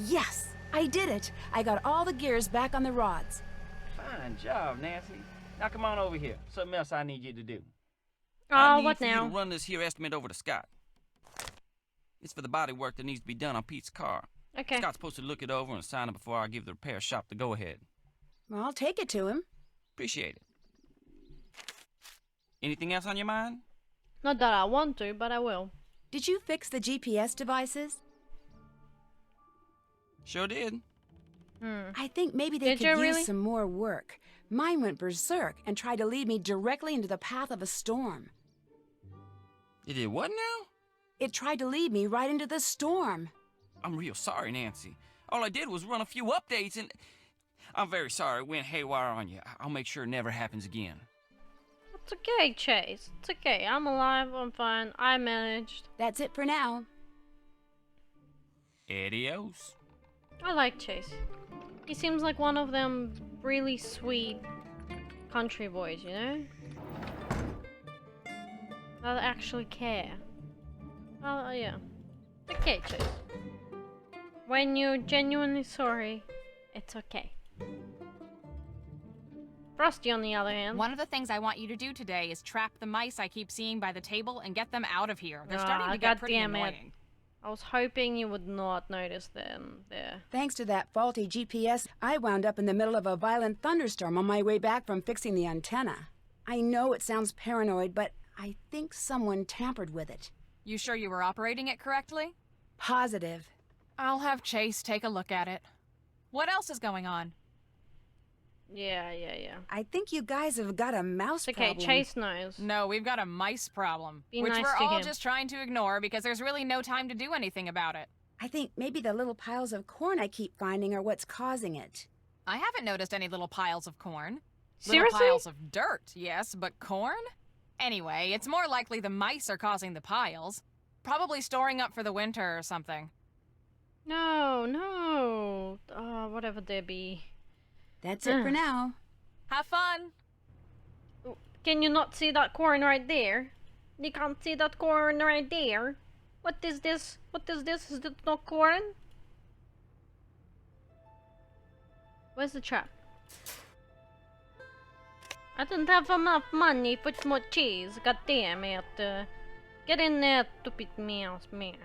Yes, I did it. I got all the gears back on the rods. Fine job, Nancy. Now come on over here. Something else I need you to do. Oh, what I need for now? you to run this here estimate over to Scott. It's for the body work that needs to be done on Pete's car. Okay. Scott's supposed to look it over and sign it before I give the repair shop the go-ahead. Well, I'll take it to him. Appreciate it. Anything else on your mind? Not that I want to, but I will. Did you fix the GPS devices? Sure did. I think maybe they Did could you use really? some more work. Mine went berserk and tried to lead me directly into the path of a storm. You did what now? It tried to lead me right into the storm. I'm real sorry, Nancy. All I did was run a few updates and... I'm very sorry it went haywire on you. I'll make sure it never happens again. It's okay, Chase. It's okay. I'm alive. I'm fine. I managed. That's it for now. Adios. I like Chase. He seems like one of them really sweet country boys, you know? That actually care. Oh, yeah. It's okay, Chase. When you're genuinely sorry, it's okay. Frosty, on the other hand. One of the things I want you to do today is trap the mice I keep seeing by the table and get them out of here. They're starting to get pretty annoying. I was hoping you would not notice them there. Thanks to that faulty GPS, I wound up in the middle of a violent thunderstorm on my way back from fixing the antenna. I know it sounds paranoid, but I think someone tampered with it. You sure you were operating it correctly? Positive. I'll have Chase take a look at it. What else is going on? Yeah. I think you guys have got a mouse It's okay, problem. Chase knows. No, we've got a mice problem, Be which nice we're to all him. just trying to ignore because there's really no time to do anything about it. I think maybe the little piles of corn I keep finding are what's causing it. I haven't noticed any little piles of corn. Seriously? Little piles of dirt, yes, but corn? Anyway, it's more likely the mice are causing the piles. Probably storing up for the winter or something. No. Whatever there be. That's it for now. Have fun! Can you not see that corn right there? You can't see that corn right there. What is this? Is this not corn? Where's the trap? I don't have enough money for more cheese. God damn it. Get in there, stupid mouse, man.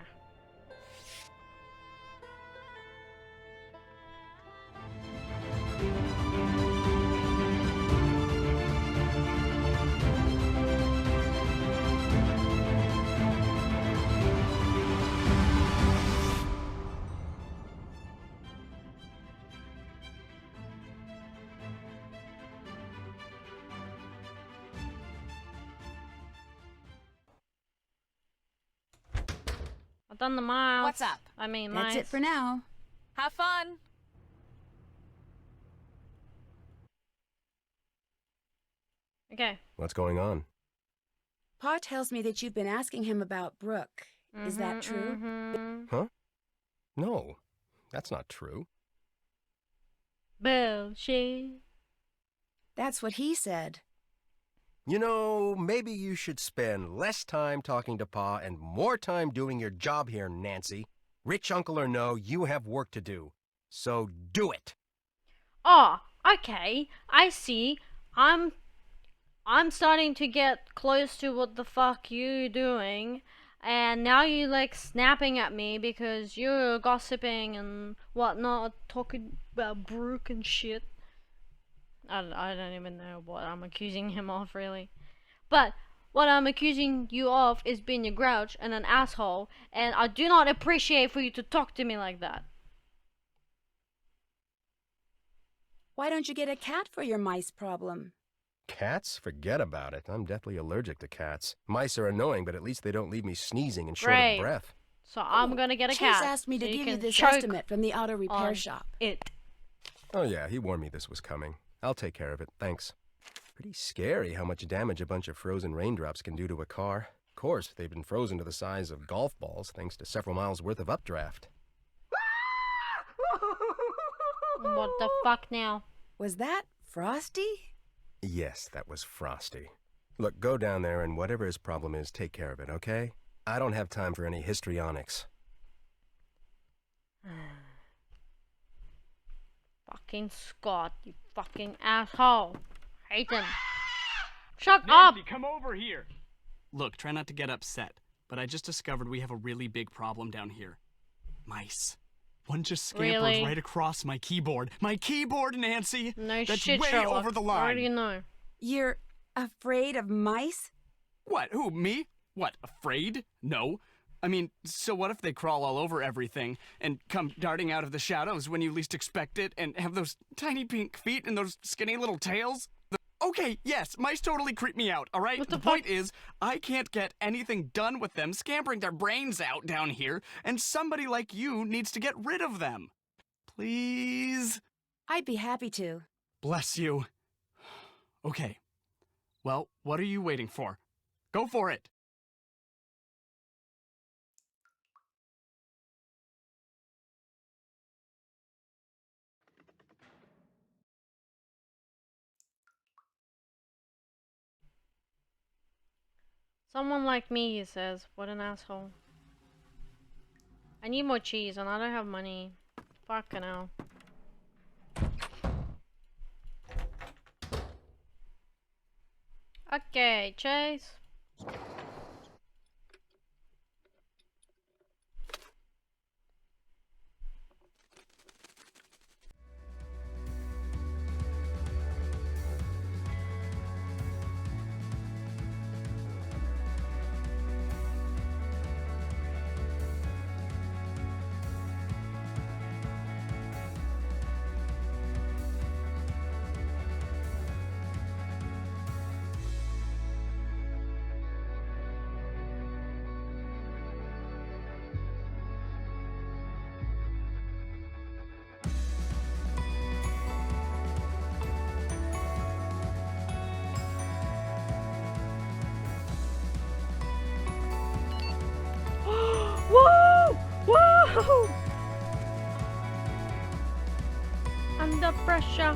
I've done the mouse. What's up? I mean, That's mice. it for now. Have fun. Okay. What's going on? Pa tells me that you've been asking him about Brooke. Is that true? Huh? No, that's not true. Bullshit. That's what he said. You know, maybe you should spend less time talking to Pa and more time doing your job here, Nancy. Rich uncle or no, you have work to do. So do it. Oh, okay. I see. I'm starting to get close to what the fuck you doing, and now you like snapping at me because you're gossiping and whatnot, talking about Brooke and shit. I don't even know what I'm accusing him of, really. But what I'm accusing you of is being a grouch and an asshole, and I do not appreciate for you to talk to me like that. Why don't you get a cat for your mice problem? Cats? Forget about it. I'm deathly allergic to cats. Mice are annoying, but at least they don't leave me sneezing and short Great. of breath. So I'm gonna get a Chase cat. asked me to so give you can this choke estimate from the auto repair on shop. it. Oh yeah, he warned me this was coming. I'll take care of it, thanks. Pretty scary how much damage a bunch of frozen raindrops can do to a car. Of course, they've been frozen to the size of golf balls thanks to several miles worth of updraft. What the fuck now? Was that Frosty? Yes, that was Frosty. Look, go down there and whatever his problem is, take care of it, okay? I don't have time for any histrionics. Fucking Scott, you fucking asshole. Hate him. Shut up! Nancy, come over here. Look, try not to get upset, but I just discovered we have a really big problem down here. Mice. One just scampered Really? right across my keyboard. My keyboard, Nancy! No That's shit, way Sherlock. over the How line. do you know? You're afraid of mice? What? Who? Me? What? Afraid? No. I mean, so what if they crawl all over everything and come darting out of the shadows when you least expect it and have those tiny pink feet and those skinny little tails? Okay, yes, mice totally creep me out, alright? What the point is, I can't get anything done with them scampering their brains out down here, and somebody like you needs to get rid of them. Please? I'd be happy to. Bless you. Okay. Well, what are you waiting for? Go for it. Someone like me, he says. What an asshole. I need more cheese and I don't have money. Fucking hell. Okay, Chase. Woo! Woo! Under pressure.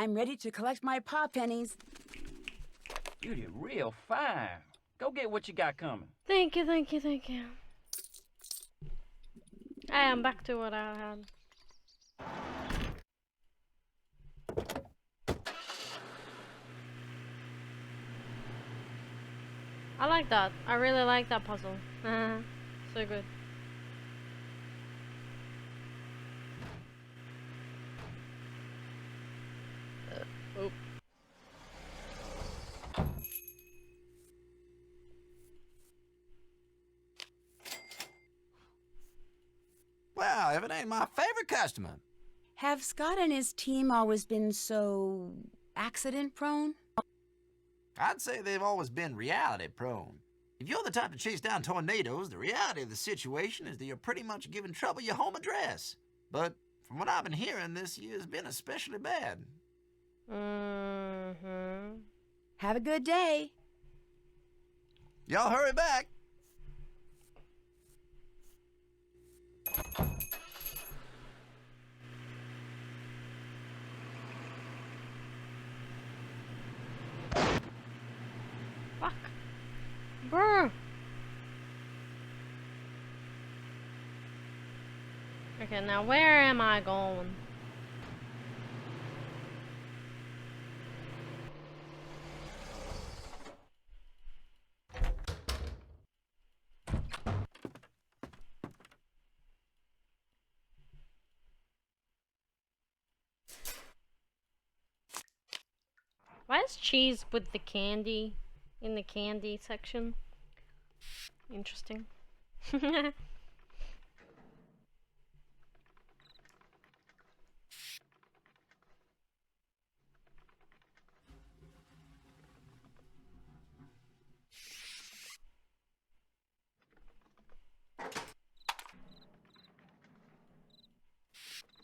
I'm ready to collect my paw pennies. You did real fine. Go get what you got coming. Thank you, thank you, thank you. I am back to what I had. I like that. I really like that puzzle. So good. Oh. Well, if it ain't my favorite customer. Have Scott and his team always been so accident prone? I'd say they've always been reality prone. If you're the type to chase down tornadoes, the reality of the situation is that you're pretty much giving trouble your home address. But from what I've been hearing, this year's been especially bad. Have a good day. Y'all hurry back. Fuck. Brr. Okay, now where am I going? Why is cheese with the candy in the candy section? Interesting.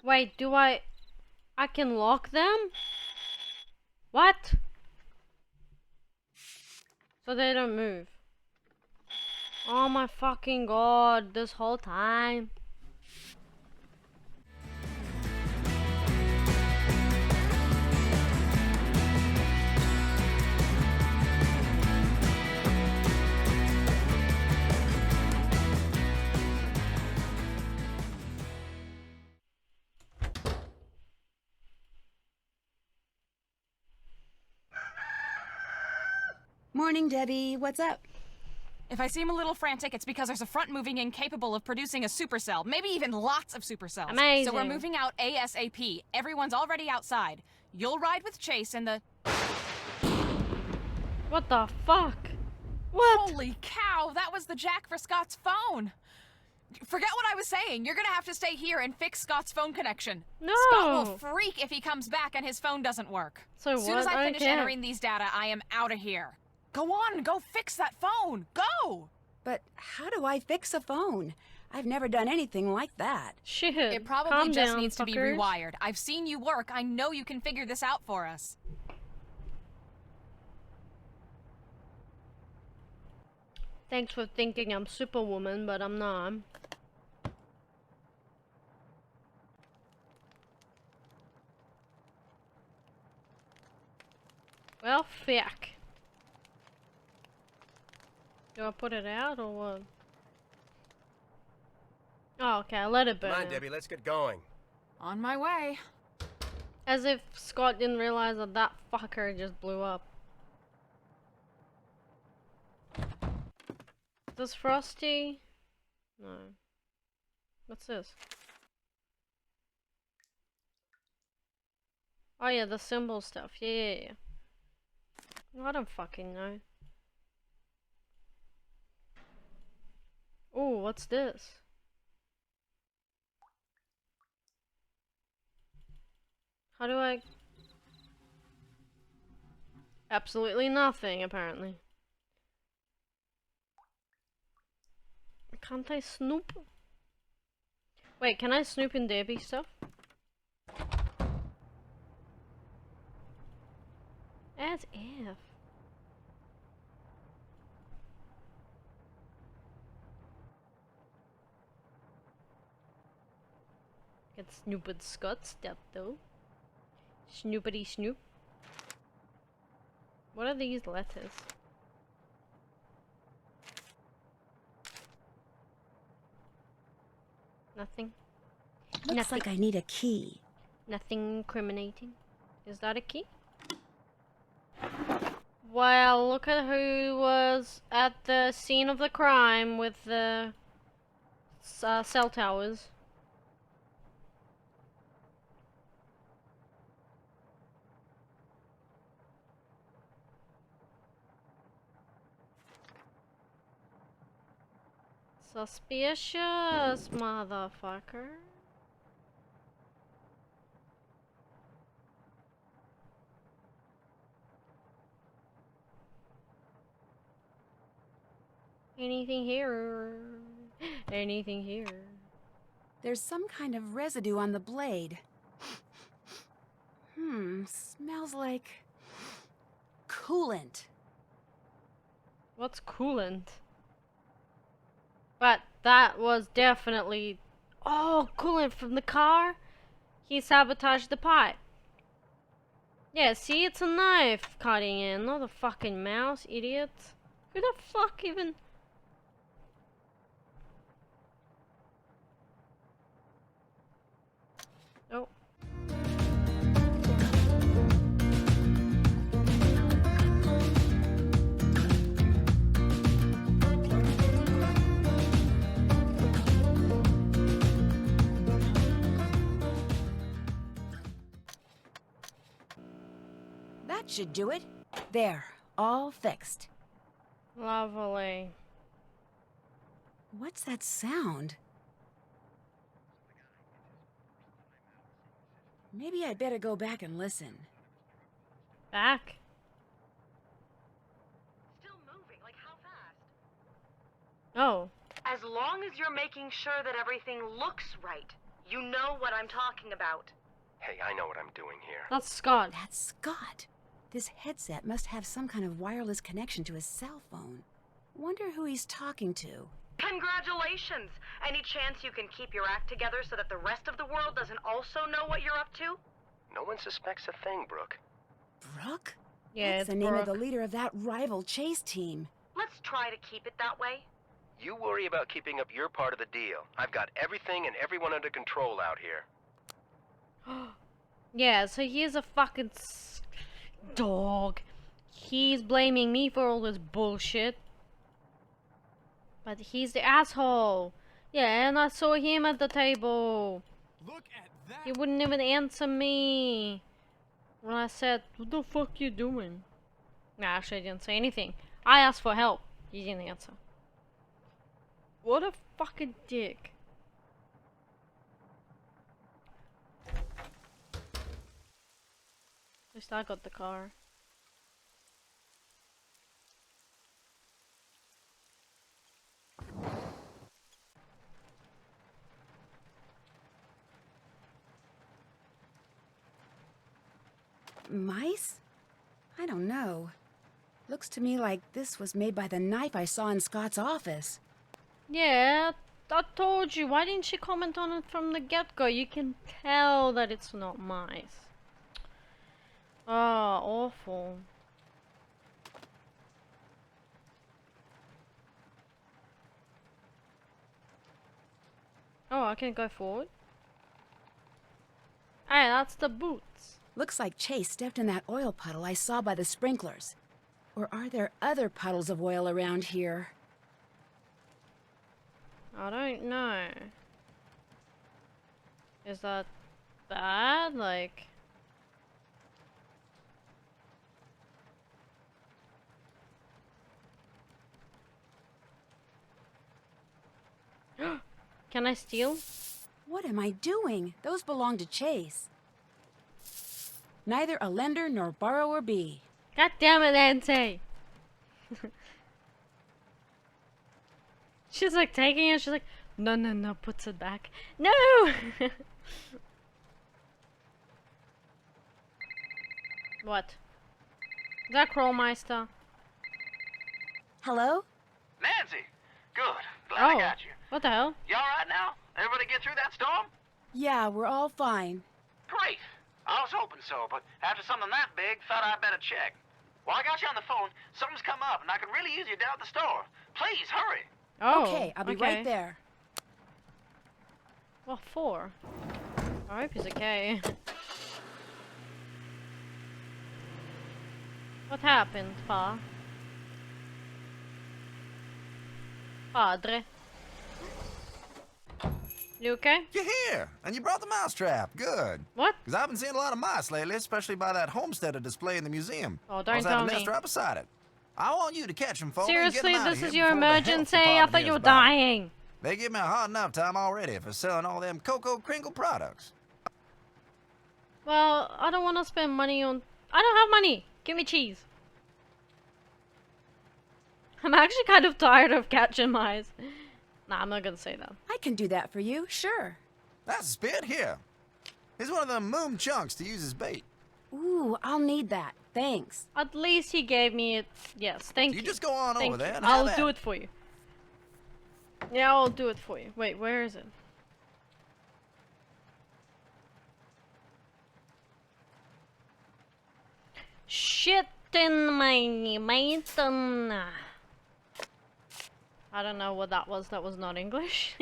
Wait, do I can lock them? What? So they don't move. Oh my fucking god, this whole time. Morning, Debbie. What's up? If I seem a little frantic, it's because there's a front moving in capable of producing a supercell, maybe even lots of supercells. Amazing. So we're moving out ASAP. Everyone's already outside. You'll ride with Chase in the... What the fuck? What? Holy cow, that was the jack for Scott's phone. Forget what I was saying. You're gonna have to stay here and fix Scott's phone connection. No. Scott will freak if he comes back and his phone doesn't work. So as soon what? as I I finish can't. entering these data, I am out of here. Go on, go fix that phone. Go! But how do I fix a phone? I've never done anything like that. Shit. It probably Calm just down, needs to be fuckers. rewired. I've seen you work. I know you can figure this out for us. Thanks for thinking I'm Superwoman, but I'm not. Well, fuck. Do I put it out or what? Oh, okay, I let it burn. Come on, out. Debbie, let's get going. On my way. As if Scott didn't realize that that fucker just blew up. Does Frosty? No. What's this? Oh yeah, the symbol stuff. Yeah. I don't fucking know. Ooh, what's this? How do I... Absolutely nothing, apparently. Can't I snoop? Wait, can I snoop in Debbie stuff? As if. Get snoop with Scott stuff though. Snoopity snoop. What are these letters? Nothing. Looks Nothing. like I need a key. Nothing incriminating. Is that a key? Well, look at who was at the scene of the crime with the cell towers. Suspicious, motherfucker. Anything here? Anything here? There's some kind of residue on the blade. Smells like coolant. What's coolant? But that was definitely... Oh, coolant from the car? He sabotaged the pipe. Yeah, see, it's a knife cutting in, not a fucking mouse, idiot. Who the fuck even... Oh. That should do it. There, all fixed. Lovely. What's that sound? Maybe I'd better go back and listen. Back? Still moving, like how fast? Oh. As long as you're making sure that everything looks right. You know what I'm talking about. Hey, I know what I'm doing here. That's Scott. That's Scott. This headset must have some kind of wireless connection to his cell phone. Wonder who he's talking to. Congratulations! Any chance you can keep your act together so that the rest of the world doesn't also know what you're up to? No one suspects a thing, Brooke. Brooke? Yeah, That's it's the name of Brooke. the leader of that rival chase team. Let's try to keep it that way. You worry about keeping up your part of the deal. I've got everything and everyone under control out here. Yeah, so he's a fucking dog. He's blaming me for all this bullshit. But he's the asshole. Yeah, and I saw him at the table. Look at that. He wouldn't even answer me when I said, "What the fuck you doing?" Nah, actually, I didn't say anything. I asked for help. He didn't answer. What a fucking dick. At least I got the car. Mice? I don't know. Looks to me like this was made by the knife I saw in Scott's office. Yeah, I told you. Why didn't you comment on it from the get-go? You can tell that it's not mice. Oh, awful. Oh, I can go forward? Hey, that's the boots. Looks like Chase stepped in that oil puddle I saw by the sprinklers. Or are there other puddles of oil around here? I don't know. Is that bad? Like... Can I steal? What am I doing? Those belong to Chase. Neither a lender nor borrower be. God damn it, Auntie! She's like taking it, she's like, no, no, no, puts it back. No! What? Is that Krollmeister? Hello? Nancy! Good. Glad I got you. What the hell? You alright now? Everybody get through that storm? Yeah, we're all fine. Great. I was hoping so, but after something that big, thought I'd better check. While I got you on the phone, something's come up, and I could really use you down at the store. Please, hurry. Oh, Okay, I'll be right there. What for? I hope he's okay. What happened, Pa? Padre? You okay? You're here, and you brought the mousetrap. Good. What? Because I've been seeing a lot of mice lately, especially by that homesteader display in the museum. Oh, don't I tell a me. nest right beside it. I want you to catch them, folks. Seriously, this is your emergency? I thought you were dying. They give me a hard enough time already for selling all them Cocoa Kringle products. Well, I don't want to spend money on... I don't have money. Give me cheese. I'm actually kind of tired of catching mice. Nah, I'm not gonna say that. I can do that for you, sure. That's a spit here. Here's one of them moon chunks to use as bait. Ooh, I'll need that. Thanks. At least he gave me it. Yes, thank you. You just go on Thank over there you. and I'll have do at it for you. Yeah, I'll do it for you. Wait, where is it? Shit in my mountain. I don't know what that was. That was not English.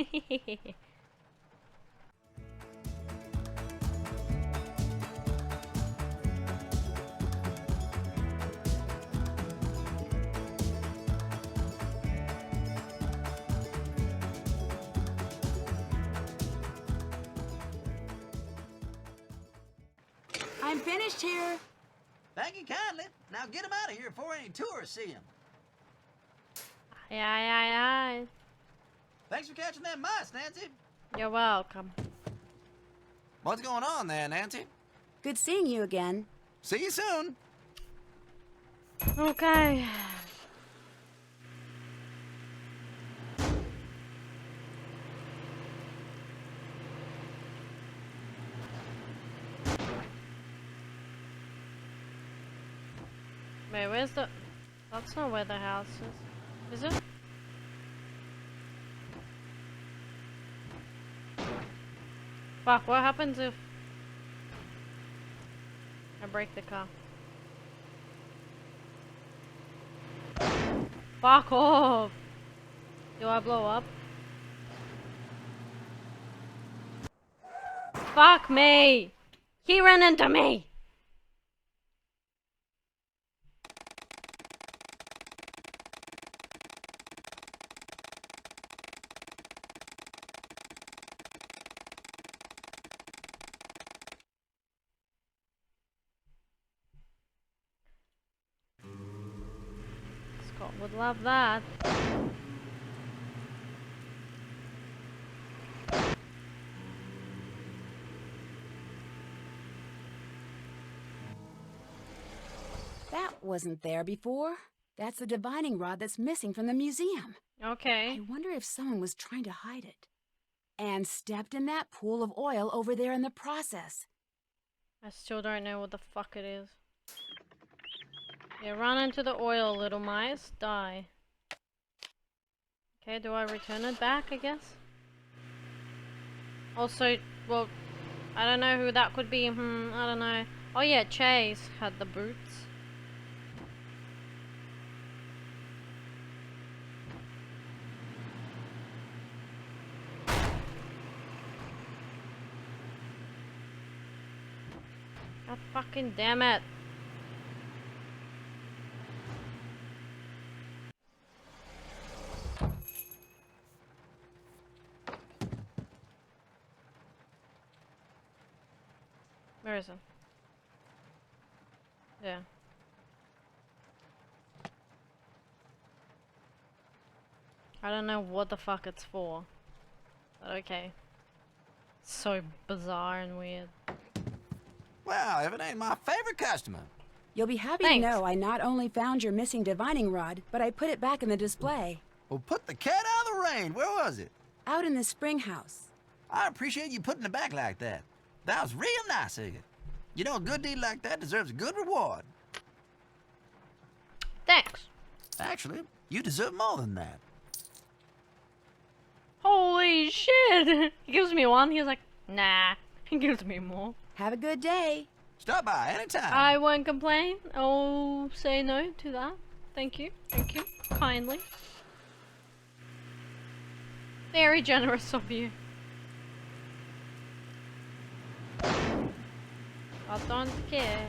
I'm finished here. Thank you kindly. Now get him out of here before any tourists see him. Aye, aye, aye. Thanks for catching them mice, Nancy. You're welcome. What's going on there, Nancy? Good seeing you again. See you soon. Okay. Wait, where's the... That's not where the house is. Is it? Fuck, what happens if... I break the car? Fuck off! Do I blow up? Fuck me! He ran into me! Scott would love that. That wasn't there before. That's the divining rod that's missing from the museum. Okay. I wonder if someone was trying to hide it. And stepped in that pool of oil over there in the process. I still don't know what the fuck it is. Yeah, run into the oil, little mice. Die. Okay, do I return it back, I guess? Also, well, I don't know who that could be. I don't know. Oh yeah, Chase had the boots. God fucking damn it. Where is it? Yeah. I don't know what the fuck it's for. But okay. So bizarre and weird. Well, if it ain't my favorite customer. You'll be happy Thanks. to know I not only found your missing divining rod, but I put it back in the display. Well, put the cat out of the rain. Where was it? Out in the spring house. I appreciate you putting it back like that. That was real nice of you. You know, a good deed like that deserves a good reward. Thanks. Actually, you deserve more than that. Holy shit! He gives me one, he's like, nah. He gives me more. Have a good day. Stop by anytime. I won't complain. I'll say no to that. Thank you. Thank you. Kindly. Very generous of you. I don't care.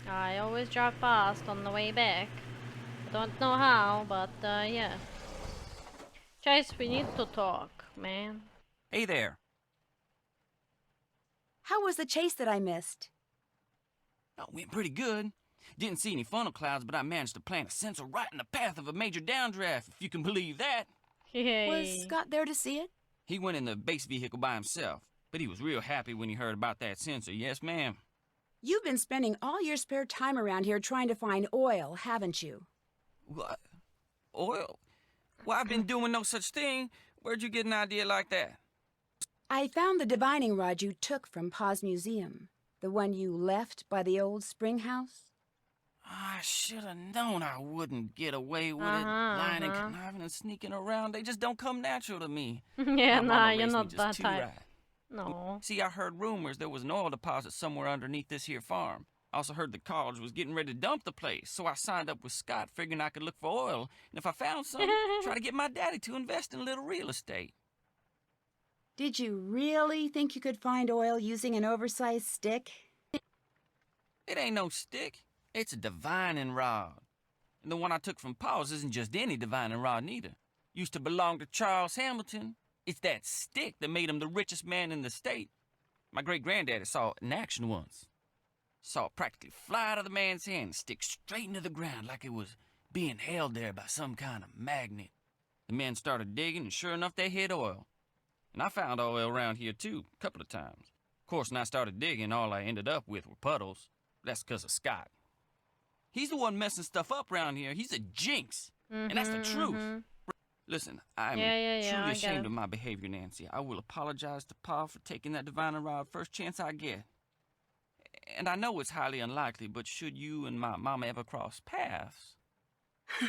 I always drive fast on the way back. I don't know how, but yeah. Chase, we need to talk, man. Hey there. How was the chase that I missed? Oh, went pretty good. Didn't see any funnel clouds, but I managed to plant a sensor right in the path of a major downdraft, if you can believe that. Yay. Was Scott there to see it? He went in the base vehicle by himself, but he was real happy when he heard about that sensor. Yes, ma'am. You've been spending all your spare time around here trying to find oil, haven't you? What? Oil? Well, I've been doing no such thing. Where'd you get an idea like that? I found the divining rod you took from Pa's museum. The one you left by the old spring house. I should have known I wouldn't get away with it. Lying and conniving and sneaking around. They just don't come natural to me. Yeah, My nah, mama you're raised me not just that too type. right. No. See, I heard rumors there was an oil deposit somewhere underneath this here farm. I also heard the college was getting ready to dump the place, so I signed up with Scott, figuring I could look for oil, and if I found some, try to get my daddy to invest in a little real estate. Did you really think you could find oil using an oversized stick? It ain't no stick. It's a divining rod. And the one I took from Paul's isn't just any divining rod, neither. Used to belong to Charles Hamilton. It's that stick that made him the richest man in the state. My great-granddaddy saw it in action once. Saw it practically fly out of the man's hand and stick straight into the ground like it was being held there by some kind of magnet. The men started digging, and sure enough, they hit oil. And I found oil around here, too, a couple of times. Of course, when I started digging, all I ended up with were puddles. That's because of Scott. He's the one messing stuff up around here. He's a jinx. And that's the truth. Listen, I'm truly ashamed of my behavior, Nancy. I will apologize to Pa for taking that divining rod first chance I get. And I know it's highly unlikely, but should you and my mama ever cross paths...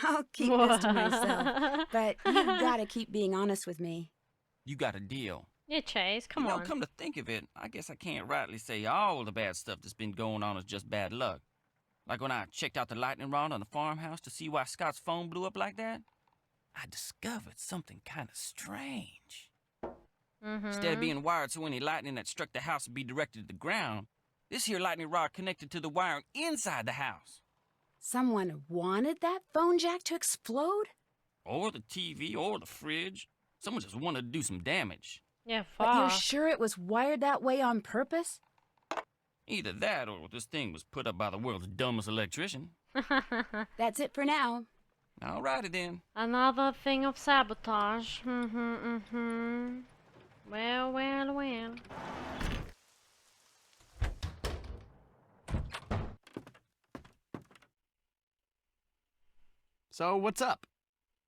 I'll keep this to myself, but you've got to keep being honest with me. You got a deal. Yeah, Chase, come on. Come to think of it, I guess I can't rightly say all the bad stuff that's been going on is just bad luck. Like when I checked out the lightning rod on the farmhouse to see why Scott's phone blew up like that, I discovered something kind of strange. Instead of being wired so any lightning that struck the house would be directed to the ground, this here lightning rod connected to the wiring inside the house. Someone wanted that phone jack to explode? Or the TV, or the fridge. Someone just wanted to do some damage. Yeah, But you're sure it was wired that way on purpose? Either that, or this thing was put up by the world's dumbest electrician. That's it for now. Alrighty then. Another thing of sabotage. Well, well, well. So, what's up?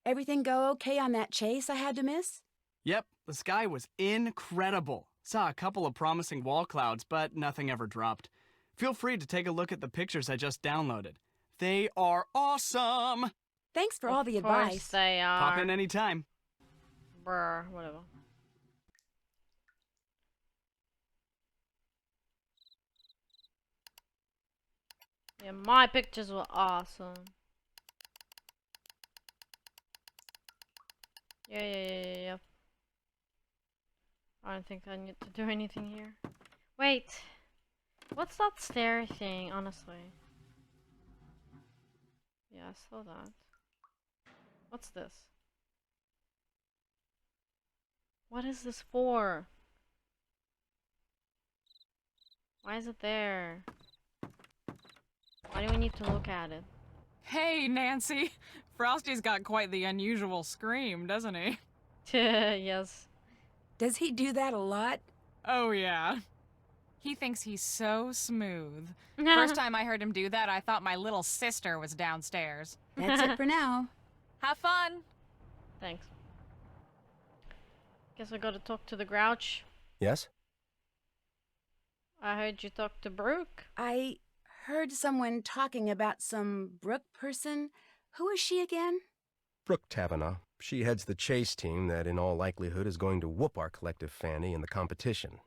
Everything go okay on that chase I had to miss? Yep, the sky was incredible. Saw a couple of promising wall clouds, but nothing ever dropped. Feel free to take a look at the pictures I just downloaded. They are awesome! Thanks for all the Of course advice. they are. Pop in anytime. Brr, whatever. Yeah, my pictures were awesome. Yeah. I don't think I need to do anything here. Wait. What's that stair thing, honestly? Yeah, I saw that. What's this? What is this for? Why is it there? Why do we need to look at it? Hey, Nancy. Frosty's got quite the unusual scream, doesn't he? Yes. Does he do that a lot? Oh, yeah. He thinks he's so smooth. First time I heard him do that, I thought my little sister was downstairs. That's it for now. Have fun. Thanks. Guess I gotta talk to the Grouch. Yes? I heard you talk to Brooke. I heard someone talking about some Brooke person. Who is she again? Brooke Tavenaugh. She heads the chase team that in all likelihood is going to whoop our collective Fanny in the competition.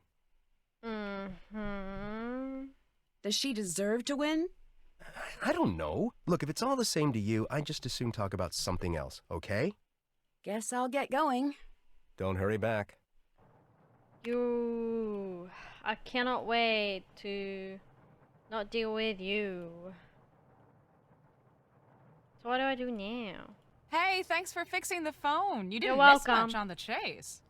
Mm-hmm. Does she deserve to win? I don't know. Look, if it's all the same to you, I'd just as soon talk about something else, okay? Guess I'll get going. Don't hurry back. I cannot wait to not deal with you. So what do I do now? Hey, thanks for fixing the phone. You didn't You're miss welcome. much on the chase.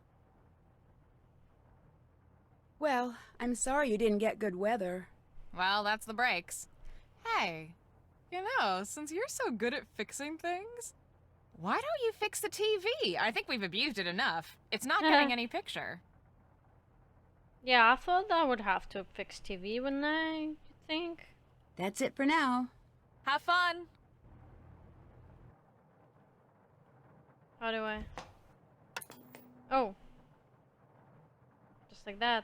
Well, I'm sorry you didn't get good weather. Well, that's the breaks. Hey, you know, since you're so good at fixing things, why don't you fix the TV? I think we've abused it enough. It's not getting any picture. Yeah, I thought I would have to fix TV, wouldn't I? You think? That's it for now. Have fun. How do I? Oh. Just like that.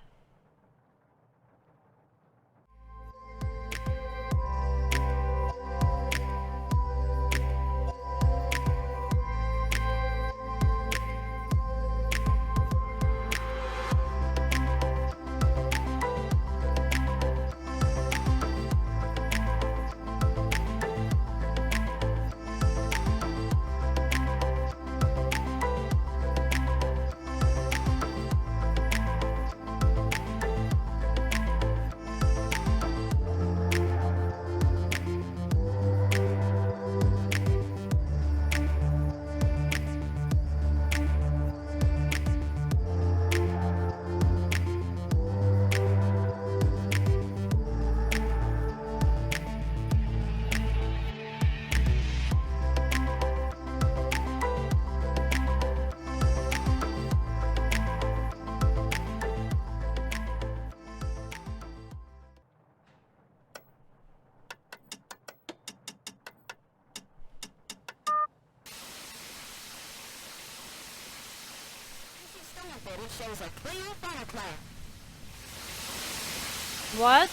What?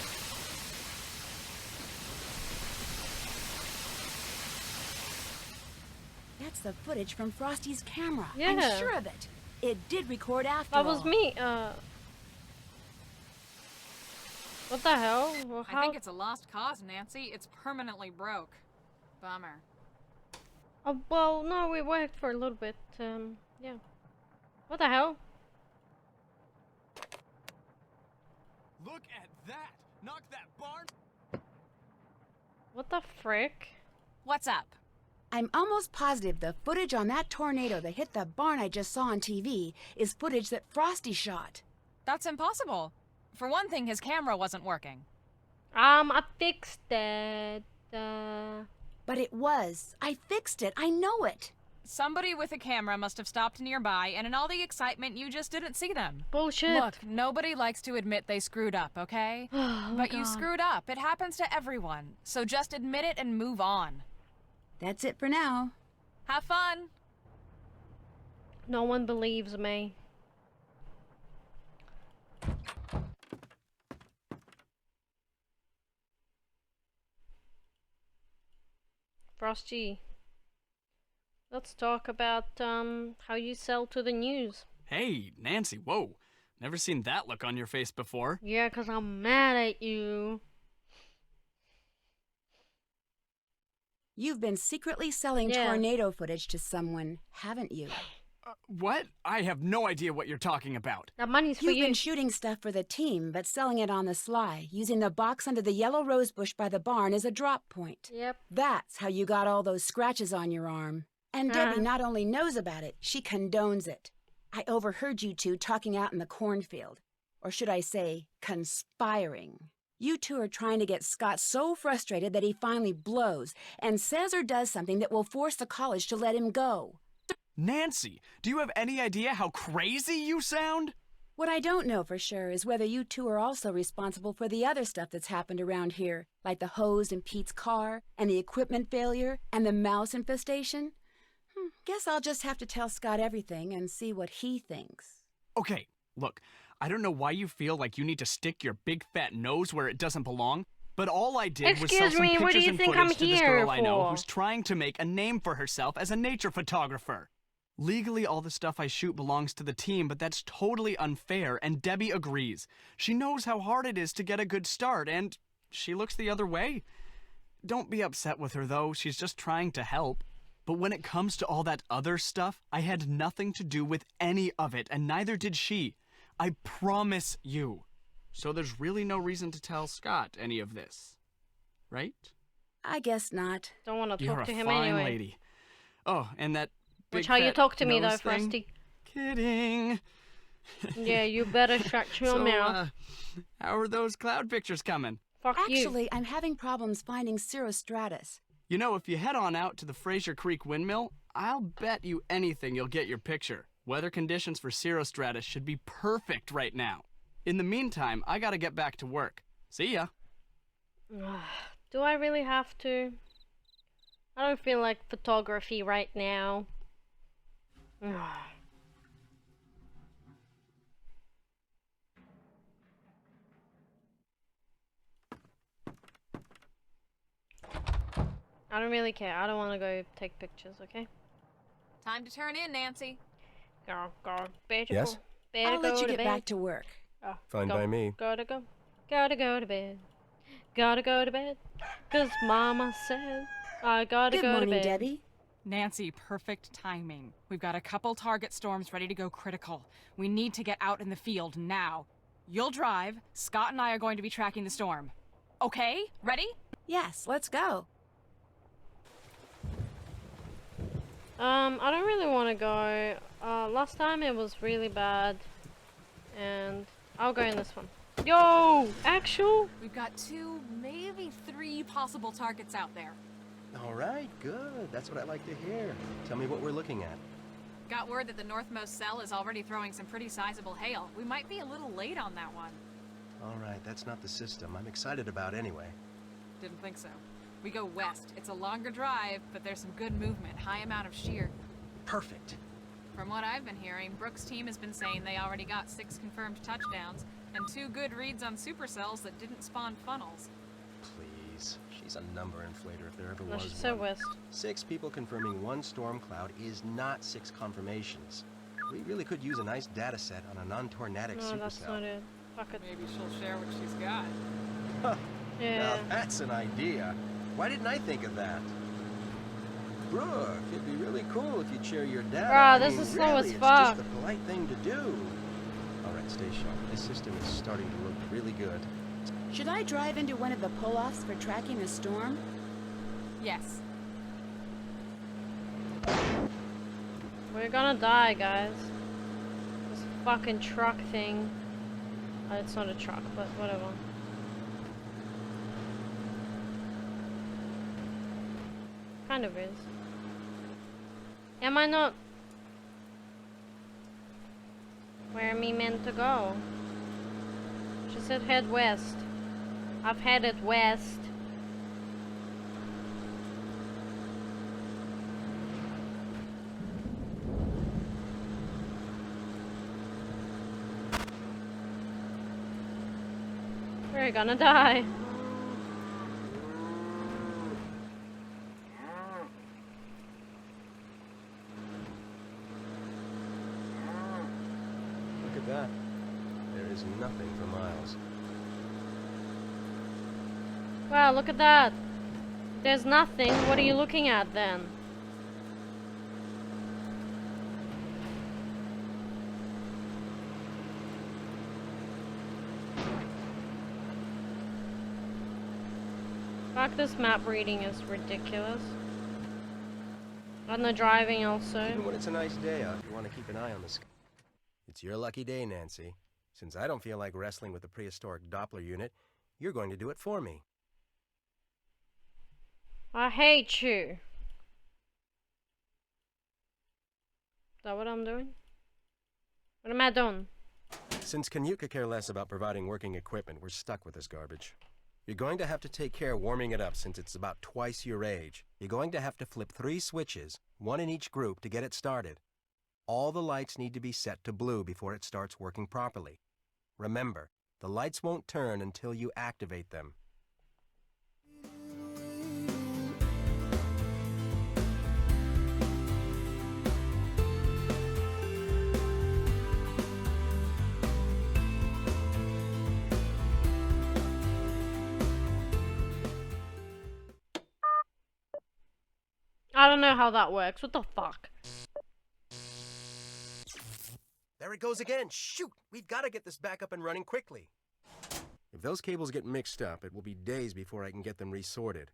That's the footage from Frosty's camera. Yeah. I'm sure of it. It did record after all. That was me. What the hell? Well, I think it's a lost cause, Nancy. It's permanently broke. Bummer. Oh, well, no, we worked for a little bit. Yeah. What the hell? Look at that! Knock that barn! What the frick? What's up? I'm almost positive the footage on that tornado that hit the barn I just saw on TV is footage that Frosty shot. That's impossible. For one thing, his camera wasn't working. I fixed it. But it was. I fixed it. I know it. Somebody with a camera must have stopped nearby, and in all the excitement, you just didn't see them. Bullshit. Look, nobody likes to admit they screwed up, okay? Oh, But you God. screwed up. It happens to everyone. So just admit it and move on. That's it for now. Have fun. No one believes me. Frosty, let's talk about how you sell to the news. Hey, Nancy, whoa. Never seen that look on your face before. Yeah, 'cause I'm mad at you. You've been secretly selling Yeah. tornado footage to someone, haven't you? What? I have no idea what you're talking about. That money's for You've you. been shooting stuff for the team, but selling it on the sly, using the box under the yellow rose bush by the barn as a drop point. Yep. That's how you got all those scratches on your arm. And Debbie not only knows about it, she condones it. I overheard you two talking out in the cornfield. Or should I say, conspiring. You two are trying to get Scott so frustrated that he finally blows and says or does something that will force the college to let him go. Nancy, do you have any idea how crazy you sound? What I don't know for sure is whether you two are also responsible for the other stuff that's happened around here, like the hose in Pete's car, and the equipment failure, and the mouse infestation. Guess I'll just have to tell Scott everything and see what he thinks. Okay, look, I don't know why you feel like you need to stick your big fat nose where it doesn't belong, but all I did was sell Excuse some me, what do pictures you and think footage I'm to this here girl I know for? who's trying to make a name for herself as a nature photographer. Legally, all the stuff I shoot belongs to the team, but that's totally unfair, and Debbie agrees. She knows how hard it is to get a good start, and she looks the other way. Don't be upset with her, though. She's just trying to help. But when it comes to all that other stuff, I had nothing to do with any of it, and neither did she. I promise you. So there's really no reason to tell Scott any of this. Right? I guess not. Don't want to You're talk to a him fine anyway. lady. Oh, and that big Which how you fat talk to me though, nose thing? Frosty. Kidding. Yeah, you better shut your mouth. How are those cloud pictures coming? Fuck you. Actually, I'm having problems finding cirrostratus. You know, if you head on out to the Fraser Creek windmill, I'll bet you anything you'll get your picture. Weather conditions for cirrostratus should be perfect right now. In the meantime, I gotta get back to work. See ya. Do I really have to? I don't feel like photography right now. I don't really care. I don't want to go take pictures, okay? Time to turn in, Nancy. Go. Better Yes? go. Better I'll go let you to get bed. back to work. Oh, Fine go. by me. Gotta go. Gotta go to bed. Gotta go to bed. 'Cause Mama said I gotta Good go morning, to bed. Debbie. Nancy, perfect timing. We've got a couple target storms ready to go critical. We need to get out in the field now. You'll drive. Scott and I are going to be tracking the storm. Okay? Ready? Yes, let's go. I don't really want to go. Last time it was really bad. And I'll go in this one. Yo! Actual? We've got 2, maybe 3 possible targets out there. All right, good. That's what I like to hear. Tell me what we're looking at. Got word that the northmost cell is already throwing some pretty sizable hail. We might be a little late on that one. All right, that's not the system I'm excited about anyway. Didn't think so. We go west. It's a longer drive, but there's some good movement, high amount of shear. Perfect. From what I've been hearing, Brooks' team has been saying they already got 6 confirmed touchdowns and 2 good reads on supercells that didn't spawn funnels. Please. She's a number inflator if there ever No, was she said one. west. 6 people confirming 1 storm cloud is not 6 confirmations. We really could use a nice data set on a non-tornadic No, that's supercell. not it. Fuck it. Maybe she'll share what she's got. Huh. Yeah. Now that's an idea. Why didn't I think of that? Brooke, it'd be really cool if you'd share your data. Bruh, I this mean, is slow really, as it's fuck. just the polite thing to do. All right, stay sharp. This system is starting to look really good. Should I drive into one of the pull-offs for tracking a storm? Yes. We're gonna die, guys. This fucking truck thing. It's not a truck, but whatever. Kind of is. Am I not... Where am I meant to go? She said head west. I've headed west. We're gonna die. Look at that. There is nothing for miles. Wow, look at that. There's nothing. What are you looking at then? Fuck, this map reading is ridiculous. And the driving also. Even when it's a nice day out, you want to keep an eye on the sky. It's your lucky day, Nancy. Since I don't feel like wrestling with the prehistoric Doppler unit, you're going to do it for me. I hate you. Is that what I'm doing? What am I doing? Since Canute could care less about providing working equipment, we're stuck with this garbage. You're going to have to take care of warming it up since it's about twice your age. You're going to have to flip 3 switches, 1 in each group, to get it started. All the lights need to be set to blue before it starts working properly. Remember, the lights won't turn until you activate them. I don't know how that works. What the fuck? There it goes again. Shoot! We've got to get this back up and running quickly. If those cables get mixed up, it will be days before I can get them resorted.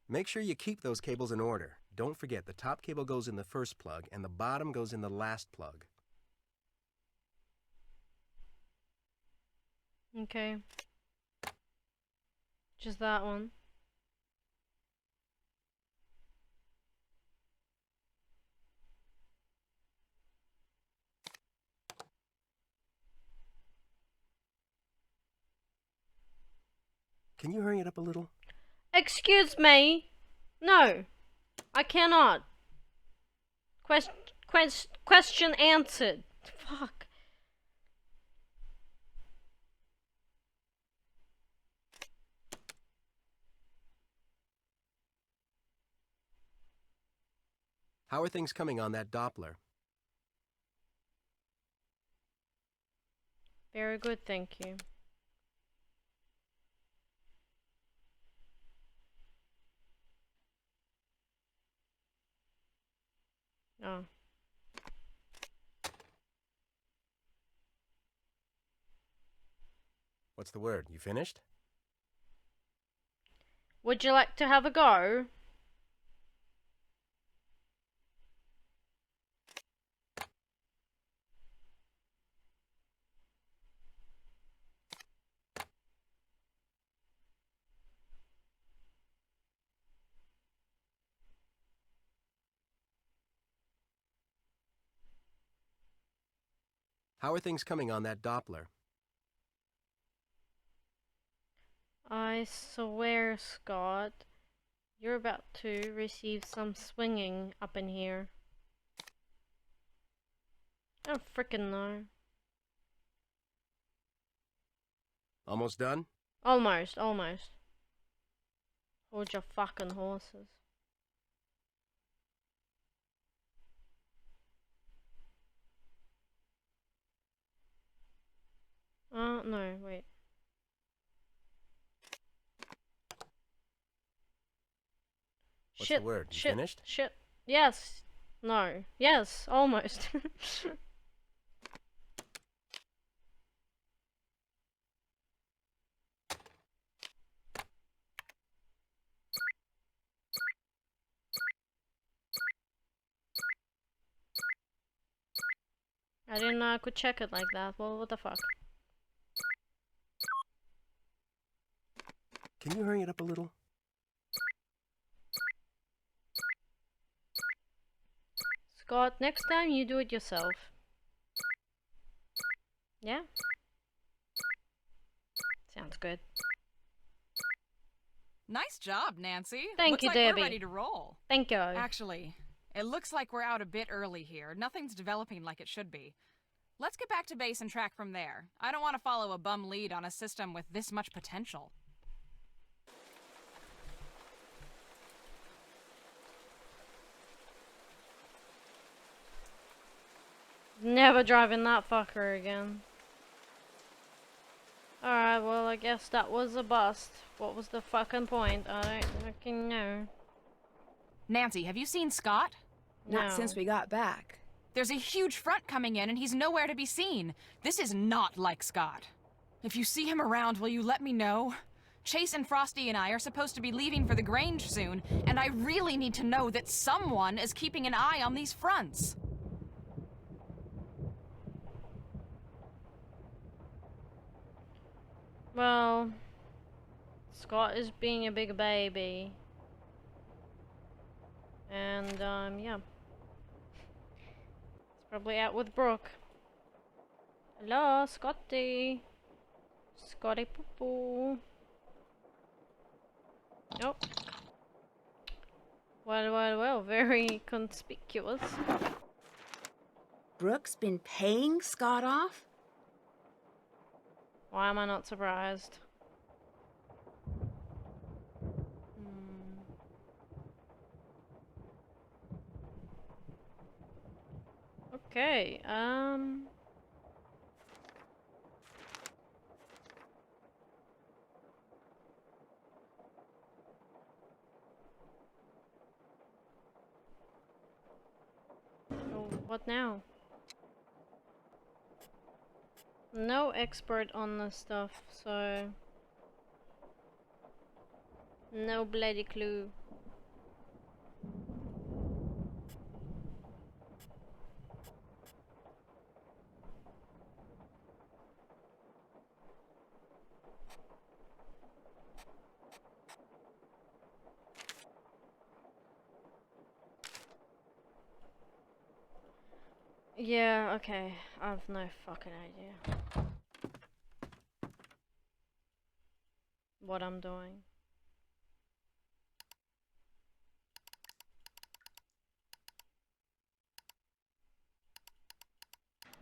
Make sure you keep those cables in order. Don't forget, the top cable goes in the first plug, and the bottom goes in the last plug. Okay. Just that one. Can you hurry it up a little? Excuse me. No, I cannot. Question answered. Fuck. How are things coming on that Doppler? Very good, thank you. Oh. What's the word? You finished? Would you like to have a go? How are things coming on that Doppler? I swear, Scott, you're about to receive some swinging up in here. I don't frickin' know. Almost done? Almost, almost. Hold your fucking horses. No, wait. What's Shit, the word? You shit, finished? shit. Yes. No. Yes, almost. I didn't know I could check it like that. Well, what the fuck? Can you hurry it up a little? Scott, next time you do it yourself. Yeah? Sounds good. Nice job, Nancy. Thank Looks you, like Debbie. We're ready to roll. Thank you. Actually, it looks like we're out a bit early here. Nothing's developing like it should be. Let's get back to base and track from there. I don't want to follow a bum lead on a system with this much potential. Never driving that fucker again. Alright, well, I guess that was a bust. What was the fucking point? I don't fucking know. Nancy, have you seen Scott? Not No. since we got back. There's a huge front coming in and he's nowhere to be seen. This is not like Scott. If you see him around, will you let me know? Chase and Frosty and I are supposed to be leaving for the Grange soon, and I really need to know that someone is keeping an eye on these fronts. Well, Scott is being a big baby. And, yeah. He's probably out with Brooke. Hello, Scotty. Scotty poo poo. Nope. Well, very conspicuous. Brooke's been paying Scott off? Why am I not surprised? Okay, What now? No expert on this stuff, so no bloody clue. Yeah, okay. I've no fucking idea what I'm doing.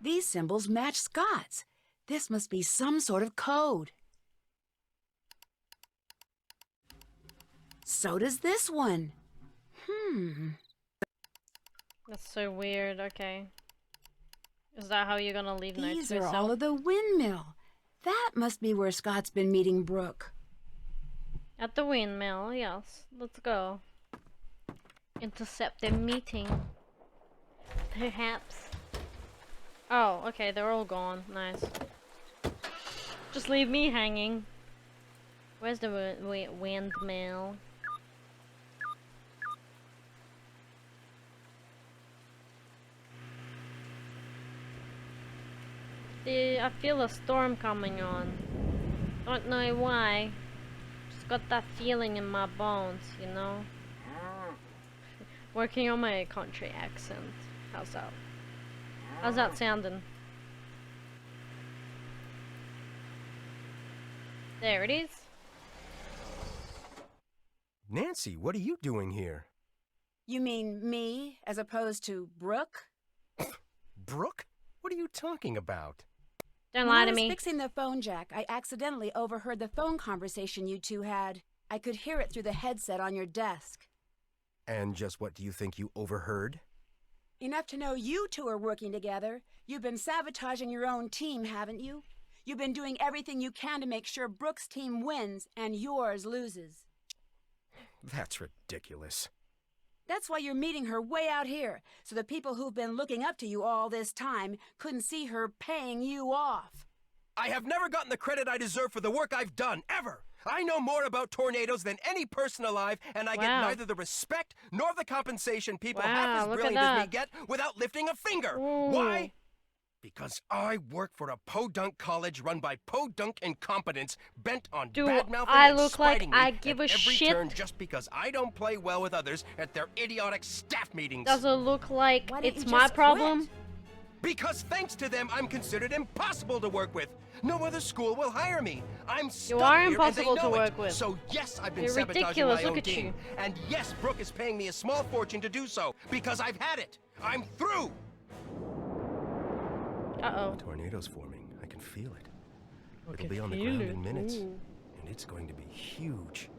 These symbols match Scott's. This must be some sort of code. So does this one. That's so weird, okay. Is that how you're gonna leave notes These for are yourself? all of the windmill. That must be where Scott's been meeting Brooke. At the windmill, yes. Let's go. Intercept their meeting. Perhaps. Oh, okay, they're all gone. Nice. Just leave me hanging. Where's the windmill? I feel a storm coming on. Don't know why. Just got that feeling in my bones, you know? Working on my country accent. How's that? How's that sounding? There it is. Nancy, what are you doing here? You mean me as opposed to Brooke? Brooke? What are you talking about? Don't When lie I to was me. fixing the phone jack, I accidentally overheard the phone conversation you two had. I could hear it through the headset on your desk. And just what do you think you overheard? Enough to know you two are working together. You've been sabotaging your own team, haven't you? You've been doing everything you can to make sure Brooke's team wins and yours loses. That's ridiculous. That's why you're meeting her way out here, so the people who've been looking up to you all this time couldn't see her paying you off. I have never gotten the credit I deserve for the work I've done, ever! I know more about tornadoes than any person alive, and I get Wow. neither the respect nor the compensation people Wow, half as look at brilliant as me that. get without lifting a finger. Ooh. Why? Because I work for a podunk college run by podunk incompetents bent on Do bad-mouthing I and look like spiting me I give at a every shit? turn just because I don't play well with others at their idiotic staff meetings. Does it look like Why don't it's you my just problem? quit? Because thanks to them, I'm considered impossible to work with. No other school will hire me. I'm stuck are here impossible and they to know work it. with. So yes, I've been You're sabotaging ridiculous, my look own at team. you. And yes, Brooke is paying me a small fortune to do so because I've had it. I'm through. Uh-oh. A tornado's forming. I can feel it. I It'll can be on the feel ground it. in minutes, Ooh. and it's going to be huge.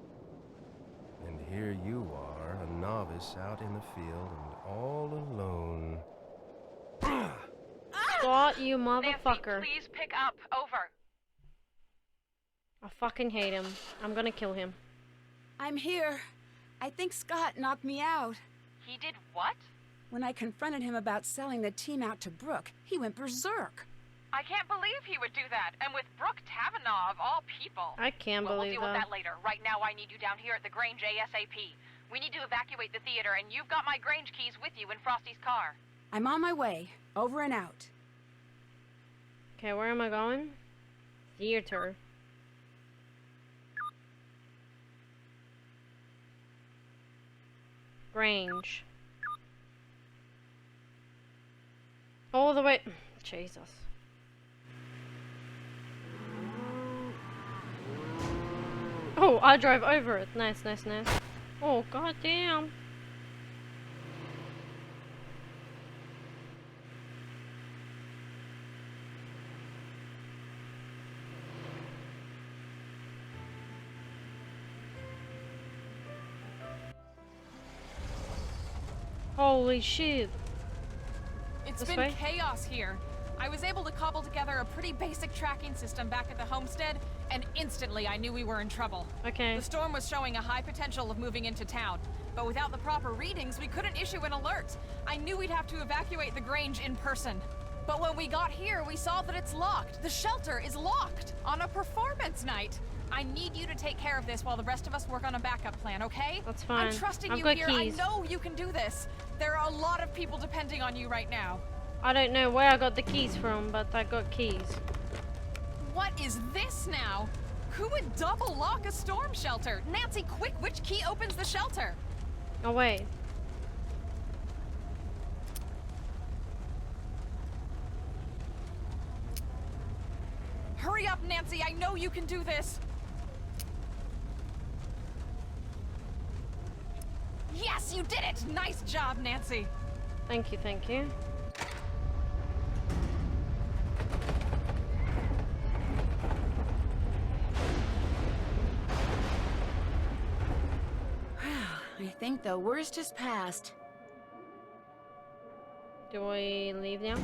And here you are, a novice out in the field and all alone. Scott, you motherfucker. Nancy, please pick up. Over. I fucking hate him. I'm gonna kill him. I'm here. I think Scott knocked me out. He did what? When I confronted him about selling the team out to Brooke, he went berserk. I can't believe he would do that. And with Brooke Tavernaugh, of all people. I can't Well, we'll believe deal with that. that later. Right now, I need you down here at the Grange ASAP. We need to evacuate the theater, and you've got my Grange keys with you in Frosty's car. I'm on my way. Over and out. Okay, where am I going? Theater. Grange. All the way. Jesus. Oh, I drove over it. Nice, nice, nice. Oh, goddamn. Holy shit. It's This been way? chaos here. I was able to cobble together a pretty basic tracking system back at the homestead, and instantly I knew we were in trouble. Okay. The storm was showing a high potential of moving into town, but without the proper readings, we couldn't issue an alert. I knew we'd have to evacuate the Grange in person. But when we got here, we saw that it's locked. The shelter is locked on a performance night. I need you to take care of this while the rest of us work on a backup plan, okay? That's fine. I'm trusting I've you got here. keys. I know you can do this. There are a lot of people depending on you right now. I don't know where I got the keys from, but I got keys. What is this now? Who would double lock a storm shelter? Nancy, quick, which key opens the shelter? Oh, wait. Hurry up, Nancy, I know you can do this. Yes, you did it! Nice job, Nancy. Thank you, thank you. I think the worst is past. Do we leave now?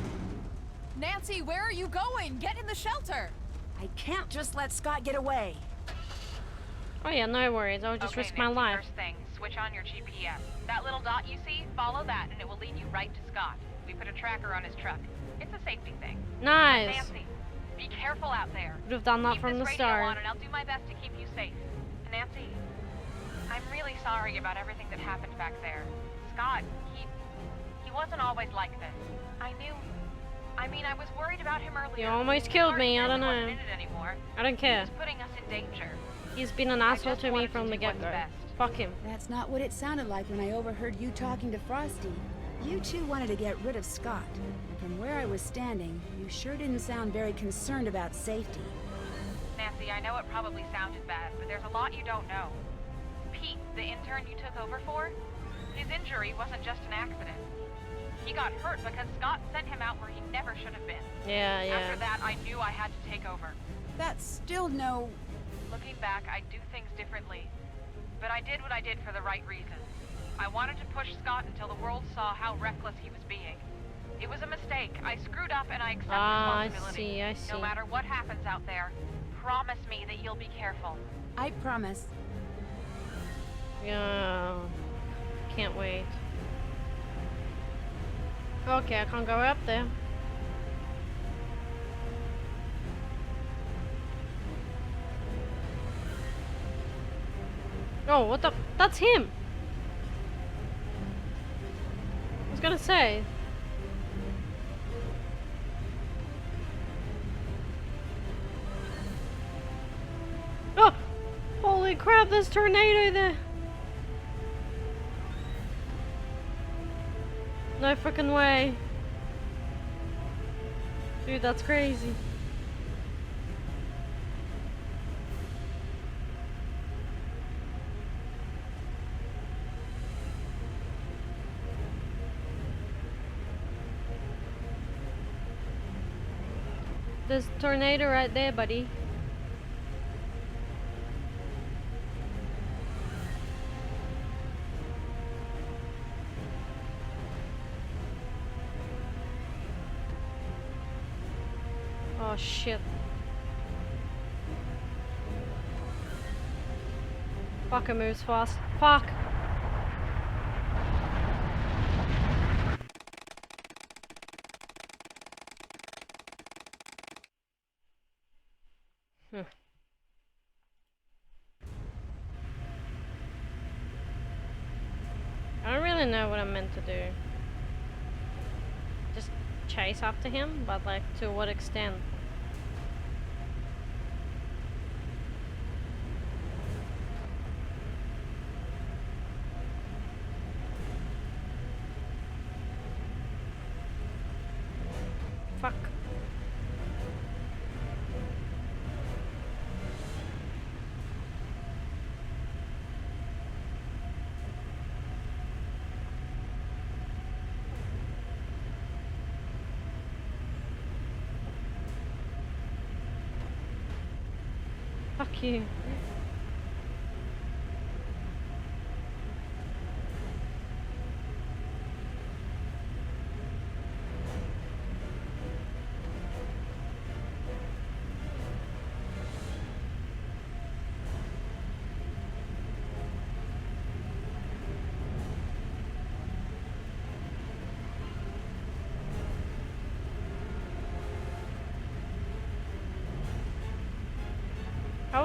Nancy, where are you going? Get in the shelter. I can't just let Scott get away. Oh yeah, no worries. I'll just risk my life. First thing, switch on your GPS. That little dot you see, follow that and it will lead you right to Scott. We put a tracker on his truck. It's a safety thing. Nice. Nancy, be careful out there. Would have done that Keep from this the radio start. on and I'll do my best to keep you safe. Nancy, I'm really sorry about everything that happened back there. Scott, he wasn't always like this. I was worried about him earlier. You almost killed me, I don't He wasn't know. in it anymore. I don't care. He was putting us in danger. He's been an asshole to me from the do what's get-go. best. Fuck him. That's not what it sounded like when I overheard you talking to Frosty. You two wanted to get rid of Scott. And from where I was standing, you sure didn't sound very concerned about safety. Nancy, I know it probably sounded bad, but there's a lot you don't know. Pete, the intern you took over for, his injury wasn't just an accident. He got hurt because Scott sent him out where he never should have been. Yeah, yeah. After that, I knew I had to take over. That's still no... Looking back, I do things differently. But I did what I did for the right reasons. I wanted to push Scott until the world saw how reckless he was being. It was a mistake. I screwed up and I accept responsibility. I see. No matter what happens out there, promise me that you'll be careful. I promise. Yeah. Can't wait. Okay, I can't go up there. Oh, what the? That's him! I was gonna say. Oh! Holy crap, there's a tornado there! No freaking way. Dude, that's crazy. There's a tornado right there, buddy. Oh shit. Fuck, it moves fast. Fuck! I don't really know what I'm meant to do. Just chase after him, but like to what extent? Fuck. Fuck you.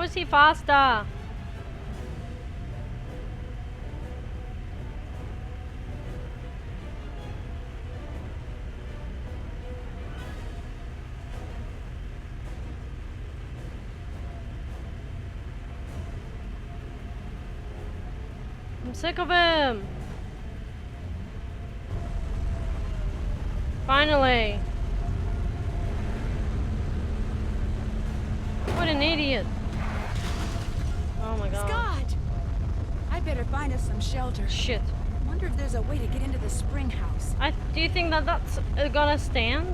How is he faster? I'm sick of him. Finally. What an idiot. Oh my god. Scott! I better find us some shelter. Shit. Wonder if there's a way to get into the spring house. Do you think that that's gonna stand?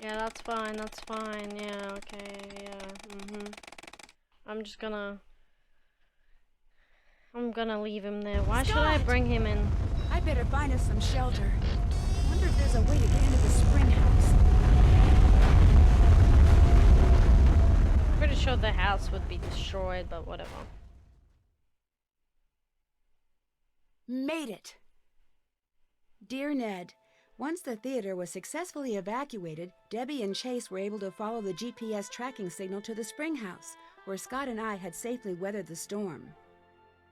Yeah, that's fine, that's fine. Yeah, okay, yeah. I'm just gonna... I'm gonna leave him there. Why should I bring him in? I better find us some shelter. Wonder if there's a way to get into the spring house. Pretty sure the house would be destroyed, but whatever. Made it! Dear Ned, once the theater was successfully evacuated, Debbie and Chase were able to follow the GPS tracking signal to the spring house, where Scott and I had safely weathered the storm.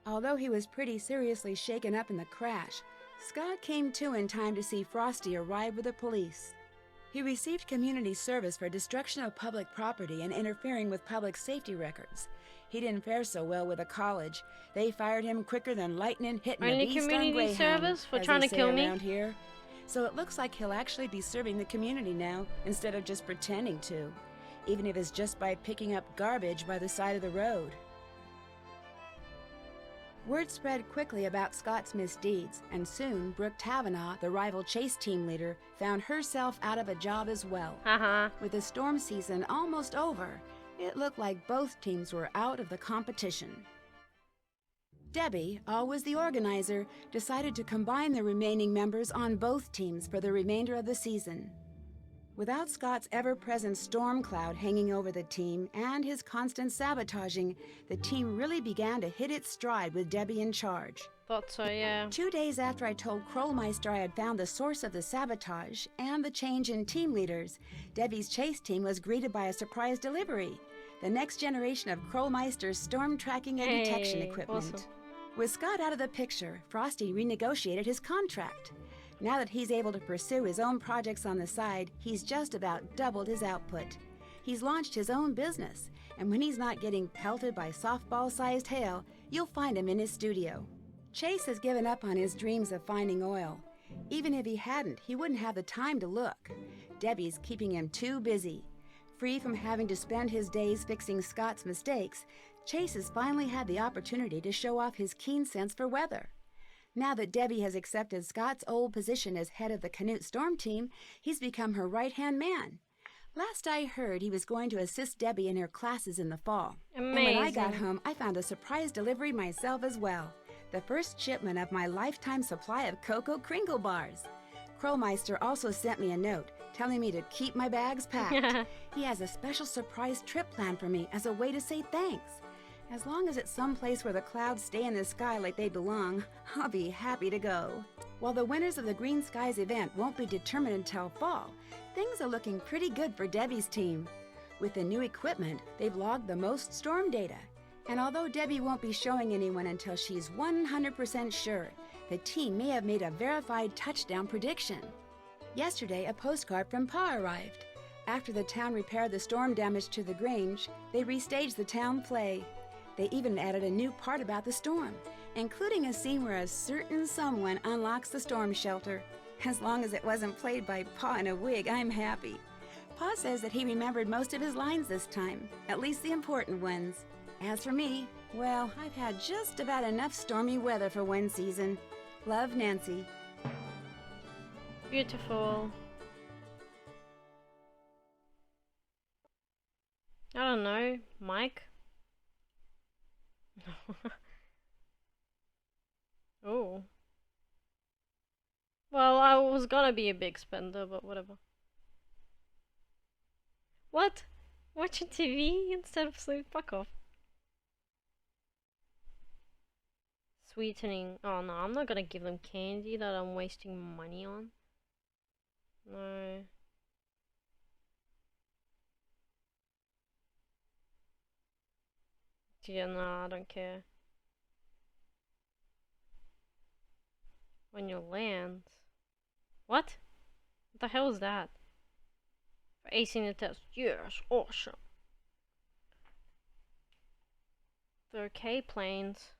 Although he was pretty seriously shaken up in the crash, Scott came to in time to see Frosty arrive with the police. He received community service for destruction of public property and interfering with public safety records. He didn't fare so well with the college. They fired him quicker than lightning hitting a beast on community Greyhound, service for as trying they to say kill me? around here. So it looks like he'll actually be serving the community now, instead of just pretending to, even if it's just by picking up garbage by the side of the road. Word spread quickly about Scott's misdeeds, and soon Brooke Tavenaugh, the rival Chase team leader, found herself out of a job as well. With the storm season almost over, it looked like both teams were out of the competition. Debbie, always the organizer, decided to combine the remaining members on both teams for the remainder of the season. Without Scott's ever-present storm cloud hanging over the team and his constant sabotaging, the team really began to hit its stride with Debbie in charge. Thought so, yeah. 2 days after I told Krollmeister I had found the source of the sabotage and the change in team leaders, Debbie's Chase team was greeted by a surprise delivery: the next generation of Krollmeister's storm tracking and detection equipment. Awesome. With Scott out of the picture, Frosty renegotiated his contract. Now that he's able to pursue his own projects on the side, he's just about doubled his output. He's launched his own business, and when he's not getting pelted by softball-sized hail, you'll find him in his studio. Chase has given up on his dreams of finding oil. Even if he hadn't, he wouldn't have the time to look. Debbie's keeping him too busy. Free from having to spend his days fixing Scott's mistakes, Chase has finally had the opportunity to show off his keen sense for weather. Now that Debbie has accepted Scott's old position as head of the Canute Storm Team, he's become her right-hand man. Last I heard, he was going to assist Debbie in her classes in the fall. Amazing. And when I got home, I found a surprise delivery myself as well. The first shipment of my lifetime supply of Cocoa Kringle bars. Krollmeister also sent me a note telling me to keep my bags packed. He has a special surprise trip planned for me as a way to say thanks. As long as it's someplace where the clouds stay in the sky like they belong, I'll be happy to go. While the winners of the Green Skies event won't be determined until fall, things are looking pretty good for Debbie's team. With the new equipment, they've logged the most storm data. And although Debbie won't be showing anyone until she's 100% sure, the team may have made a verified touchdown prediction. Yesterday, a postcard from Pa arrived. After the town repaired the storm damage to the Grange, they restaged the town play. They even added a new part about the storm, including a scene where a certain someone unlocks the storm shelter. As long as it wasn't played by Pa in a wig, I'm happy. Pa says that he remembered most of his lines this time, at least the important ones. As for me, well, I've had just about enough stormy weather for one season. Love, Nancy. Beautiful. I don't know, Mike? Oh. Well, I was gonna be a big spender, but whatever. What? Watching TV instead of sleep? Fuck off. Sweetening. Oh no, I'm not gonna give them candy that I'm wasting money on. No. Yeah, no, I don't care. When you land. What? What the hell is that? For acing the test. Yes, awesome. The arcade planes.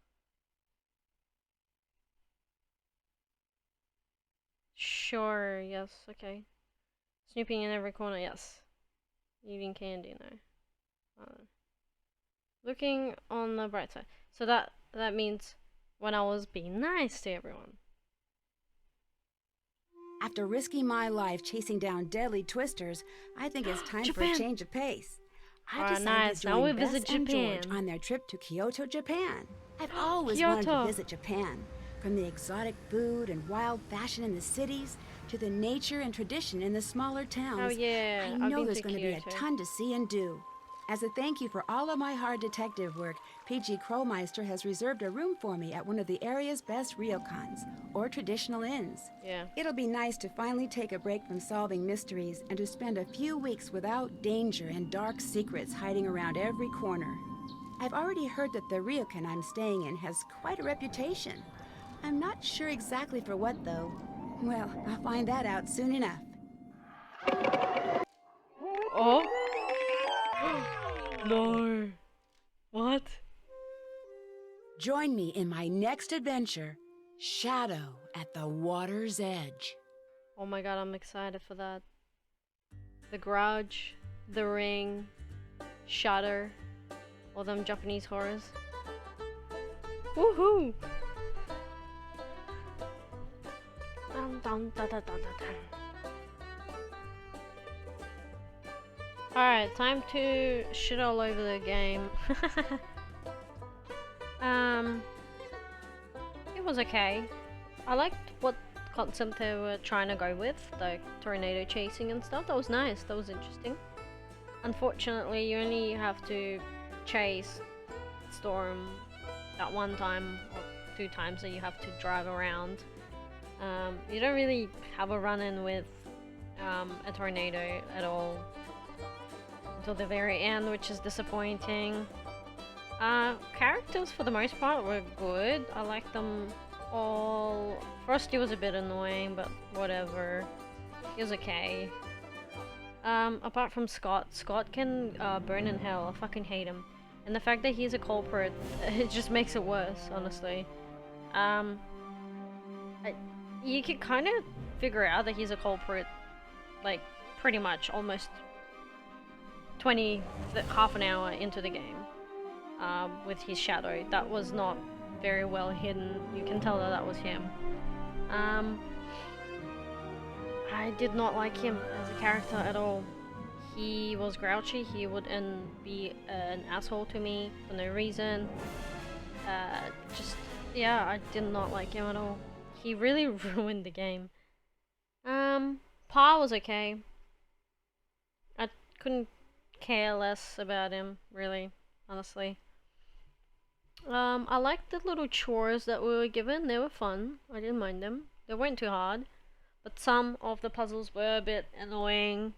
Sure, yes, okay. Snooping in every corner, yes. Eating candy, no. Looking on the bright side. So that means when I was being nice to everyone. After risking my life chasing down deadly twisters, I think it's time for a Japan. change of pace. I Ah, decided nice. to Now join we Bess visit and Japan. George on their trip to Kyoto, Japan. I've always wanted to Kyoto. visit Japan, from the exotic food and wild fashion in the cities to the nature and tradition in the smaller towns. Oh yeah, I I've know been there's to going to be a Kyoto. ton to see and do. As a thank you for all of my hard detective work, PG Crowmeister has reserved a room for me at one of the area's best ryokans, or traditional inns. Yeah. It'll be nice to finally take a break from solving mysteries and to spend a few weeks without danger and dark secrets hiding around every corner. I've already heard that the ryokan I'm staying in has quite a reputation. I'm not sure exactly for what, though. Well, I'll find that out soon enough. Oh? No. What? Join me in my next adventure, Shadow at the Water's Edge. Oh my god, I'm excited for that. The Grudge, The Ring, Shutter, all them Japanese horrors. Woohoo! Dun, dun, dun, dun, dun, dun. Alright, time to shit all over the game. It was okay. I liked what concept they were trying to go with, like tornado chasing and stuff. That was nice, that was interesting. Unfortunately, you only have to chase Storm that one time or 2 times that you have to drive around. You don't really have a run-in with a tornado at all until the very end, which is disappointing. Characters for the most part were good. I liked them all. Frosty was a bit annoying, but whatever. He was okay. Apart from Scott. Scott can burn in hell. I fucking hate him. And the fact that he's a culprit, it just makes it worse, honestly. You can kind of figure out that he's a culprit, like, pretty much almost half an hour into the game. With his shadow. That was not very well hidden. You can tell that that was him. I did not like him as a character at all. He was grouchy. He would be an asshole to me for no reason. Yeah, I did not like him at all. He really ruined the game. Pa was okay. I couldn't care less about him, really, honestly. I liked the little chores that we were given. They were fun. I didn't mind them. They weren't too hard. But some of the puzzles were a bit annoying.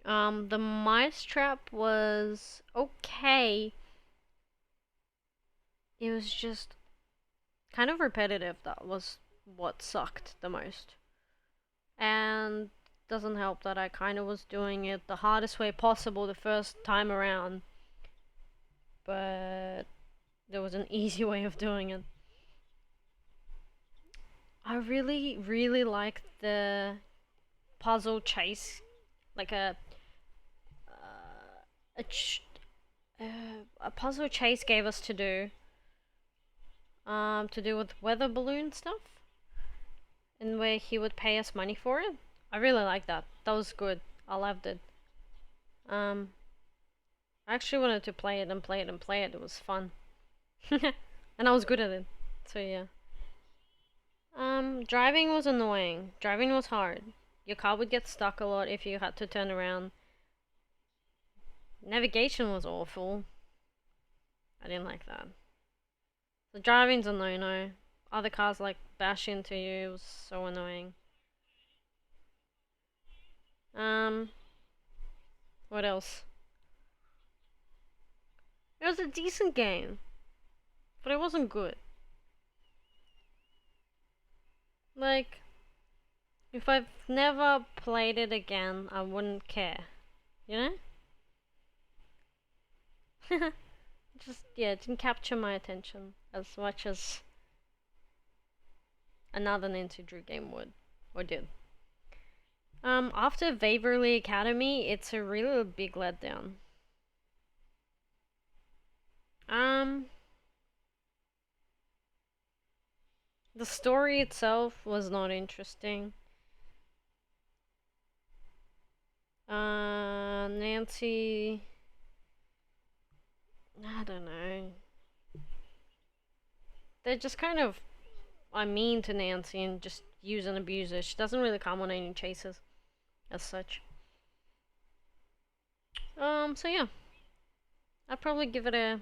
The mice trap was okay. It was just kind of repetitive. That was what sucked the most. And doesn't help that I kind of was doing it the hardest way possible the first time around. But there was an easy way of doing it. I really, really liked the puzzle chase, like a puzzle chase gave us to do with weather balloon stuff, and where he would pay us money for it. I really liked that. That was good. I loved it. I actually wanted to play it and play it and play it. It was fun. And I was good at it. So yeah. Driving was annoying. Driving was hard. Your car would get stuck a lot if you had to turn around. Navigation was awful. I didn't like that. The driving's a no-no. Other cars like bash into you. It was so annoying. What else? It was a decent game, but it wasn't good. Like, if I've never played it again, I wouldn't care. You know? Just, yeah, it didn't capture my attention as much as another Nintendo game would, or did. After Waverly Academy, it's a really big letdown. The story itself was not interesting. Nancy... I don't know. They're just kind of mean to Nancy and just use and abuse her. She doesn't really come on any chases as such. So yeah. I'd probably give it a...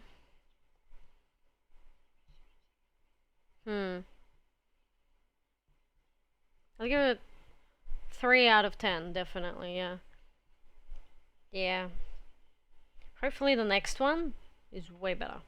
I'll give it 3 out of 10, definitely, yeah. Yeah. Hopefully the next one is way better.